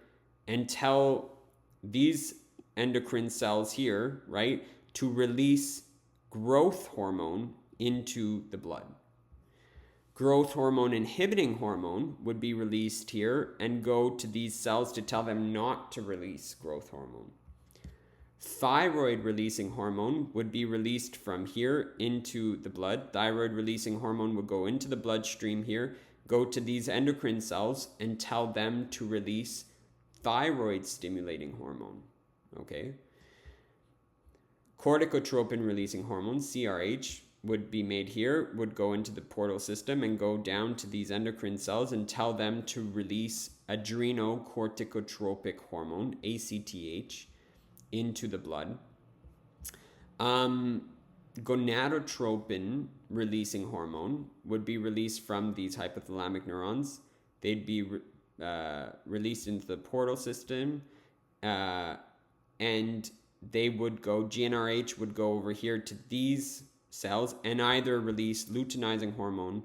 and tell these endocrine cells here, right, to release growth hormone into the blood. Growth hormone inhibiting hormone would be released here and go to these cells to tell them not to release growth hormone. Thyroid releasing hormone would be released from here into the blood. Thyroid releasing hormone would go into the bloodstream here, go to these endocrine cells and tell them to release thyroid stimulating hormone, okay? Corticotropin releasing hormone, CRH, would be made here, would go into the portal system and go down to these endocrine cells and tell them to release adrenocorticotropic hormone, ACTH, into the blood. Gonadotropin releasing hormone would be released from these hypothalamic neurons. They'd be released into the portal system, and they would go, GnRH would go over here to these cells and either release luteinizing hormone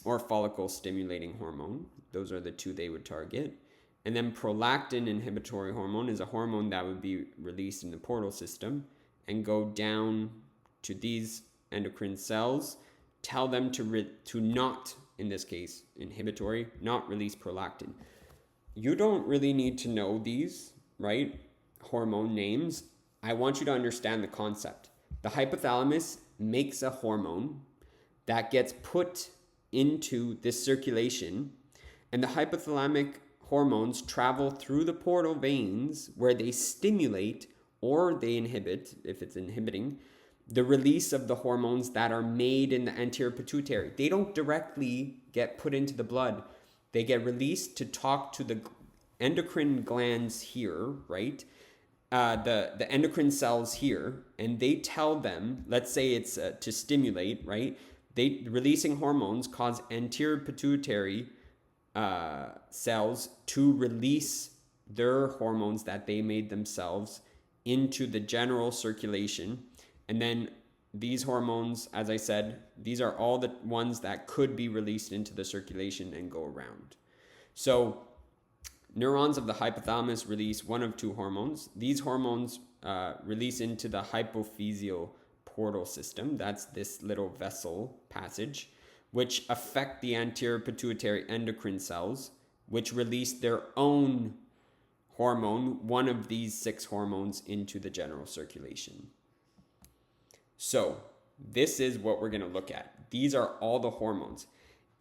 or follicle stimulating hormone. Those are the 2 they would target. And then prolactin inhibitory hormone is a hormone that would be released in the portal system and go down to these endocrine cells, tell them to not, in this case, inhibitory, not release prolactin. You don't really need to know these, right, hormone names. I want you to understand the concept. The hypothalamus makes a hormone that gets put into this circulation, and the hypothalamic hormones travel through the portal veins where they stimulate or they inhibit, if it's inhibiting, the release of the hormones that are made in the anterior pituitary. They don't directly get put into the blood. They get released to talk to the endocrine glands here, right? The endocrine cells here, and they tell them, let's say it's to stimulate, right? They releasing hormones cause anterior pituitary cells to release their hormones that they made themselves into the general circulation. And then these hormones, as I said, these are all the ones that could be released into the circulation and go around. So neurons of the hypothalamus release one of two hormones. These hormones release into the hypophyseal portal system. That's this little vessel passage, which affect the anterior pituitary endocrine cells, which release their own hormone, one of these 6 hormones, into the general circulation. So this is what we're going to look at. These are all the hormones.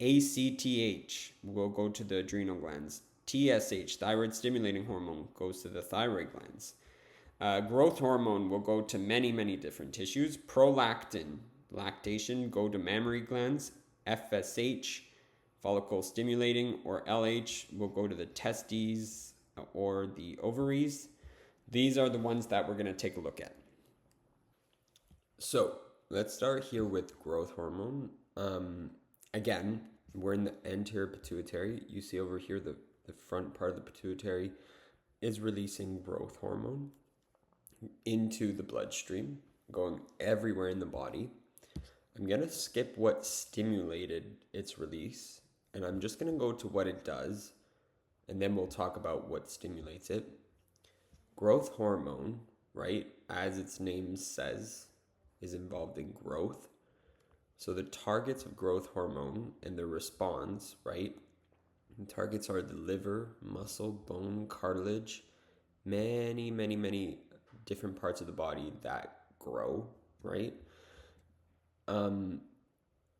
ACTH will go to the adrenal glands. TSH, thyroid stimulating hormone, goes to the thyroid glands. Growth hormone will go to many, many different tissues. Prolactin, lactation, go to mammary glands. FSH, follicle stimulating, or LH, will go to the testes or the ovaries. These are the ones that we're going to take a look at. So let's start here with growth hormone. Again, we're in the anterior pituitary. You see over here the front part of the pituitary is releasing growth hormone into the bloodstream, going everywhere in the body. I'm going to skip what stimulated its release, and I'm just going to go to what it does, and then we'll talk about what stimulates it. Growth hormone, right, as its name says, is involved in growth. So the targets of growth hormone and the response, right? And targets are the liver, muscle, bone, cartilage, many, many, many different parts of the body that grow, right?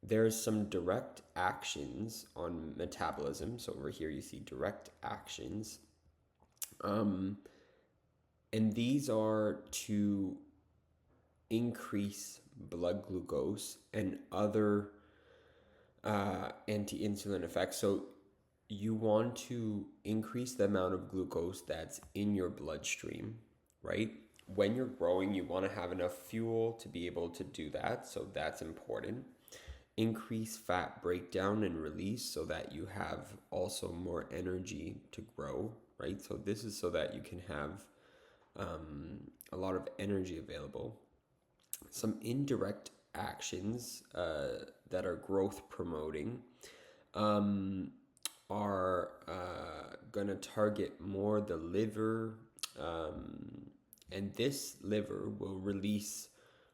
There's some direct actions on metabolism. So over here you see direct actions. And these are to increase blood glucose and other anti-insulin effects. So you want to increase the amount of glucose that's in your bloodstream, right? When you're growing, you want to have enough fuel to be able to do that. So that's important. Increase fat breakdown and release so that you have also more energy to grow, right? So this is so that you can have a lot of energy available. Some indirect actions that are growth promoting are going to target more the liver, and this liver will release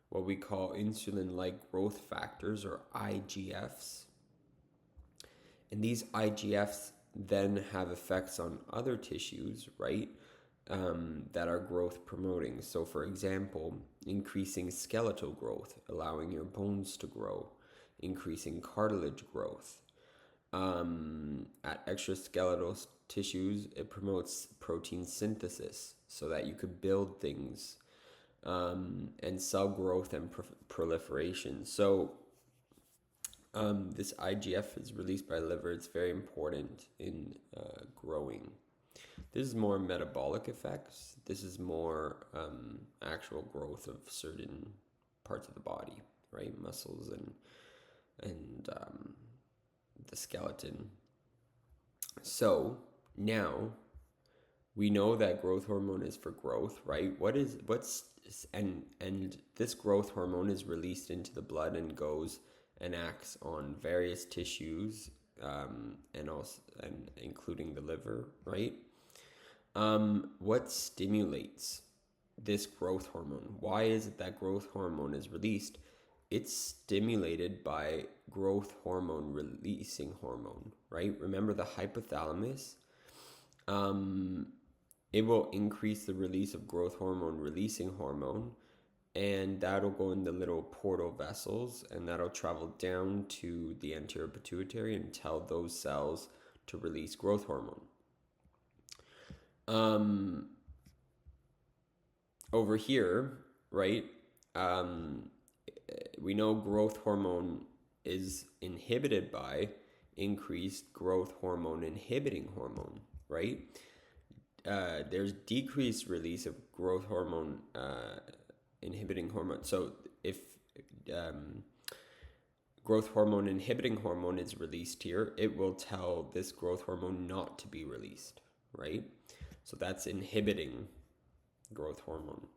what we call insulin-like growth factors, or IGFs. And these IGFs then have effects on other tissues, right, that are growth promoting. So for example, increasing skeletal growth, allowing your bones to grow, increasing cartilage growth. At extraskeletal tissues, it promotes protein synthesis so that you could build things, and cell growth and proliferation. So this IGF is released by the liver. It's very important in growing. This is more metabolic effects. This is more actual growth of certain parts of the body, right? Muscles and the skeleton. So now we know that growth hormone is for growth, right? And this growth hormone is released into the blood and goes and acts on various tissues, and also including the liver, right? What stimulates this growth hormone? Why is it that growth hormone is released? It's stimulated by growth hormone releasing hormone, right? Remember the hypothalamus? It will increase the release of growth hormone releasing hormone, and that'll go in the little portal vessels, and that'll travel down to the anterior pituitary and tell those cells to release growth hormone. Over here, right, we know growth hormone is inhibited by increased growth hormone inhibiting hormone, right? There's decreased release of growth hormone inhibiting hormone. So if growth hormone inhibiting hormone is released here, it will tell this growth hormone not to be released, right? So that's inhibiting growth hormone.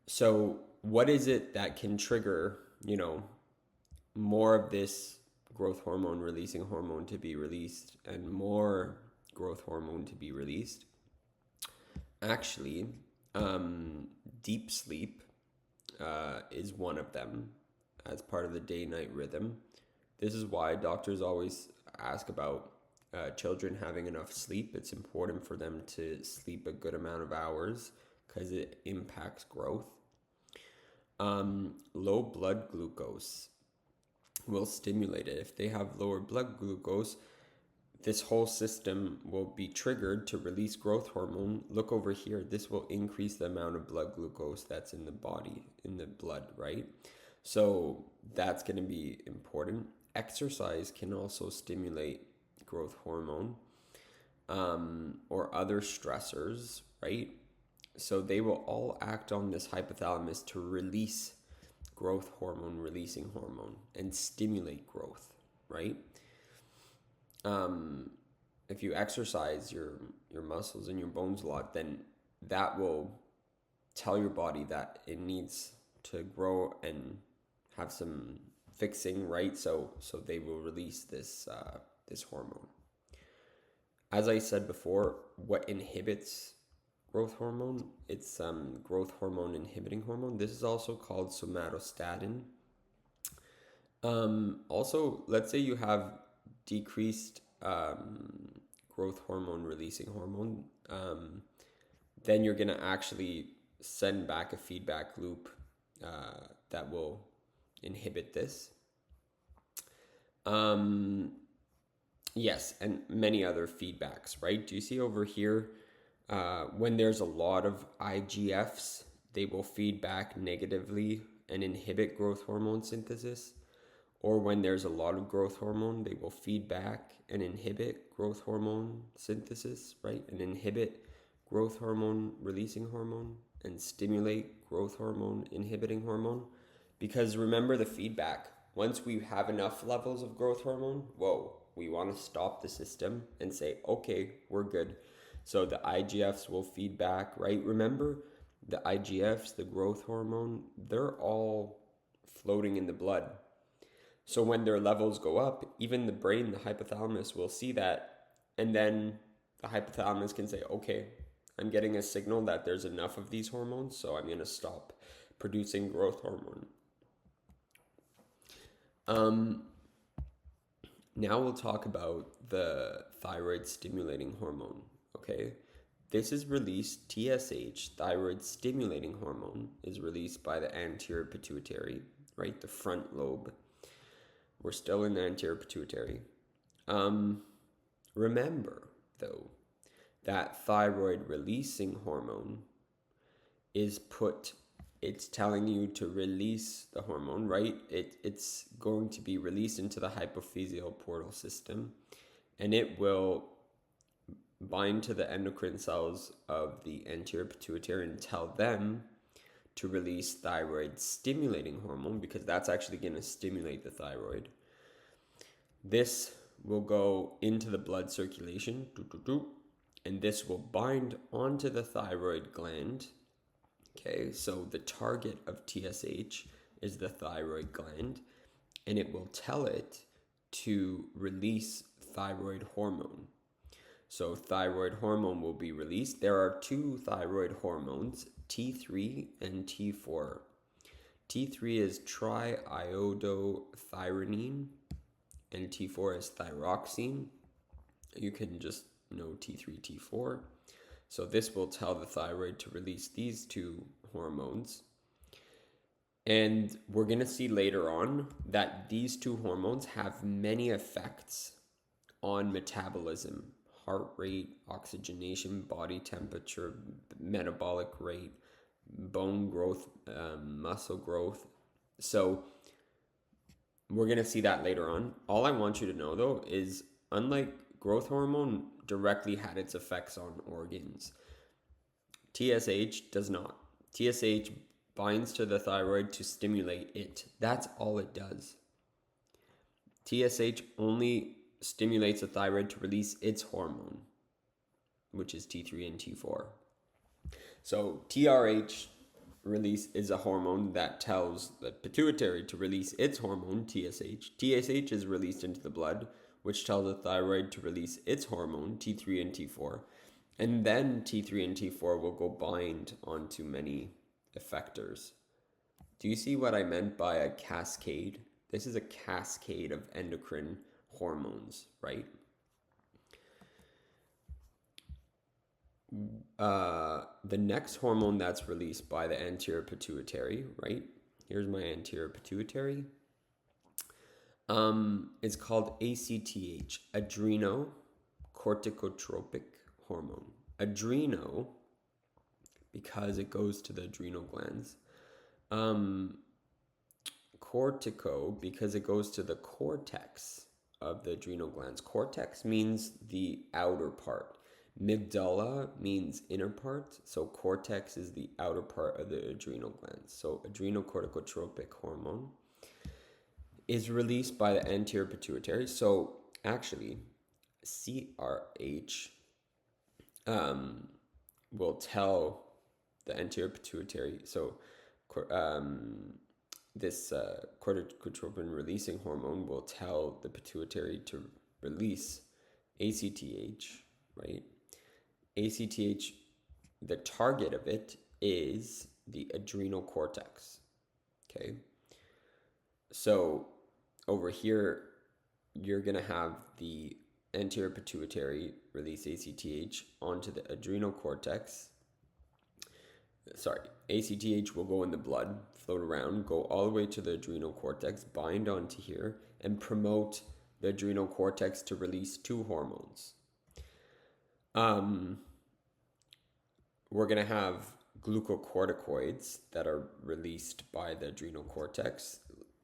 So what is it that can trigger, more of this growth hormone releasing hormone to be released and more growth hormone to be released? Actually, deep sleep is one of them as part of the day-night rhythm. This is why doctors always ask about children having enough sleep. It's important for them to sleep a good amount of hours because it impacts growth. Low blood glucose will stimulate it. If they have lower blood glucose, this whole system will be triggered to release growth hormone. Look over here. This will increase the amount of blood glucose that's in the body, in the blood, right? So that's going to be important. Exercise can also stimulate growth hormone or other stressors, right? So they will all act on this hypothalamus to release growth hormone, releasing hormone, and stimulate growth, right? If you exercise your muscles and your bones a lot, then that will tell your body that it needs to grow and have some fixing, right? So they will release this hormone. As I said before, what inhibits growth hormone? It's growth hormone inhibiting hormone. This is also called somatostatin. Also, let's say you have decreased growth hormone releasing hormone, then you're going to actually send back a feedback loop that will inhibit this. Yes, and many other feedbacks, right? Do you see over here when there's a lot of IGFs, they will feed back negatively and inhibit growth hormone synthesis? Or when there's a lot of growth hormone, they will feed back and inhibit growth hormone synthesis, right? And inhibit growth hormone releasing hormone and stimulate growth hormone inhibiting hormone. Because remember the feedback. Once we have enough levels of growth hormone, we want to stop the system and say, okay, we're good. So the IGFs will feed back, right? Remember the IGFs, the growth hormone, they're all floating in the blood. So when their levels go up, even the brain, the hypothalamus will see that. And then the hypothalamus can say, okay, I'm getting a signal that there's enough of these hormones, so I'm going to stop producing growth hormone. Now we'll talk about the thyroid stimulating hormone, okay? This is released, TSH, thyroid stimulating hormone, is released by the anterior pituitary, right? The front lobe. We're still in the anterior pituitary. Remember, though, that thyroid releasing hormone it's telling you to release the hormone, right? It's going to be released into the hypophyseal portal system, and it will bind to the endocrine cells of the anterior pituitary and tell them to release thyroid stimulating hormone, because that's actually going to stimulate the thyroid. This will go into the blood circulation, and this will bind onto the thyroid gland. Okay, so the target of TSH is the thyroid gland, and it will tell it to release thyroid hormone. So thyroid hormone will be released. There are two thyroid hormones, T3 and T4. T3 is triiodothyronine, and T4 is thyroxine. You can just know T3, T4. So this will tell the thyroid to release these two hormones. And we're going to see later on that these two hormones have many effects on metabolism, heart rate, oxygenation, body temperature, metabolic rate, bone growth, muscle growth. So we're going to see that later on. All I want you to know, though, is unlike growth hormone directly had its effects on organs, TSH does not. TSH binds to the thyroid to stimulate it. That's all it does. TSH only stimulates the thyroid to release its hormone, which is T3 and T4. So TRH release is a hormone that tells the pituitary to release its hormone, TSH. TSH is released into the blood, which tells the thyroid to release its hormone, T3 and T4. And then T3 and T4 will go bind onto many effectors. Do you see what I meant by a cascade? This is a cascade of endocrine hormones, right? The next hormone that's released by the anterior pituitary, right? Here's my anterior pituitary. It's called ACTH, adrenocorticotropic hormone. Adreno, because it goes to the adrenal glands. Cortico, because it goes to the cortex of the adrenal glands. Cortex means the outer part. Amygdala means inner part. So cortex is the outer part of the adrenal glands. So adrenocorticotropic hormone is released by the anterior pituitary. So actually, CRH will tell the anterior pituitary. So this corticotropin releasing hormone will tell the pituitary to release ACTH, right? ACTH, the target of it is the adrenal cortex, okay? So over here, you're going to have the anterior pituitary release ACTH onto the adrenal cortex. Sorry, ACTH will go in the blood, float around, go all the way to the adrenal cortex, bind onto here, and promote the adrenal cortex to release two hormones. We're going to have glucocorticoids that are released by the adrenal cortex.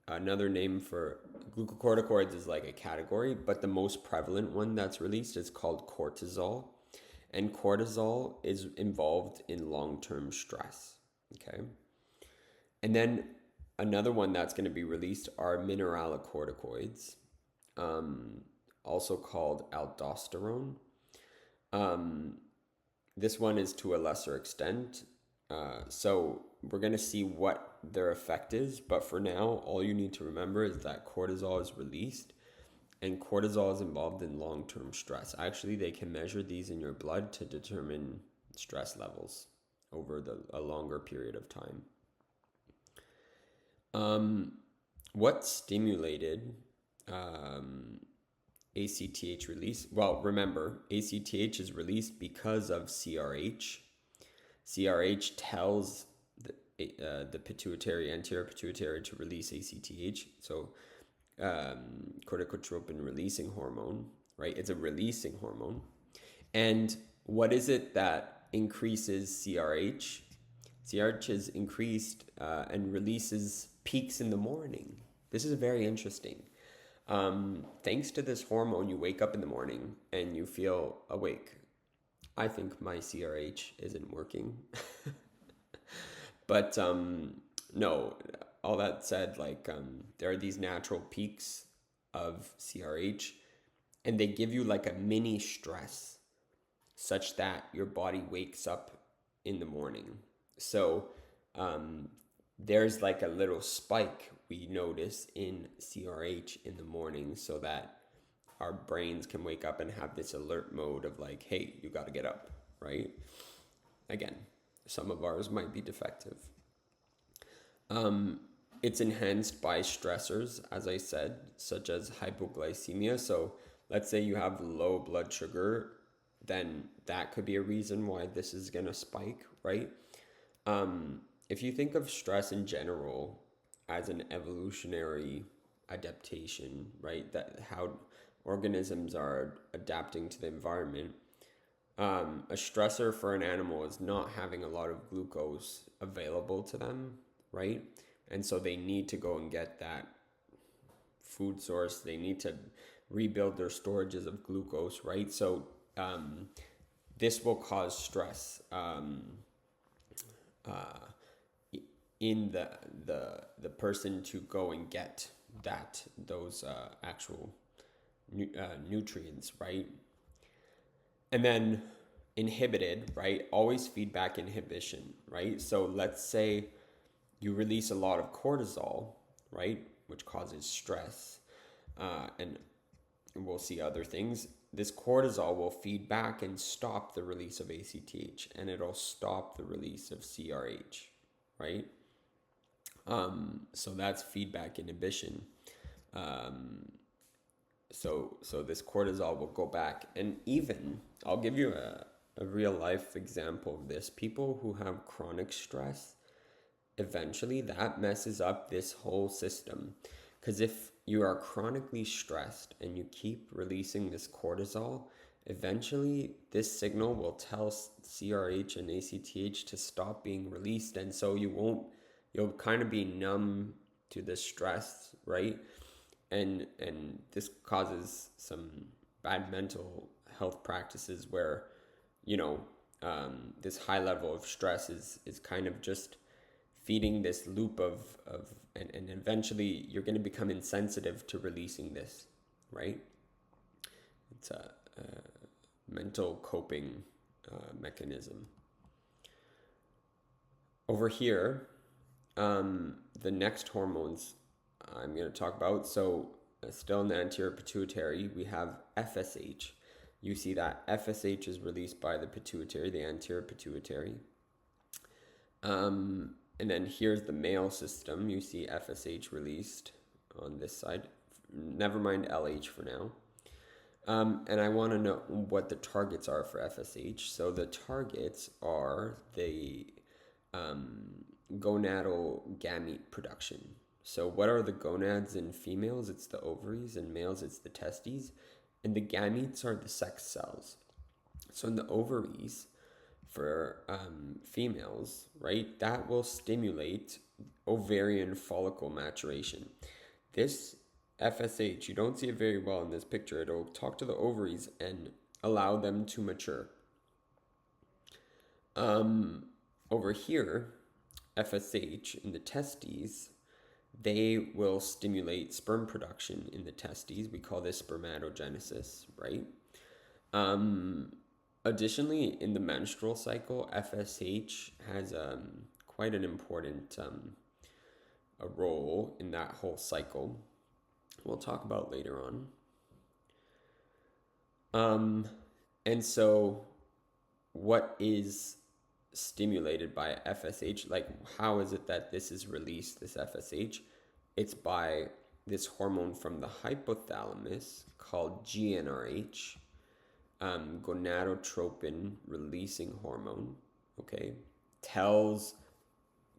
Another name for glucocorticoids is like a category, but the most prevalent one that's released is called cortisol. And cortisol is involved in long-term stress, okay? And then another one that's going to be released are mineralocorticoids, also called aldosterone. This one is to a lesser extent. So we're going to see what their effect is. But for now, all you need to remember is that cortisol is released. And cortisol is involved in long-term stress. Actually, they can measure these in your blood to determine stress levels over a longer period of time. What stimulated ACTH release? Well, remember, ACTH is released because of CRH. CRH tells the pituitary, anterior pituitary, to release ACTH. So corticotropin releasing hormone, right? It's a releasing hormone. And what is it that increases CRH? CRH is increased and releases peaks in the morning. This is very interesting. Thanks to this hormone, you wake up in the morning and you feel awake. I think my CRH isn't working. But no, all that said, there are these natural peaks of CRH, and they give you like a mini stress such that your body wakes up in the morning. So there's like a little spike we notice in CRH in the morning so that our brains can wake up and have this alert mode of like, hey, you got to get up, right? Again, some of ours might be defective. It's enhanced by stressors, as I said, such as hypoglycemia. So let's say you have low blood sugar, then that could be a reason why this is going to spike, right? If you think of stress in general as an evolutionary adaptation, right? That how organisms are adapting to the environment. A stressor for an animal is not having a lot of glucose available to them, right? And so they need to go and get that food source. They need to rebuild their storages of glucose, right? So this will cause stress in the person to go and get those actual nutrients, right? And then inhibited, right? Always feedback inhibition, right? So let's say you release a lot of cortisol, right, which causes stress, and we'll see other things. This cortisol will feed back and stop the release of ACTH, and it'll stop the release of CRH, right? So that's feedback inhibition. So this cortisol will go back, and even I'll give you a real life example of this. People who have chronic stress, eventually that messes up this whole system. Because if you are chronically stressed and you keep releasing this cortisol, eventually this signal will tell CRH and ACTH to stop being released. And so you'll kind of be numb to the stress, right? And this causes some bad mental health practices where, this high level of stress is kind of just feeding this loop and eventually you're going to become insensitive to releasing this, right? It's a mental coping mechanism. Over here, the next hormones I'm going to talk about. So still in the anterior pituitary, we have FSH. You see that FSH is released by the pituitary, the anterior pituitary. And then here's the male system. You see FSH released on this side. Never mind LH for now. And I want to know what the targets are for FSH. So the targets are the gonadal gamete production. So what are the gonads in females? It's the ovaries. In males, it's the testes. And the gametes are the sex cells. So in the ovaries, for females, right, that will stimulate ovarian follicle maturation. This FSH, you don't see it very well in this picture. It'll talk to the ovaries and allow them to mature. Over here, FSH in the testes, they will stimulate sperm production in the testes. We call this spermatogenesis, right? Additionally, in the menstrual cycle, FSH has quite an important a role in that whole cycle. We'll talk about later on. And so what is stimulated by FSH? Like, how is it that this is released, this FSH? It's by this hormone from the hypothalamus called GnRH, gonadotropin releasing hormone, okay? Tells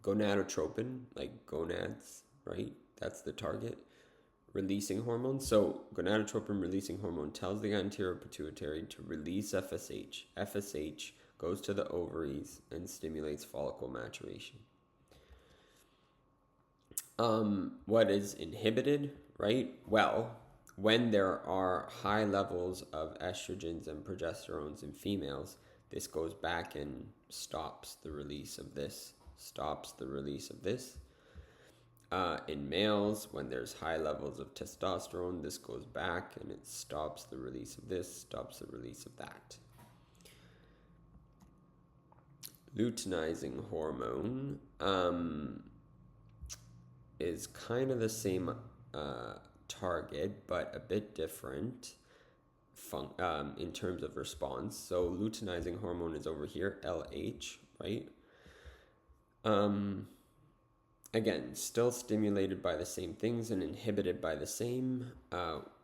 gonadotropin, like gonads, right? That's the target. Releasing hormone. So gonadotropin releasing hormone tells the anterior pituitary to release FSH. FSH goes to the ovaries and stimulates follicle maturation. What is inhibited, right? Well, when there are high levels of estrogens and progesterones in females, this goes back and stops the release of this, in males, when there's high levels of testosterone, this goes back and it stops the release of this, stops the release of that. Luteinizing hormone is kind of the same target, but a bit different in terms of response. So luteinizing hormone is over here, LH, right? Again, still stimulated by the same things and inhibited by the same.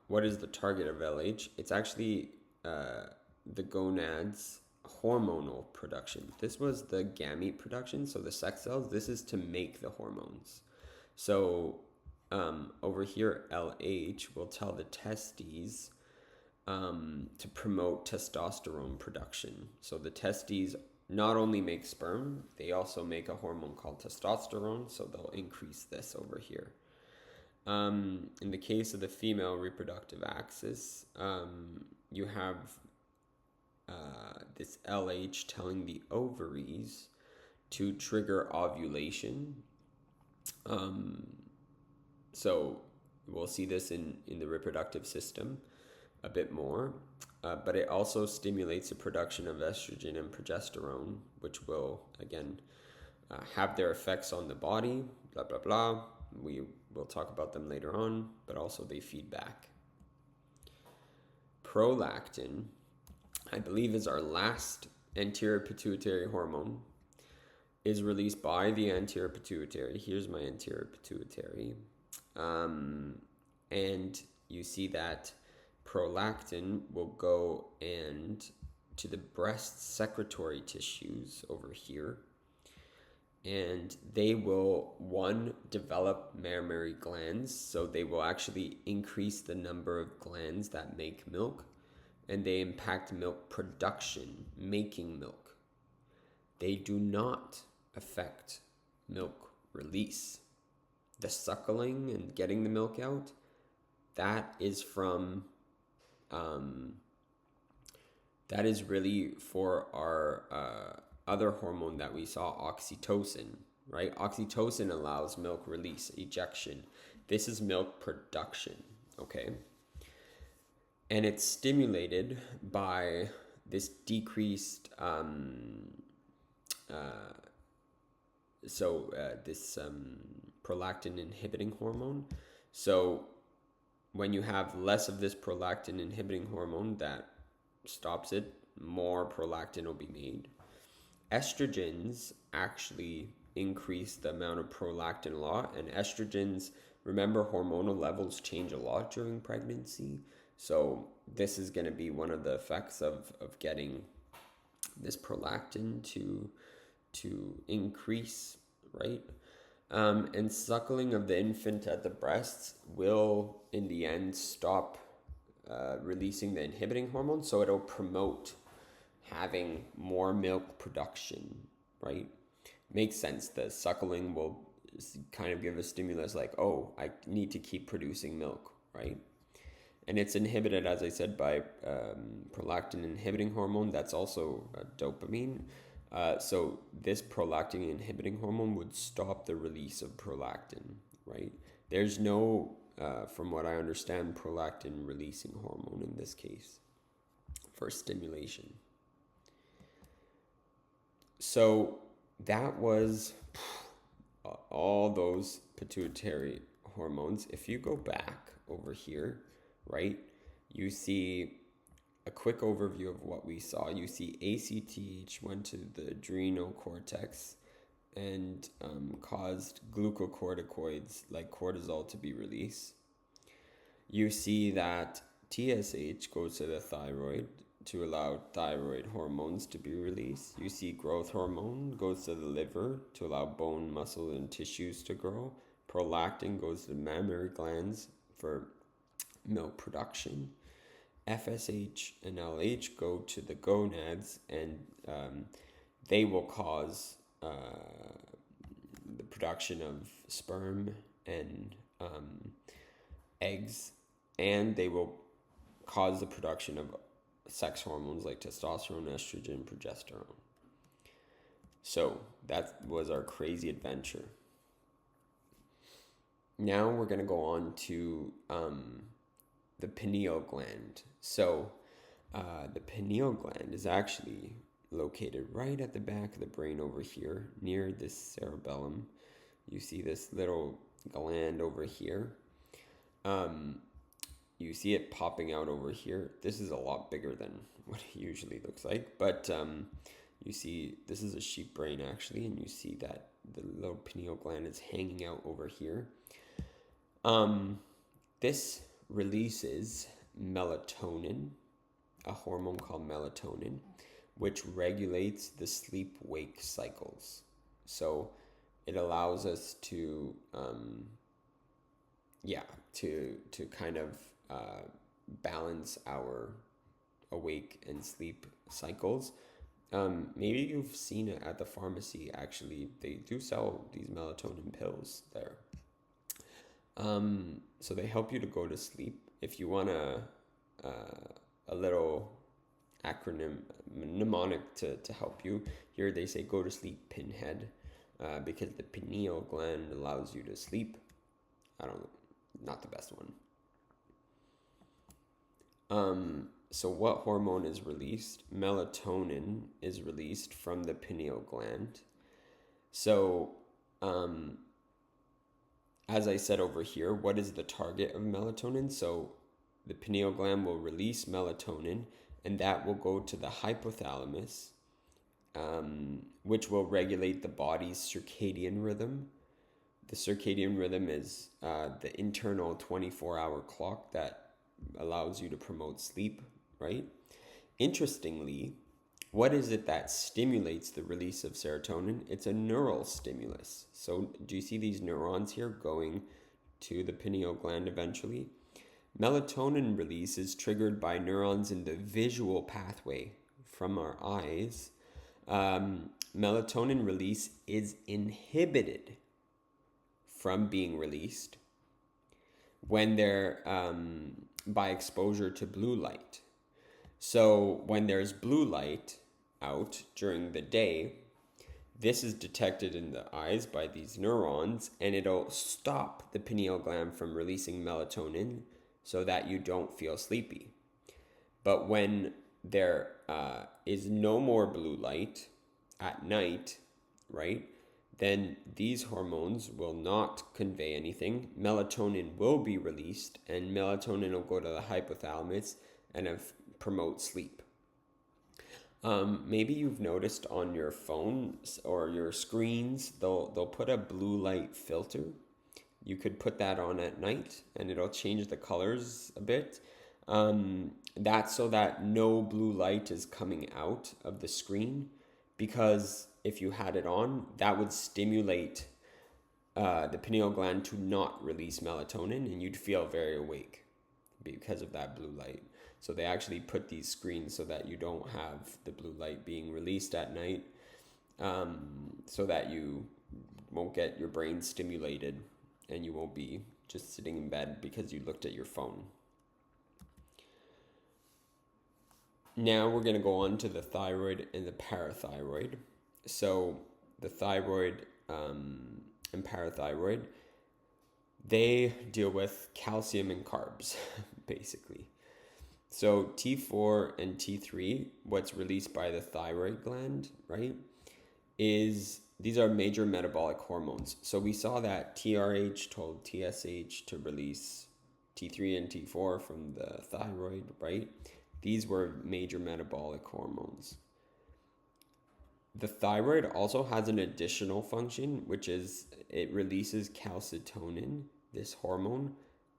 What is the target of LH? It's actually the gonads' hormonal production. This was the gamete production, so the sex cells. This is to make the hormones. So over here, LH will tell the testes to promote testosterone production. So the testes not only make sperm, they also make a hormone called testosterone, so they'll increase this over here. In the case of the female reproductive axis, you have this LH telling the ovaries to trigger ovulation. So we'll see this in the reproductive system. a bit more, but it also stimulates the production of estrogen and progesterone, which will, again, have their effects on the body, blah, blah, blah. We will talk about them later on, but also they feed back. Prolactin, I believe, is our last anterior pituitary hormone, is released by the anterior pituitary. Here's my anterior pituitary. And you see that prolactin will go and to the breast secretory tissues over here. And they will, one, develop mammary glands. So they will actually increase the number of glands that make milk. And they impact milk production, making milk. They do not affect milk release. The suckling and getting the milk out, that is from, that is really for our other hormone that we saw, oxytocin, right? Oxytocin allows milk release, ejection. This is milk production, okay? And it's stimulated by this decreased, this prolactin inhibiting hormone. So when you have less of this prolactin inhibiting hormone that stops it, more prolactin will be made. Estrogens actually increase the amount of prolactin a lot, and estrogens, remember, hormonal levels change a lot during pregnancy. So this is going to be one of the effects of getting this prolactin to increase, right? And suckling of the infant at the breasts will, in the end, stop releasing the inhibiting hormone. So it'll promote having more milk production, right? Makes sense. The suckling will kind of give a stimulus like, oh, I need to keep producing milk, right? And it's inhibited, as I said, by prolactin inhibiting hormone. That's also dopamine. So this prolactin inhibiting hormone would stop the release of prolactin, right? There's no, from what I understand, prolactin releasing hormone in this case for stimulation. So that was all those pituitary hormones. If you go back over here, right, you see a quick overview of what we saw. You see ACTH went to the adrenal cortex and caused glucocorticoids like cortisol to be released. You see that TSH goes to the thyroid to allow thyroid hormones to be released. You see growth hormone goes to the liver to allow bone, muscle, and tissues to grow. Prolactin goes to the mammary glands for milk production. FSH and LH go to the gonads, and they will cause the production of sperm and eggs, and they will cause the production of sex hormones like testosterone, estrogen, progesterone. So that was our crazy adventure. Now we're going to go on to the pineal gland. So the pineal gland is actually located right at the back of the brain over here near this cerebellum. You see this little gland over here. You see it popping out over here. This is a lot bigger than what it usually looks like. But you see, this is a sheep brain actually, and you see that the little pineal gland is hanging out over here. This releases melatonin, a hormone called melatonin, which regulates the sleep-wake cycles. So it allows us to, to kind of balance our awake and sleep cycles. Maybe you've seen it at the pharmacy. Actually, they do sell these melatonin pills there. So they help you to go to sleep. If you want a little acronym mnemonic to help you, here they say go to sleep pinhead, because the pineal gland allows you to sleep. Not the best one. So what hormone is released? Melatonin is released from the pineal gland. So, um, as I said over here, what is the target of melatonin? So the pineal gland will release melatonin, and that will go to the hypothalamus, which will regulate the body's circadian rhythm. The circadian rhythm is the internal 24-hour clock that allows you to promote sleep, right? Interestingly, what is it that stimulates the release of serotonin? It's a neural stimulus. So, do you see these neurons here going to the pineal gland eventually? Melatonin release is triggered by neurons in the visual pathway from our eyes. Melatonin release is inhibited from being released when they're by exposure to blue light. So when there's blue light out during the day, this is detected in the eyes by these neurons, and it'll stop the pineal gland from releasing melatonin so that you don't feel sleepy. But when there is no more blue light at night, right, then these hormones will not convey anything. Melatonin will be released, and melatonin will go to the hypothalamus and promote sleep. Maybe you've noticed on your phones or your screens, they'll put a blue light filter. You could put that on at night, and it'll change the colors a bit. That's so that no blue light is coming out of the screen, because if you had it on, that would stimulate the pineal gland to not release melatonin, and you'd feel very awake because of that blue light. So they actually put these screens so that you don't have the blue light being released at night, so that you won't get your brain stimulated and you won't be just sitting in bed because you looked at your phone. Now we're going to go on to the thyroid and the parathyroid. So the thyroid and parathyroid, they deal with calcium and carbs, basically. So T4 and T3, what's released by the thyroid gland, right, is these are major metabolic hormones. So we saw that TRH told TSH to release T3 and T4 from the thyroid, right? These were major metabolic hormones. The thyroid also has an additional function, which is it releases calcitonin, this hormone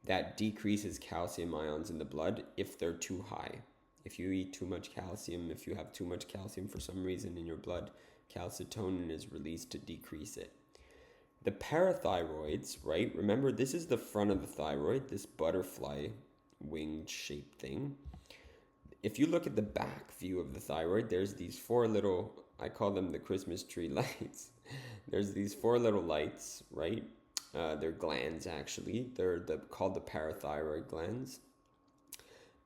that decreases calcium ions in the blood if they're too high. If you eat too much calcium, if you have too much calcium for some reason in your blood, calcitonin is released to decrease it. The parathyroids, right? Remember, this is the front of the thyroid, this butterfly winged shaped thing. If you look at the back view of the thyroid, there's these four little, I call them the Christmas tree lights. There's these four little lights, right? They're glands, actually. They're called the parathyroid glands.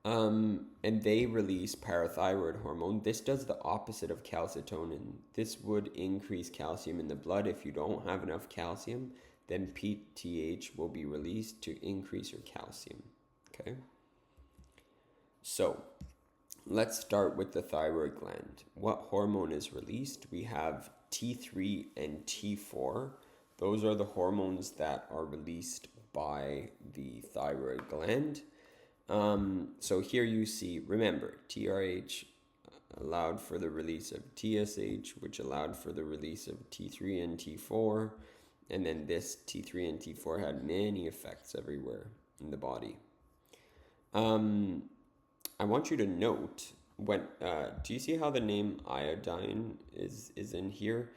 And they release parathyroid hormone. This does the opposite of calcitonin. This would increase calcium in the blood. If you don't have enough calcium, then PTH will be released to increase your calcium. Okay? So, let's start with the thyroid gland. What hormone is released? We have T3 and T4. Those are the hormones that are released by the thyroid gland. So here you see, remember, TRH allowed for the release of TSH, which allowed for the release of T3 and T4. And then this T3 and T4 had many effects everywhere in the body. I want you to note, when do you see how the name iodine is in here?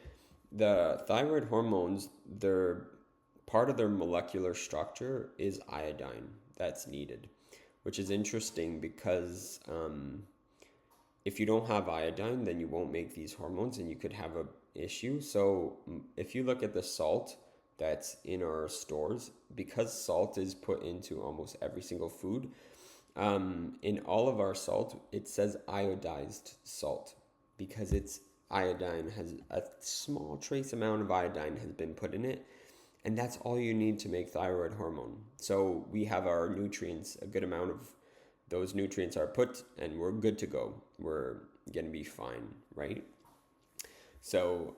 The thyroid hormones, their part of their molecular structure is iodine that's needed, which is interesting because if you don't have iodine, then you won't make these hormones and you could have an issue. So if you look at the salt that's in our stores, because salt is put into almost every single food, in all of our salt, it says iodized salt because it's iodine has a small trace amount of iodine has been put in it, and that's all you need to make thyroid hormone. So we have our nutrients, a good amount of those nutrients are put and we're good to go. We're going to be fine, right? So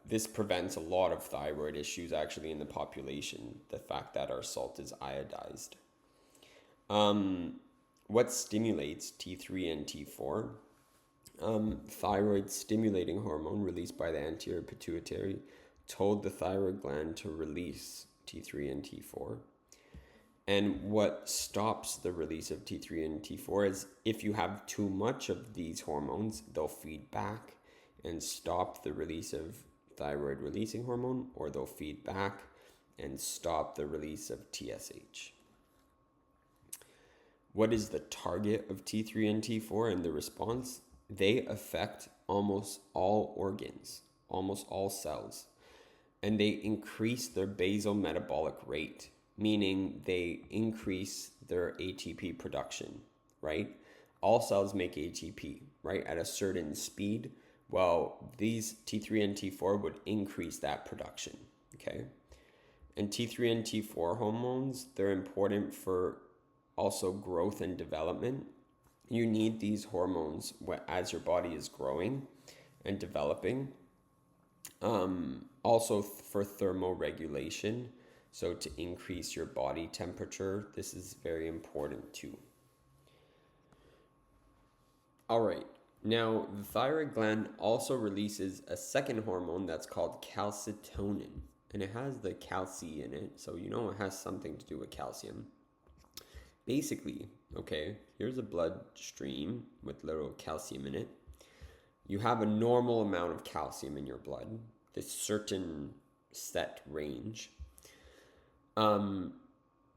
this prevents a lot of thyroid issues actually in the population, the fact that our salt is iodized. What stimulates T3 and T4? Thyroid stimulating hormone released by the anterior pituitary told the thyroid gland to release T3 and T4. And what stops the release of T3 and T4 is if you have too much of these hormones, they'll feed back and stop the release of thyroid releasing hormone, or they'll feed back and stop the release of TSH. What is the target of T3 and T4 and the response? They affect almost all organs, almost all cells, and they increase their basal metabolic rate, meaning they increase their ATP production, right? All cells make ATP, right, at a certain speed. Well, these T3 and T4 would increase that production, okay? And T3 and T4 hormones, they're important for also growth and development. You need these hormones as your body is growing and developing. Also for thermoregulation, so to increase your body temperature, this is very important too. All right, now the thyroid gland also releases a second hormone that's called calcitonin, and it has the calci in it, so you know it has something to do with calcium. Basically, okay, here's a bloodstream with little calcium in it. You have a normal amount of calcium in your blood, this certain set range.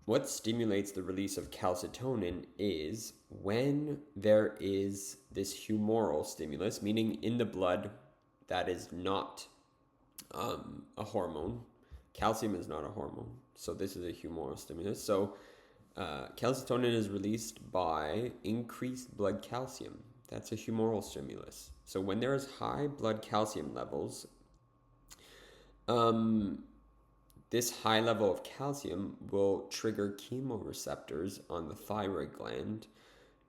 What stimulates the release of calcitonin is when there is this humoral stimulus, meaning in the blood that is not a hormone. Calcium is not a hormone, so this is a humoral stimulus. So calcitonin is released by increased blood calcium. That's a humoral stimulus. So when there is high blood calcium levels, this high level of calcium will trigger chemoreceptors on the thyroid gland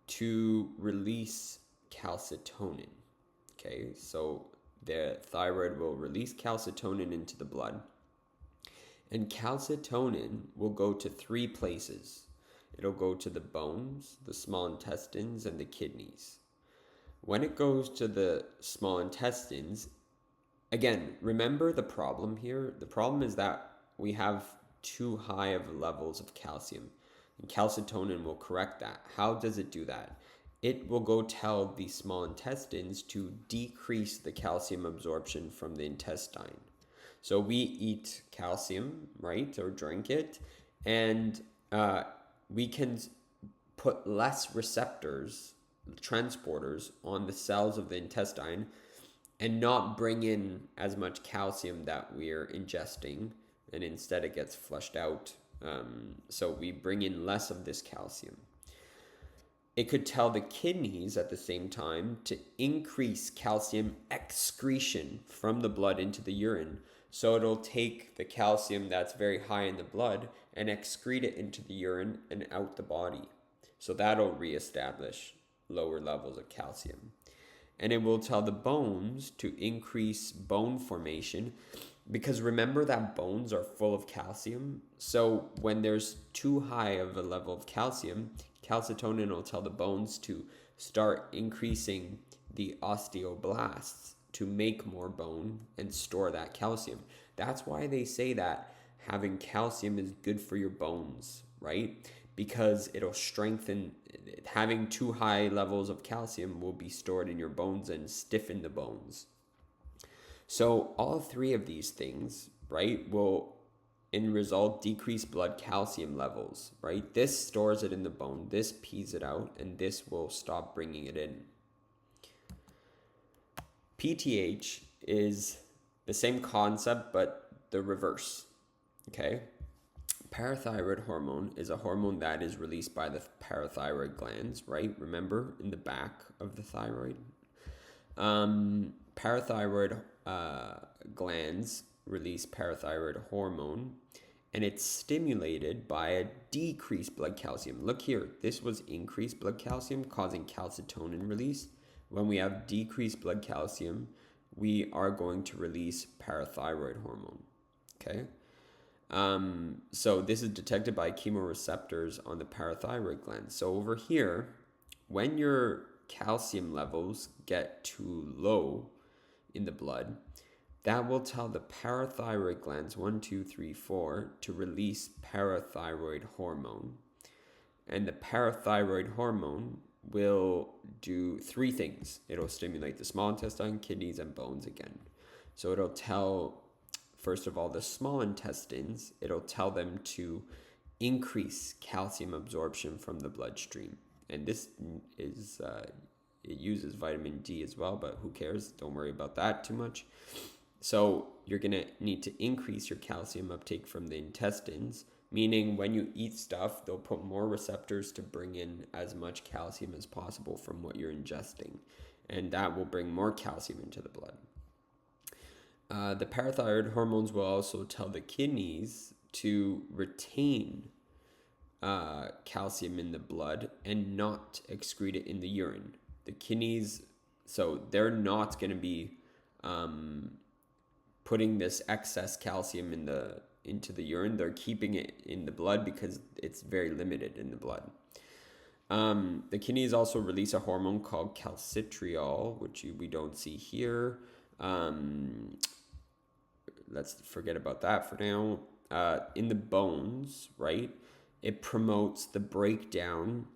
to release calcitonin. Okay, so the thyroid will release calcitonin into the blood. And calcitonin will go to 3 places. It'll go to the bones, the small intestines, and the kidneys. When it goes to the small intestines, again, remember the problem here. The problem is that we have too high of levels of calcium, and calcitonin will correct that. How does it do that? It will go tell the small intestines to decrease the calcium absorption from the intestine. So we eat calcium, right, or drink it, and we can put less receptors, transporters, on the cells of the intestine and not bring in as much calcium that we're ingesting, and instead it gets flushed out. So we bring in less of this calcium. It could tell the kidneys at the same time to increase calcium excretion from the blood into the urine. So it'll take the calcium that's very high in the blood and excrete it into the urine and out the body. So that'll reestablish lower levels of calcium. And it will tell the bones to increase bone formation, because remember that bones are full of calcium. So when there's too high of a level of calcium, calcitonin will tell the bones to start increasing the osteoblasts to make more bone and store that calcium. That's why they say that having calcium is good for your bones, right? Because it'll strengthen. Having too high levels of calcium will be stored in your bones and stiffen the bones. So all 3 of these things, right, will in result decrease blood calcium levels, right? This stores it in the bone, this pees it out, and this will stop bringing it in. PTH is the same concept, but the reverse, okay? Parathyroid hormone is a hormone that is released by the parathyroid glands, right? Remember, in the back of the thyroid. Parathyroid glands release parathyroid hormone, and it's stimulated by a decreased blood calcium. Look here, this was increased blood calcium causing calcitonin release. When we have decreased blood calcium, we are going to release parathyroid hormone. Okay. So this is detected by chemoreceptors on the parathyroid gland. So over here, when your calcium levels get too low in the blood, that will tell the parathyroid glands 1, 2, 3, 4 to release parathyroid hormone. And the parathyroid hormone will do three things. It'll stimulate the small intestine, kidneys, and bones again. So it'll tell, first of all, the small intestines, it'll tell them to increase calcium absorption from the bloodstream. And this is, it uses vitamin D as well, but who cares? Don't worry about that too much. So you're going to need to increase your calcium uptake from the intestines, meaning when you eat stuff, they'll put more receptors to bring in as much calcium as possible from what you're ingesting. And that will bring more calcium into the blood. The parathyroid hormones will also tell the kidneys to retain calcium in the blood and not excrete it in the urine. The kidneys, so they're not going to be putting this excess calcium into the urine. They're keeping it in the blood because it's very limited in the blood. The kidneys also release a hormone called calcitriol, which we don't see here. Let's forget about that for now. In the bones, right? It promotes the breakdown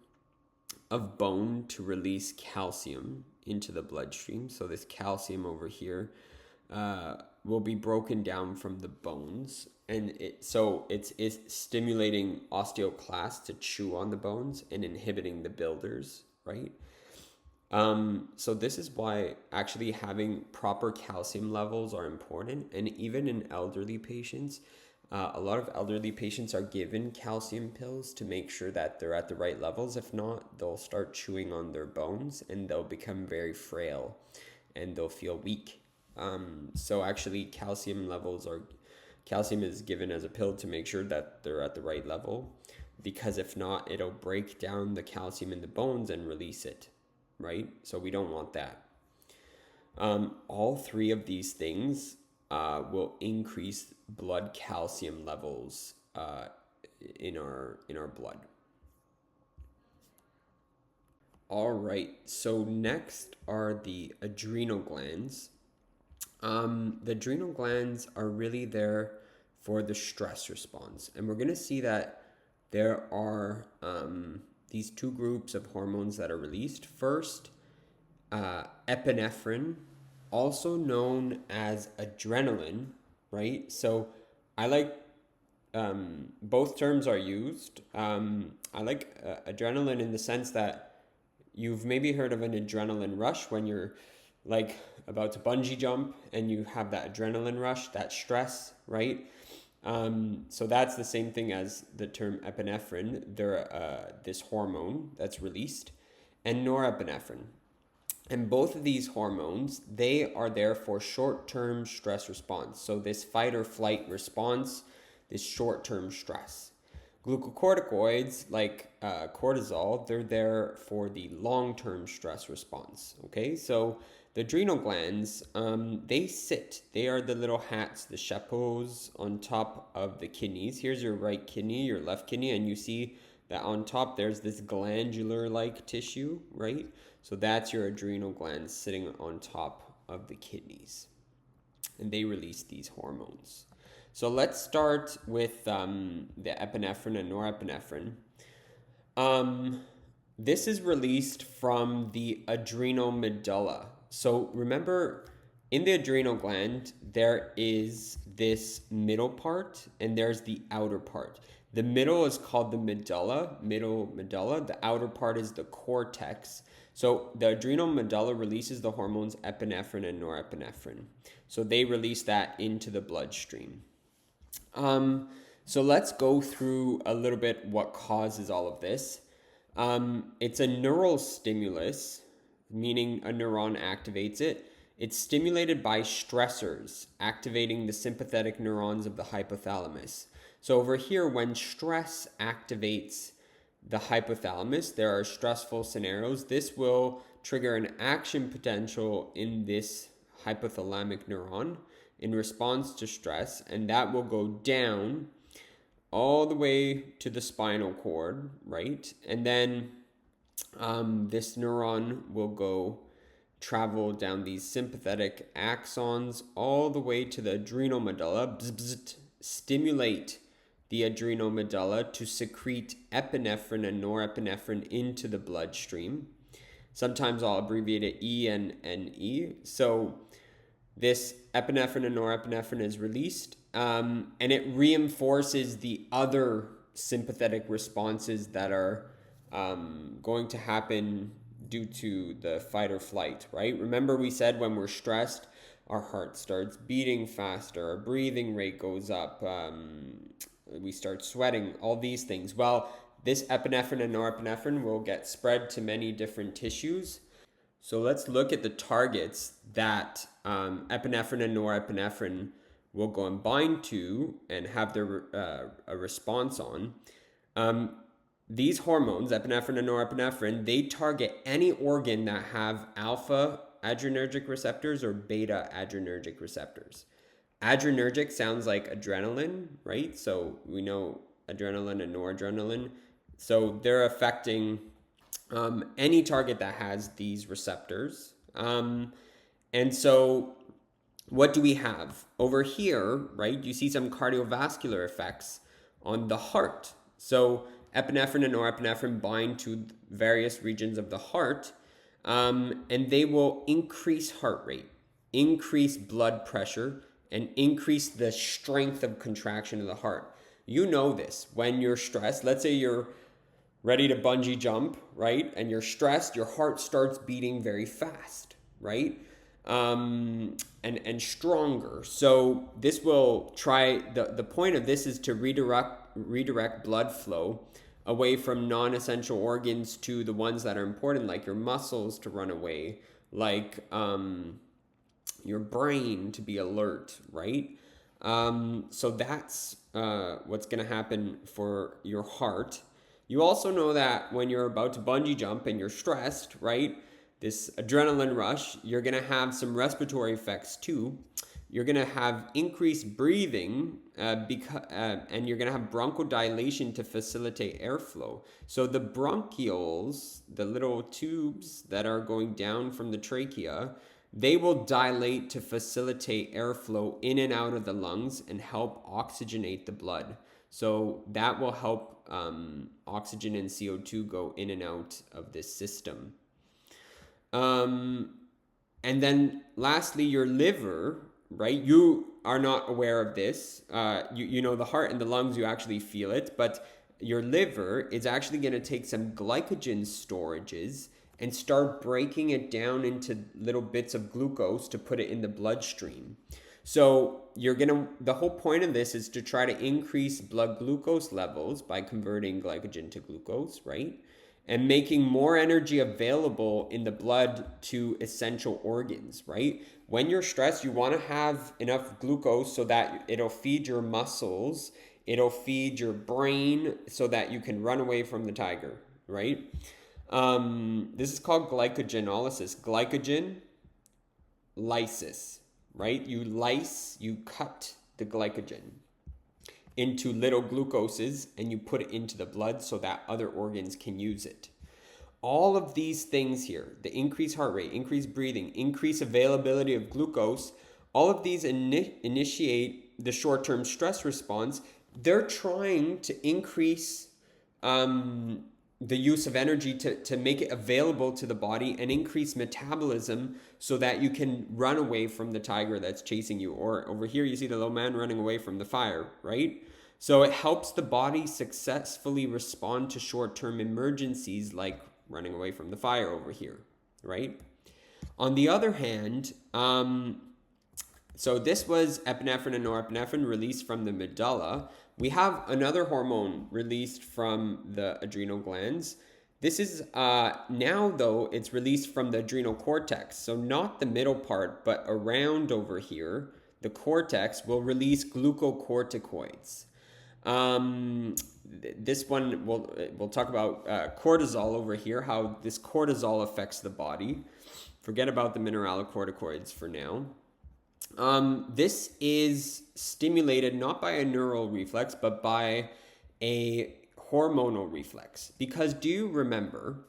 of bone to release calcium into the bloodstream. So this calcium over here will be broken down from the bones, and it's stimulating osteoclasts to chew on the bones and inhibiting the builders, right? So this is why actually having proper calcium levels are important. And even in elderly patients, a lot of elderly patients are given calcium pills to make sure that they're at the right levels. If not, they'll start chewing on their bones and they'll become very frail and they'll feel weak. So actually calcium is given as a pill to make sure that they're at the right level, because if not, it'll break down the calcium in the bones and release it, right? So we don't want that. All three of these things will increase blood calcium levels in our blood. All right, so next are the adrenal glands. The adrenal glands are really there for the stress response. And we're going to see that there are these two groups of hormones that are released. First, epinephrine, also known as adrenaline, right? So I like, both terms are used. I like adrenaline in the sense that you've maybe heard of an adrenaline rush when you're like about to bungee jump and you have that adrenaline rush, that stress, right? So that's the same thing as the term epinephrine. They're this hormone that's released, and norepinephrine. And both of these hormones, they are there for short-term stress response. So this fight or flight response, this short-term stress. Glucocorticoids like cortisol, they're there for the long-term stress response. Okay, so the adrenal glands, they are the little hats, the chapeaus on top of the kidneys. Here's your right kidney, your left kidney, and you see that on top there's this glandular-like tissue, right? So that's your adrenal glands sitting on top of the kidneys. And they release these hormones. So let's start with the epinephrine and norepinephrine. This is released from the adrenal medulla. So remember, in the adrenal gland, there is this middle part and there's the outer part. The middle is called the medulla, middle medulla. The outer part is the cortex. So the adrenal medulla releases the hormones epinephrine and norepinephrine. So they release that into the bloodstream. So let's go through a little bit what causes all of this. It's a neural stimulus, meaning a neuron activates it. It's stimulated by stressors, activating the sympathetic neurons of the hypothalamus. So over here, when stress activates the hypothalamus, there are stressful scenarios. This will trigger an action potential in this hypothalamic neuron in response to stress, and that will go down all the way to the spinal cord, right? And then this neuron will go travel down these sympathetic axons all the way to the adrenal medulla, stimulate the adrenal medulla to secrete epinephrine and norepinephrine into the bloodstream. Sometimes I'll abbreviate it E and NE. So this epinephrine and norepinephrine is released, and it reinforces the other sympathetic responses that are going to happen due to the fight or flight, right? Remember we said when we're stressed, our heart starts beating faster, our breathing rate goes up, we start sweating, all these things. Well, this epinephrine and norepinephrine will get spread to many different tissues. So let's look at the targets that epinephrine and norepinephrine will go and bind to and have their a response on. These hormones, epinephrine and norepinephrine, they target any organ that have alpha adrenergic receptors or beta adrenergic receptors. Adrenergic sounds like adrenaline, right? So we know adrenaline and noradrenaline. So they're affecting any target that has these receptors. And so what do we have? Over here, right, you see some cardiovascular effects on the heart. So epinephrine and norepinephrine bind to various regions of the heart, and they will increase heart rate, increase blood pressure, and increase the strength of contraction of the heart. You know this when you're stressed. Let's say you're ready to bungee jump, right? And you're stressed, your heart starts beating very fast, right? And stronger. So this will try, the point of this is to redirect blood flow away from non-essential organs to the ones that are important, like your muscles to run away, like your brain to be alert, right? So that's what's going to happen for your heart. You also know that when you're about to bungee jump and you're stressed, right? This adrenaline rush, you're going to have some respiratory effects too. You're going to have increased breathing and you're going to have bronchodilation to facilitate airflow. So the bronchioles, the little tubes that are going down from the trachea, they will dilate to facilitate airflow in and out of the lungs and help oxygenate the blood. So that will help oxygen and CO2 go in and out of this system. And then lastly, your liver, right? You are not aware of this. You know the heart and the lungs, you actually feel it, but your liver is actually going to take some glycogen storages and start breaking it down into little bits of glucose to put it in the bloodstream. So the whole point of this is to try to increase blood glucose levels by converting glycogen to glucose, right? And making more energy available in the blood to essential organs, right? When you're stressed, you want to have enough glucose so that it'll feed your muscles, it'll feed your brain so that you can run away from the tiger, right? This is called glycogenolysis. Glycogen lysis, right? You cut the glycogen into little glucoses and you put it into the blood so that other organs can use it. All of these things here, the increased heart rate, increased breathing, increased availability of glucose, all of these initiate the short-term stress response. They're trying to increase the use of energy to make it available to the body and increase metabolism so that you can run away from the tiger that's chasing you. Or over here, you see the little man running away from the fire, right? So it helps the body successfully respond to short-term emergencies like running away from the fire over here, right? On the other hand, so this was epinephrine and norepinephrine released from the medulla. We have another hormone released from the adrenal glands. This is now, though, it's released from the adrenal cortex. So not the middle part, but around over here, the cortex will release glucocorticoids. This one we'll talk about cortisol over here, how this cortisol affects the body. Forget about the mineralocorticoids for now. This is stimulated not by a neural reflex, but by a hormonal reflex. Because do you remember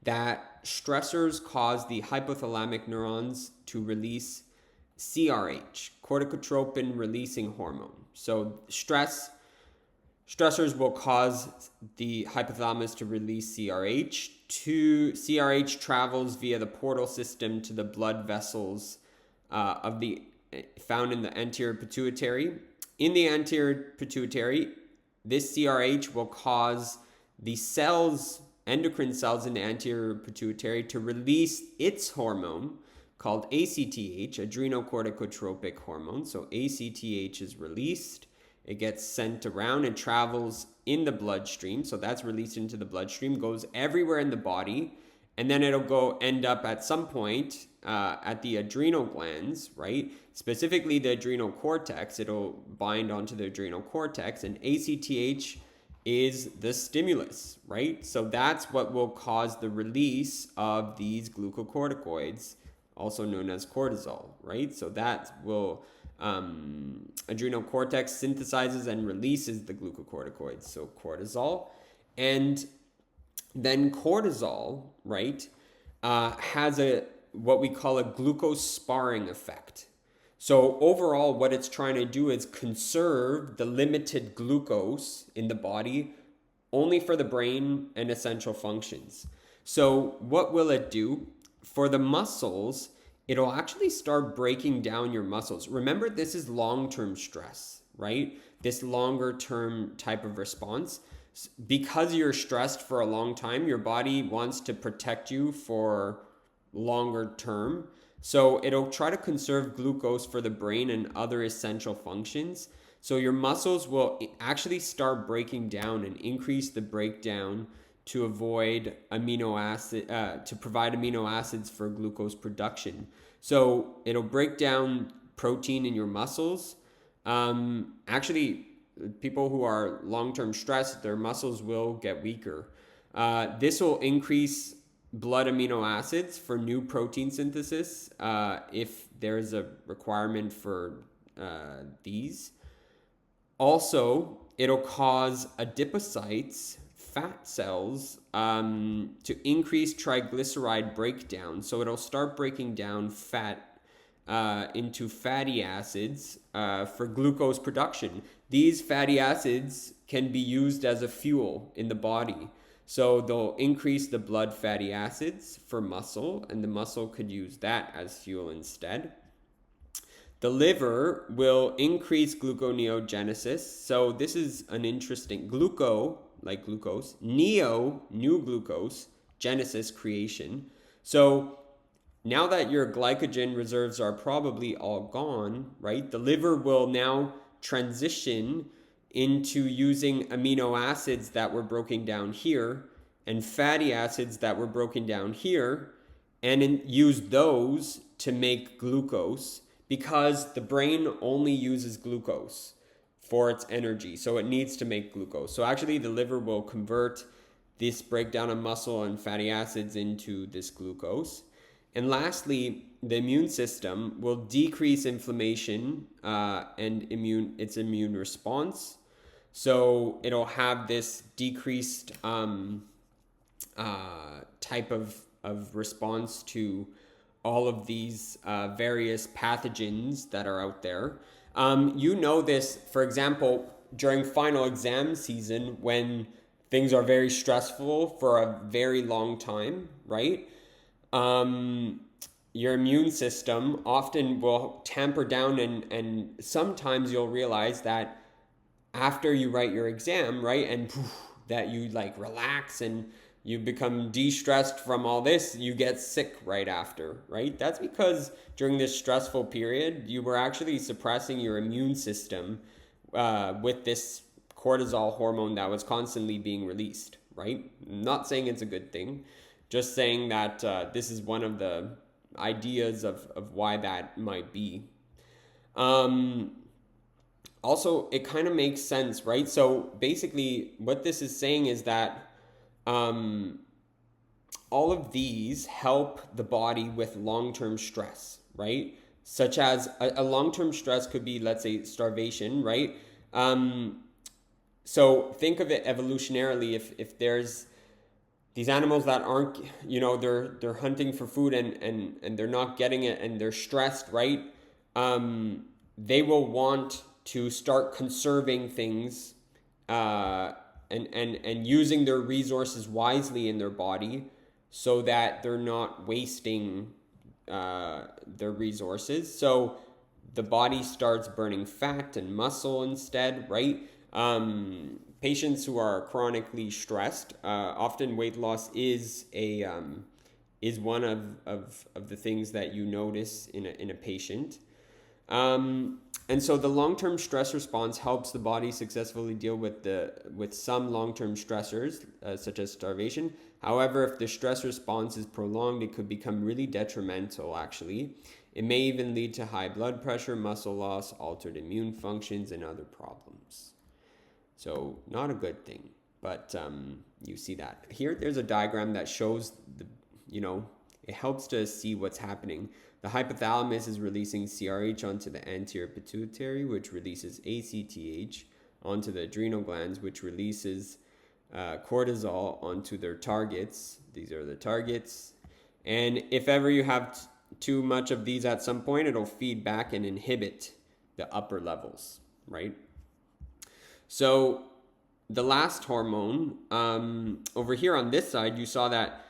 that stressors cause the hypothalamic neurons to release CRH, corticotropin releasing hormone? So stressors will cause the hypothalamus to release CRH. CRH travels via the portal system to the blood vessels found in the anterior pituitary. In the anterior pituitary, this CRH will cause the endocrine cells in the anterior pituitary, to release its hormone called ACTH, adrenocorticotropic hormone. So ACTH is released. It gets sent around and travels in the bloodstream. So that's released into the bloodstream, goes everywhere in the body, and then it'll end up at some point at the adrenal glands, right? Specifically the adrenal cortex. It'll bind onto the adrenal cortex, and ACTH is the stimulus, right? So that's what will cause the release of these glucocorticoids, also known as cortisol, right? So that will adrenal cortex synthesizes and releases the glucocorticoids, so cortisol. And then cortisol, right, has what we call a glucose sparing effect. So overall, what it's trying to do is conserve the limited glucose in the body only for the brain and essential functions. So what will it do? For the muscles, it'll actually start breaking down your muscles. Remember, this is long-term stress, right? This longer-term type of response. Because you're stressed for a long time, your body wants to protect you for longer term. So it'll try to conserve glucose for the brain and other essential functions. So your muscles will actually start breaking down and increase the breakdown to avoid to provide amino acids for glucose production. So it'll break down protein in your muscles. Actually, people who are long-term stressed, their muscles will get weaker. This will increase blood amino acids for new protein synthesis if there's a requirement for these. Also, it'll cause adipocytes, fat cells, to increase triglyceride breakdown. So it'll start breaking down fat into fatty acids for glucose production. These fatty acids can be used as a fuel in the body. So they'll increase the blood fatty acids for muscle, and the muscle could use that as fuel instead. The liver will increase gluconeogenesis. So this is an interesting like glucose, new glucose, genesis, creation. So now that your glycogen reserves are probably all gone, right? The liver will now transition into using amino acids that were broken down here and fatty acids that were broken down here, and use those to make glucose, because the brain only uses glucose for its energy. So it needs to make glucose. So actually the liver will convert this breakdown of muscle and fatty acids into this glucose. And lastly, the immune system will decrease inflammation and its immune response. So it'll have this decreased type of response to all of these various pathogens that are out there. You know this, for example, during final exam season, when things are very stressful for a very long time, right? Your immune system often will tamper down, and sometimes you'll realize that after you write your exam, right, and that you like relax and you become de-stressed from all this, you get sick right after, right? That's because during this stressful period, you were actually suppressing your immune system with this cortisol hormone that was constantly being released, right? I'm not saying it's a good thing, just saying that this is one of the ideas of why that might be. Also, it kind of makes sense, right? So basically, what this is saying is that um, all of these help the body with long-term stress, right? Such as a long-term stress could be, let's say, starvation, right? Um, so think of it evolutionarily. If there's these animals that aren't, they're hunting for food and they're not getting it and they're stressed, right? They will want to start conserving things, uh, and using their resources wisely in their body so that they're not wasting their resources. So the body starts burning fat and muscle instead, right? Patients who are chronically stressed, often weight loss is one of the things that you notice in a patient. And so the long-term stress response helps the body successfully deal with some long-term stressors, such as starvation. However, if the stress response is prolonged, it could become really detrimental, actually. It may even lead to high blood pressure, muscle loss, altered immune functions, and other problems. So not a good thing, but you see that. Here, there's a diagram that shows it helps to see what's happening. The hypothalamus is releasing CRH onto the anterior pituitary, which releases ACTH onto the adrenal glands, which releases cortisol onto their targets. These are the targets. And if ever you have too much of these at some point, it'll feed back and inhibit the upper levels, right? So the last hormone, over here on this side, you saw that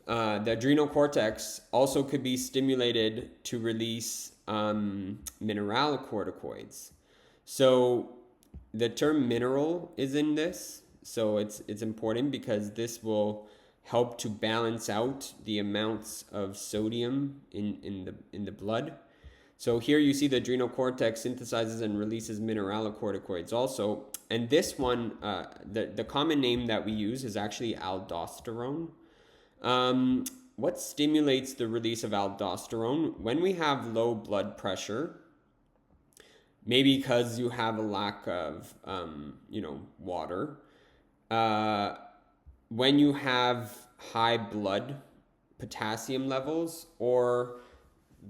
the adrenal cortex also could be stimulated to release mineralocorticoids. So the term mineral is in this, so it's important because this will help to balance out the amounts of sodium in the blood. So here you see the adrenal cortex synthesizes and releases mineralocorticoids also. And this one, the common name that we use is actually aldosterone. What stimulates the release of aldosterone? When we have low blood pressure, maybe because you have a lack of, water, when you have high blood potassium levels, or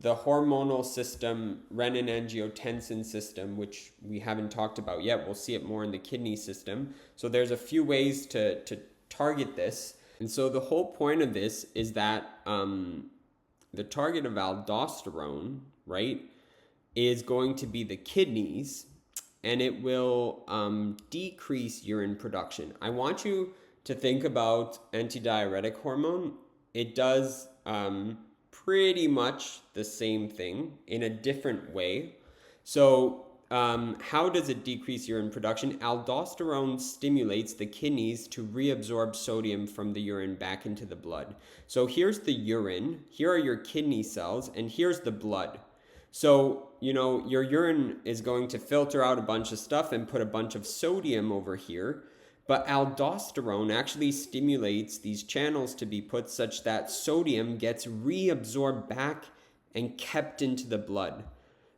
the hormonal system, renin-angiotensin system, which we haven't talked about yet. We'll see it more in the kidney system. So there's a few ways to target this. And so the whole point of this is that the target of aldosterone, right, is going to be the kidneys, and it will decrease urine production. I want you to think about antidiuretic hormone. It does pretty much the same thing in a different way. So how does it decrease urine production? Aldosterone stimulates the kidneys to reabsorb sodium from the urine back into the blood. So here's the urine, here are your kidney cells, and here's the blood. So, your urine is going to filter out a bunch of stuff and put a bunch of sodium over here. But aldosterone actually stimulates these channels to be put such that sodium gets reabsorbed back and kept into the blood.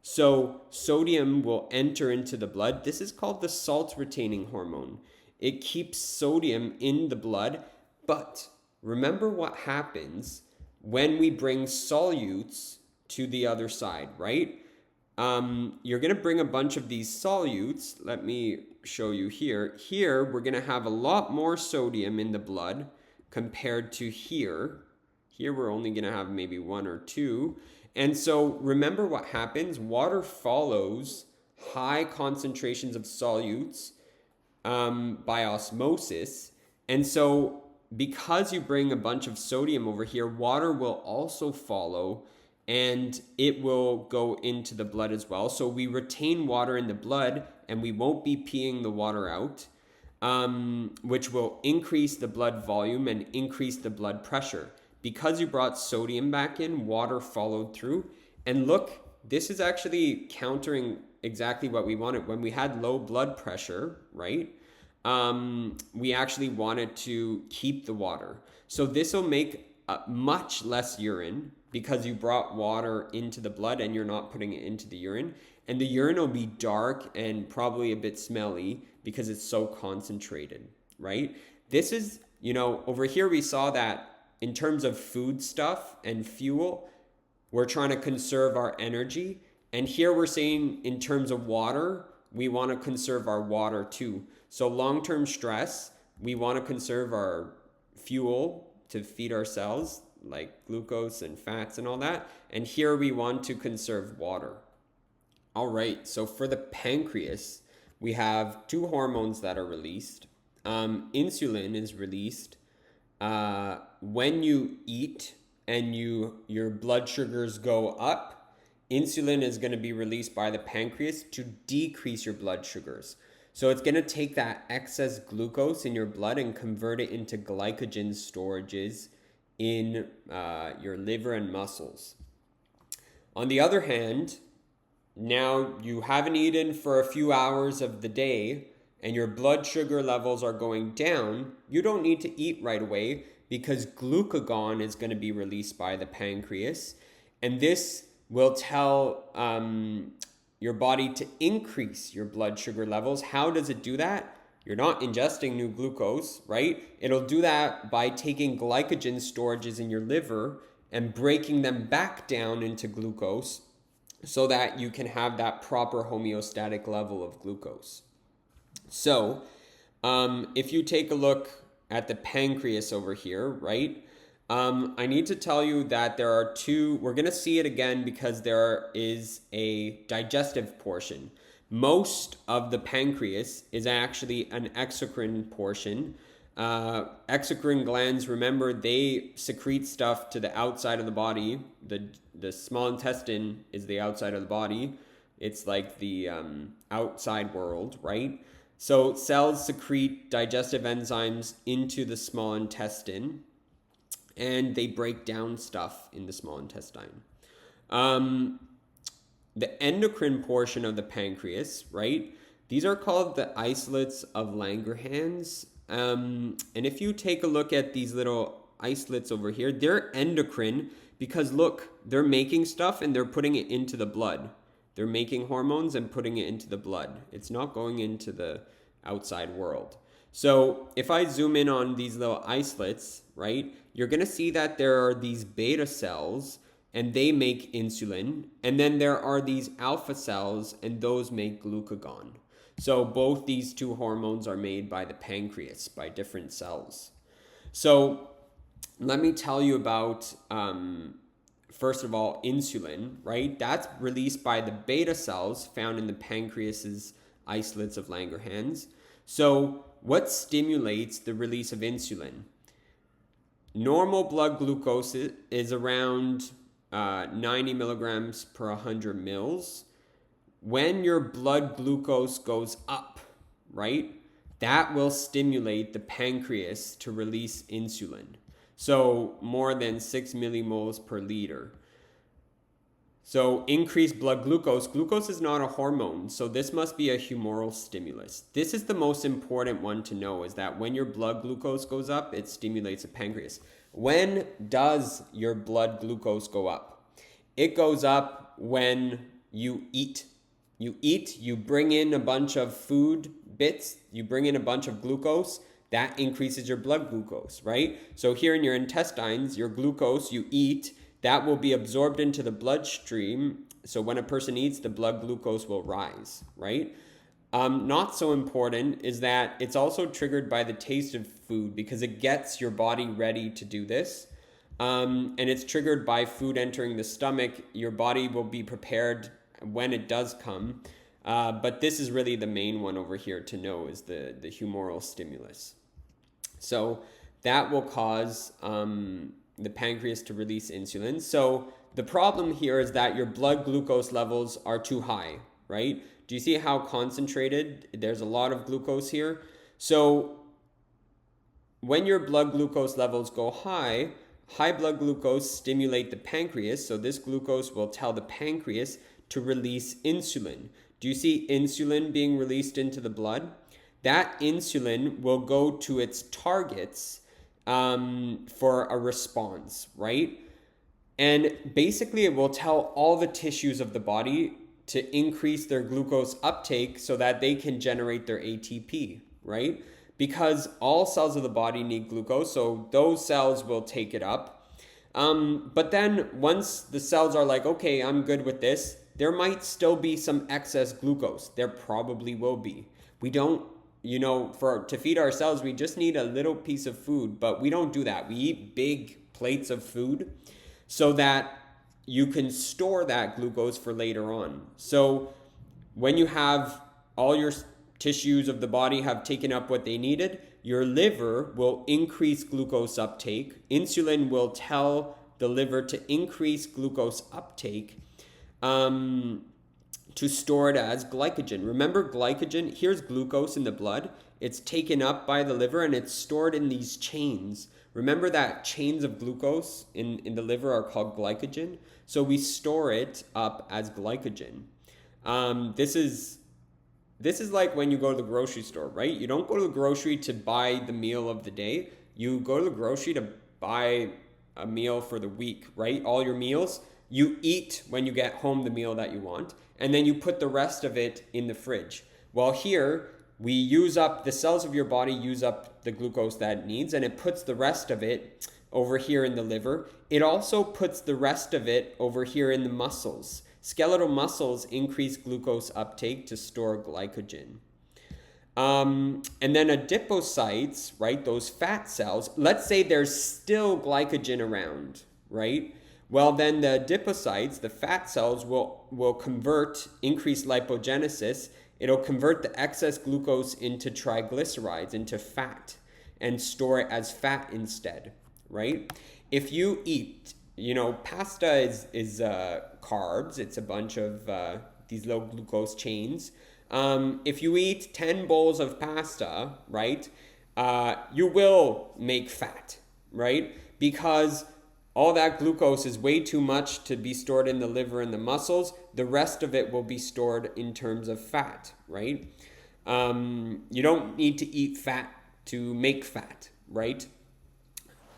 So sodium will enter into the blood. This is called the salt-retaining hormone. It keeps sodium in the blood. But remember what happens when we bring solutes to the other side, right? You're going to bring a bunch of these solutes. Let me show you here. Here, we're going to have a lot more sodium in the blood compared to here. Here, we're only going to have maybe 1 or 2. And so remember what happens. Water follows high concentrations of solutes by osmosis. And so because you bring a bunch of sodium over here, water will also follow, and it will go into the blood as well. So we retain water in the blood, and we won't be peeing the water out, which will increase the blood volume and increase the blood pressure. Because you brought sodium back in, water followed through. And look, this is actually countering exactly what we wanted. When we had low blood pressure, right, we actually wanted to keep the water. So this will make much less urine because you brought water into the blood and you're not putting it into the urine. And the urine will be dark and probably a bit smelly because it's so concentrated, right? This is, over here we saw that in terms of food stuff and fuel, we're trying to conserve our energy. And here we're saying in terms of water, we want to conserve our water too. So long-term stress, we want to conserve our fuel to feed our cells, like glucose and fats and all that. And here we want to conserve water. All right, so for the pancreas, we have two hormones that are released. Insulin is released when you eat and your blood sugars go up. Insulin is going to be released by the pancreas to decrease your blood sugars. So it's going to take that excess glucose in your blood and convert it into glycogen storages in your liver and muscles. On the other hand, now you haven't eaten for a few hours of the day and your blood sugar levels are going down. You don't need to eat right away because glucagon is going to be released by the pancreas. And this will tell your body to increase your blood sugar levels. How does it do that? You're not ingesting new glucose, right? It'll do that by taking glycogen storages in your liver and breaking them back down into glucose so that you can have that proper homeostatic level of glucose. So if you take a look at the pancreas over here, right? I need to tell you that there are two, we're going to see it again because there is a digestive portion. Most of the pancreas is actually an exocrine portion. Exocrine glands, remember, they secrete stuff to the outside of the body. The small intestine is the outside of the body. It's like the outside world, right? So cells secrete digestive enzymes into the small intestine, and they break down stuff in the small intestine. The endocrine portion of the pancreas, right? These are called the isolates of Langerhans. And if you take a look at these little isolates over here, they're endocrine because look, they're making stuff and they're putting it into the blood. They're making hormones and putting it into the blood. It's not going into the outside world. So if I zoom in on these little isolates, right, you're going to see that there are these beta cells and they make insulin. And then there are these alpha cells and those make glucagon. So both these two hormones are made by the pancreas, by different cells. So let me tell you about, first of all, insulin, right? That's released by the beta cells found in the pancreas's isolates of Langerhans. So what stimulates the release of insulin? Normal blood glucose is around 90 milligrams per 100 mils. When your blood glucose goes up, right, that will stimulate the pancreas to release insulin. So more than 6 millimoles per liter. So increased blood glucose. Glucose is not a hormone, so this must be a humoral stimulus. This is the most important one to know, is that when your blood glucose goes up, it stimulates the pancreas. When does your blood glucose go up? It goes up when you eat. You bring in a bunch of food bits, you bring in a bunch of glucose, that increases your blood glucose, right? So here in your intestines, your glucose you eat, that will be absorbed into the bloodstream. So when a person eats, the blood glucose will rise, right? Not so important is that it's also triggered by the taste of food because it gets your body ready to do this. And it's triggered by food entering the stomach. Your body will be prepared when it does come. But this is really the main one over here to know, is the humoral stimulus. So that will cause the pancreas to release insulin. So the problem here is that your blood glucose levels are too high, right? Do you see how concentrated? There's a lot of glucose here. So when your blood glucose levels go high, high blood glucose stimulate the pancreas. So this glucose will tell the pancreas to release insulin. Do you see insulin being released into the blood? That insulin will go to its targets for a response, right? And basically, it will tell all the tissues of the body to increase their glucose uptake so that they can generate their ATP, right? Because all cells of the body need glucose, so those cells will take it up. But then once the cells are like, okay, I'm good with this, there might still be some excess glucose. There probably will be. We don't, to feed ourselves, we just need a little piece of food, but we don't do that. We eat big plates of food so that you can store that glucose for later on. So when you have all your tissues of the body have taken up what they needed, your liver will increase glucose uptake. Insulin will tell the liver to increase glucose uptake to store it as glycogen. Remember, glycogen, here's glucose in the blood. It's taken up by the liver and it's stored in these chains. Remember that chains of glucose in the liver are called glycogen. So we store it up as glycogen. This is like when you go to the grocery store, right? You don't go to the grocery to buy the meal of the day. You go to the grocery to buy a meal for the week, right? All your meals, you eat when you get home the meal that you want, and then you put the rest of it in the fridge. Well, here, we use up, the cells of your body use up the glucose that it needs, and it puts the rest of it over here in the liver. It also puts the rest of it over here in the muscles. Skeletal muscles increase glucose uptake to store glycogen. And then adipocytes, right, those fat cells, let's say there's still glycogen around, right? Well, then the adipocytes, the fat cells, will convert, increase lipogenesis. It'll convert the excess glucose into triglycerides, into fat, and store it as fat instead, right? If you eat, pasta is carbs. It's a bunch of these low glucose chains. If you eat 10 bowls of pasta, right, you will make fat, right? Because all that glucose is way too much to be stored in the liver and the muscles. The rest of it will be stored in terms of fat, right? You don't need to eat fat to make fat, right?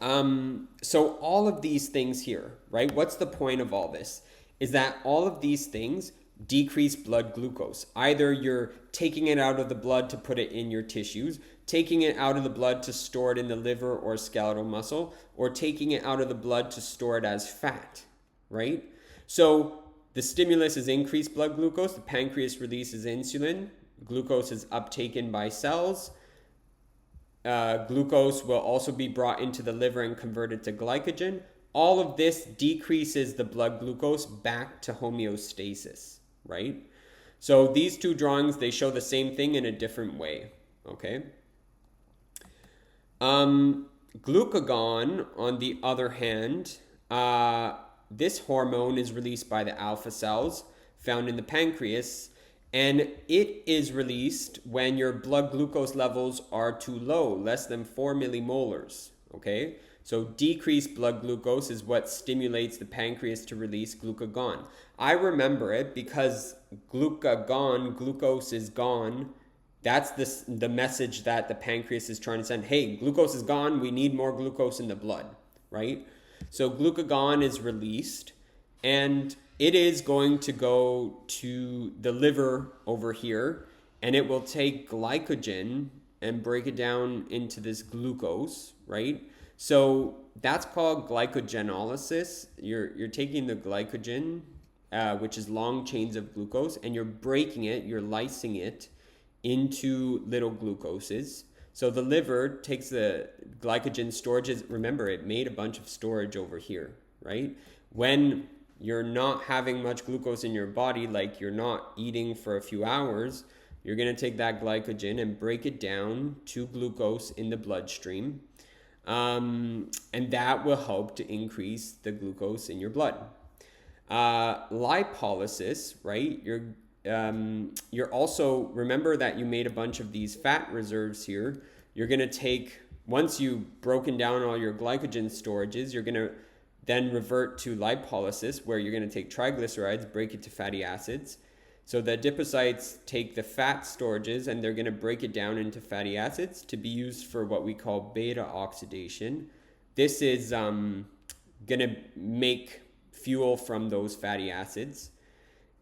So all of these things here, right? What's the point of all this? Is that all of these things decrease blood glucose. Either you're taking it out of the blood to put it in your tissues, taking it out of the blood to store it in the liver or skeletal muscle, or taking it out of the blood to store it as fat, right? So the stimulus is increased blood glucose. The pancreas releases insulin. Glucose is uptaken by cells. Glucose will also be brought into the liver and converted to glycogen. All of this decreases the blood glucose back to homeostasis, right? So these two drawings, they show the same thing in a different way, okay? Glucagon, on the other hand, this hormone is released by the alpha cells found in the pancreas, and it is released when your blood glucose levels are too low, less than 4 millimolars, okay? So decreased blood glucose is what stimulates the pancreas to release glucagon. I remember it because glucagon, glucose is gone. That's the message that the pancreas is trying to send. Hey, glucose is gone. We need more glucose in the blood, right? So glucagon is released, and it is going to go to the liver over here, and it will take glycogen and break it down into this glucose, right? So that's called glycogenolysis. You're taking the glycogen, which is long chains of glucose, and you're breaking it, you're lysing it into little glucoses. So the liver takes the glycogen storages. Remember, it made a bunch of storage over here, right? When you're not having much glucose in your body, like you're not eating for a few hours, you're going to take that glycogen and break it down to glucose in the bloodstream. And that will help to increase the glucose in your blood. Lipolysis, right? You're also, remember that you made a bunch of these fat reserves here. You're going to take, once you've broken down all your glycogen storages, you're going to then revert to lipolysis, where you're going to take triglycerides, break it to fatty acids. So the adipocytes take the fat storages and they're going to break it down into fatty acids to be used for what we call beta oxidation. This is going to make fuel from those fatty acids.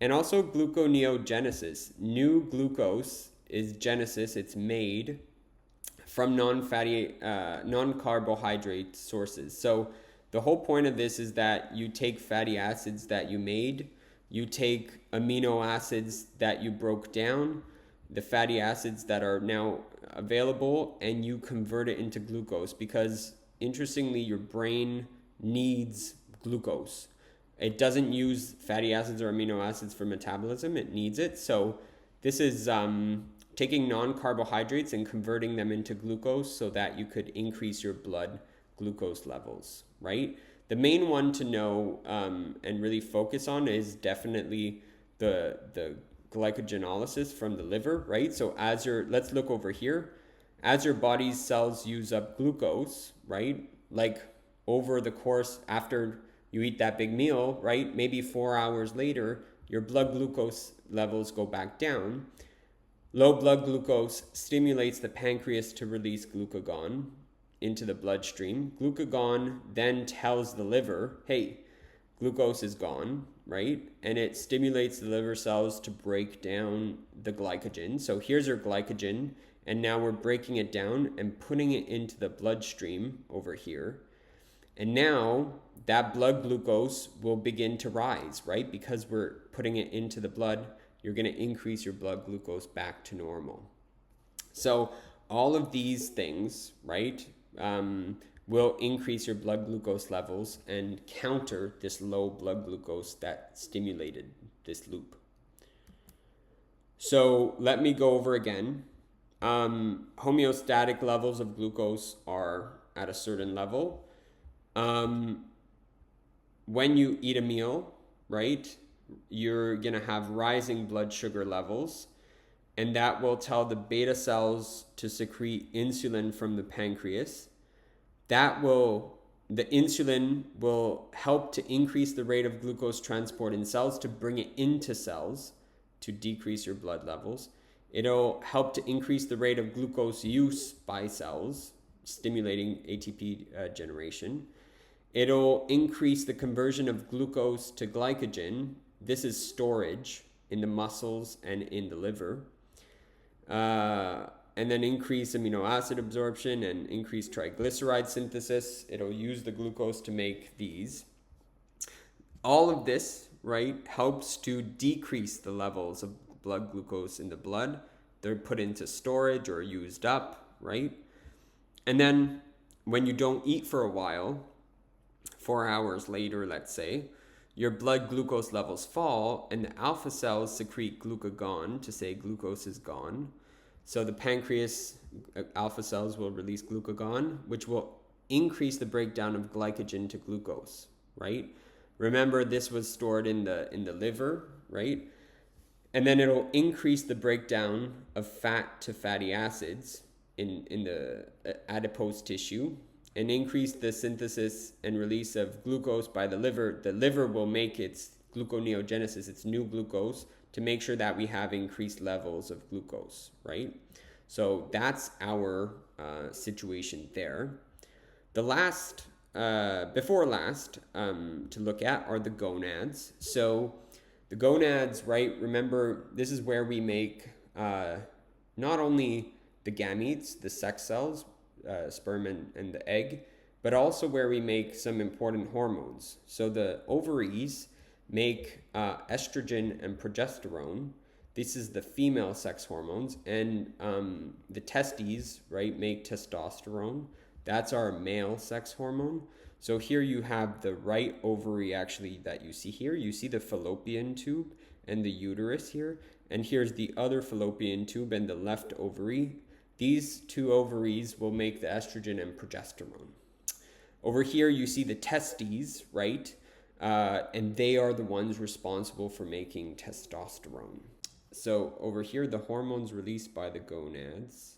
And also gluconeogenesis. New glucose is genesis, it's made from non-carbohydrate sources. So the whole point of this is that you take fatty acids that you made, you take amino acids that you broke down, the fatty acids that are now available, and you convert it into glucose, because interestingly, your brain needs glucose. It doesn't use fatty acids or amino acids for metabolism, it needs it. So this is taking non-carbohydrates and converting them into glucose so that you could increase your blood glucose levels, right? The main one to know and really focus on is definitely the glycogenolysis from the liver, right? So let's look over here. As your body's cells use up glucose, right? Like over the course after you eat that big meal, right? Maybe 4 hours later, your blood glucose levels go back down. Low blood glucose stimulates the pancreas to release glucagon into the bloodstream. Glucagon then tells the liver, hey, glucose is gone, right? And it stimulates the liver cells to break down the glycogen. So here's our glycogen, and now we're breaking it down and putting it into the bloodstream over here. And now that blood glucose will begin to rise, right? Because we're putting it into the blood, you're going to increase your blood glucose back to normal. So all of these things, right, will increase your blood glucose levels and counter this low blood glucose that stimulated this loop. So let me go over again. Homeostatic levels of glucose are at a certain level. When you eat a meal, right, you're going to have rising blood sugar levels, and that will tell the beta cells to secrete insulin from the pancreas. The insulin will help to increase the rate of glucose transport in cells to bring it into cells to decrease your blood levels. It'll help to increase the rate of glucose use by cells, stimulating ATP generation. It'll increase the conversion of glucose to glycogen. This is storage in the muscles and in the liver. And then increase amino acid absorption and increase triglyceride synthesis. It'll use the glucose to make these. All of this, right, helps to decrease the levels of blood glucose in the blood. They're put into storage or used up, right? And then when you don't eat for a while, 4 hours later, let's say, your blood glucose levels fall and the alpha cells secrete glucagon to say glucose is gone. So the pancreas alpha cells will release glucagon, which will increase the breakdown of glycogen to glucose, right? Remember, this was stored in the liver, right? And then it'll increase the breakdown of fat to fatty acids in the adipose tissue and increase the synthesis and release of glucose by the liver. The liver will make its gluconeogenesis, its new glucose, to make sure that we have increased levels of glucose, right? So that's our situation there. The last, before last, to look at are the gonads. So the gonads, right, remember, this is where we make not only the gametes, the sex cells, sperm and the egg, but also where we make some important hormones. So the ovaries make estrogen and progesterone. This is the female sex hormones. And the testes, right, make testosterone. That's our male sex hormone. So here you have the right ovary actually that you see here. You see the fallopian tube and the uterus here. And here's the other fallopian tube and the left ovary. These two ovaries will make the estrogen and progesterone. Over here you see the testes, right? And they are the ones responsible for making testosterone. So over here, the hormones released by the gonads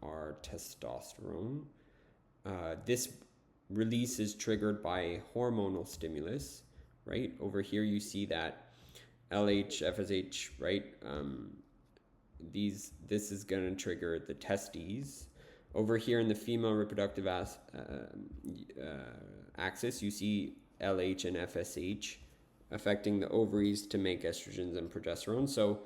are testosterone. This release is triggered by hormonal stimulus, right? Over here, you see that LH, FSH, right? This is going to trigger the testes. Over here in the female reproductive axis, you see LH and FSH affecting the ovaries to make estrogens and progesterone. So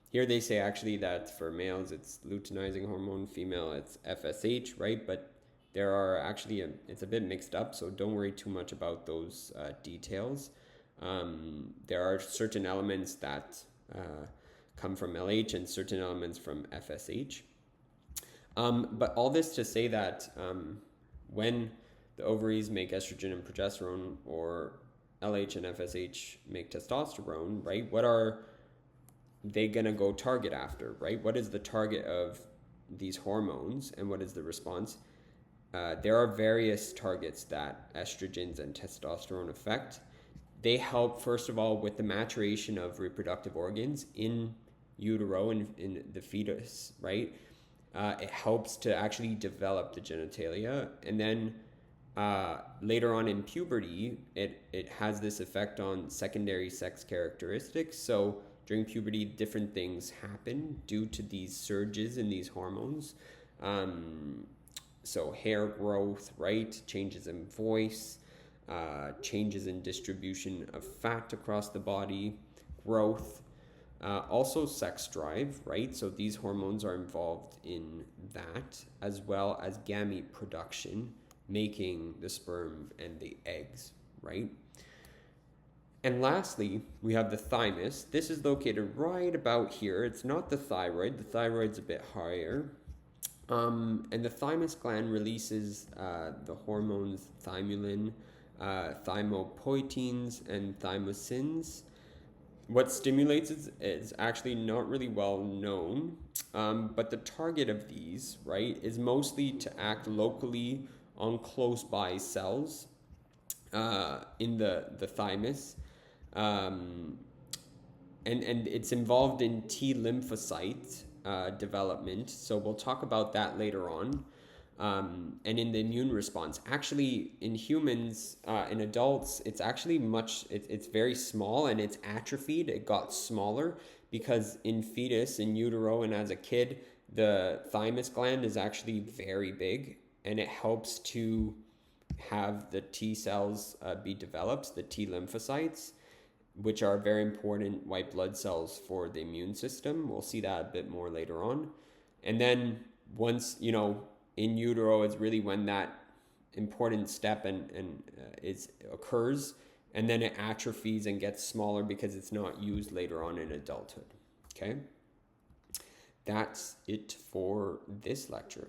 here they say actually that for males it's luteinizing hormone, female it's FSH, right? But there are actually it's a bit mixed up, so don't worry too much about those details. There are certain elements that come from LH and certain elements from FSH. But all this to say that when the ovaries make estrogen and progesterone, or LH and FSH make testosterone, right? What are they gonna go target after, right? What is the target of these hormones and what is the response? There are various targets that estrogens and testosterone affect. They help, first of all, with the maturation of reproductive organs in utero and in the fetus, right? It helps to actually develop the genitalia. And then later on in puberty, it has this effect on secondary sex characteristics. So during puberty, different things happen due to these surges in these hormones. So hair growth, right? Changes in voice, changes in distribution of fat across the body, growth, also sex drive, right? So these hormones are involved in that, as well as gamete production, making the sperm and the eggs, right? And lastly, we have the thymus. This is located right about here. It's not the thyroid. The thyroid's a bit higher. And the thymus gland releases the hormones thymulin, thymopoietins, and thymosins. What stimulates is actually not really well known, but the target of these, right, is mostly to act locally on close by cells in the thymus. And it's involved in T lymphocyte development. So we'll talk about that later on. And in the immune response, actually in humans, in adults, it's actually it's very small and it's atrophied. It got smaller because in fetus, in utero, and as a kid, the thymus gland is actually very big, and it helps to have the T cells be developed, the T lymphocytes, which are very important white blood cells for the immune system. We'll see that a bit more later on. And then once, in utero is really when that important step occurs, and then it atrophies and gets smaller because it's not used later on in adulthood. Okay? That's it for this lecture.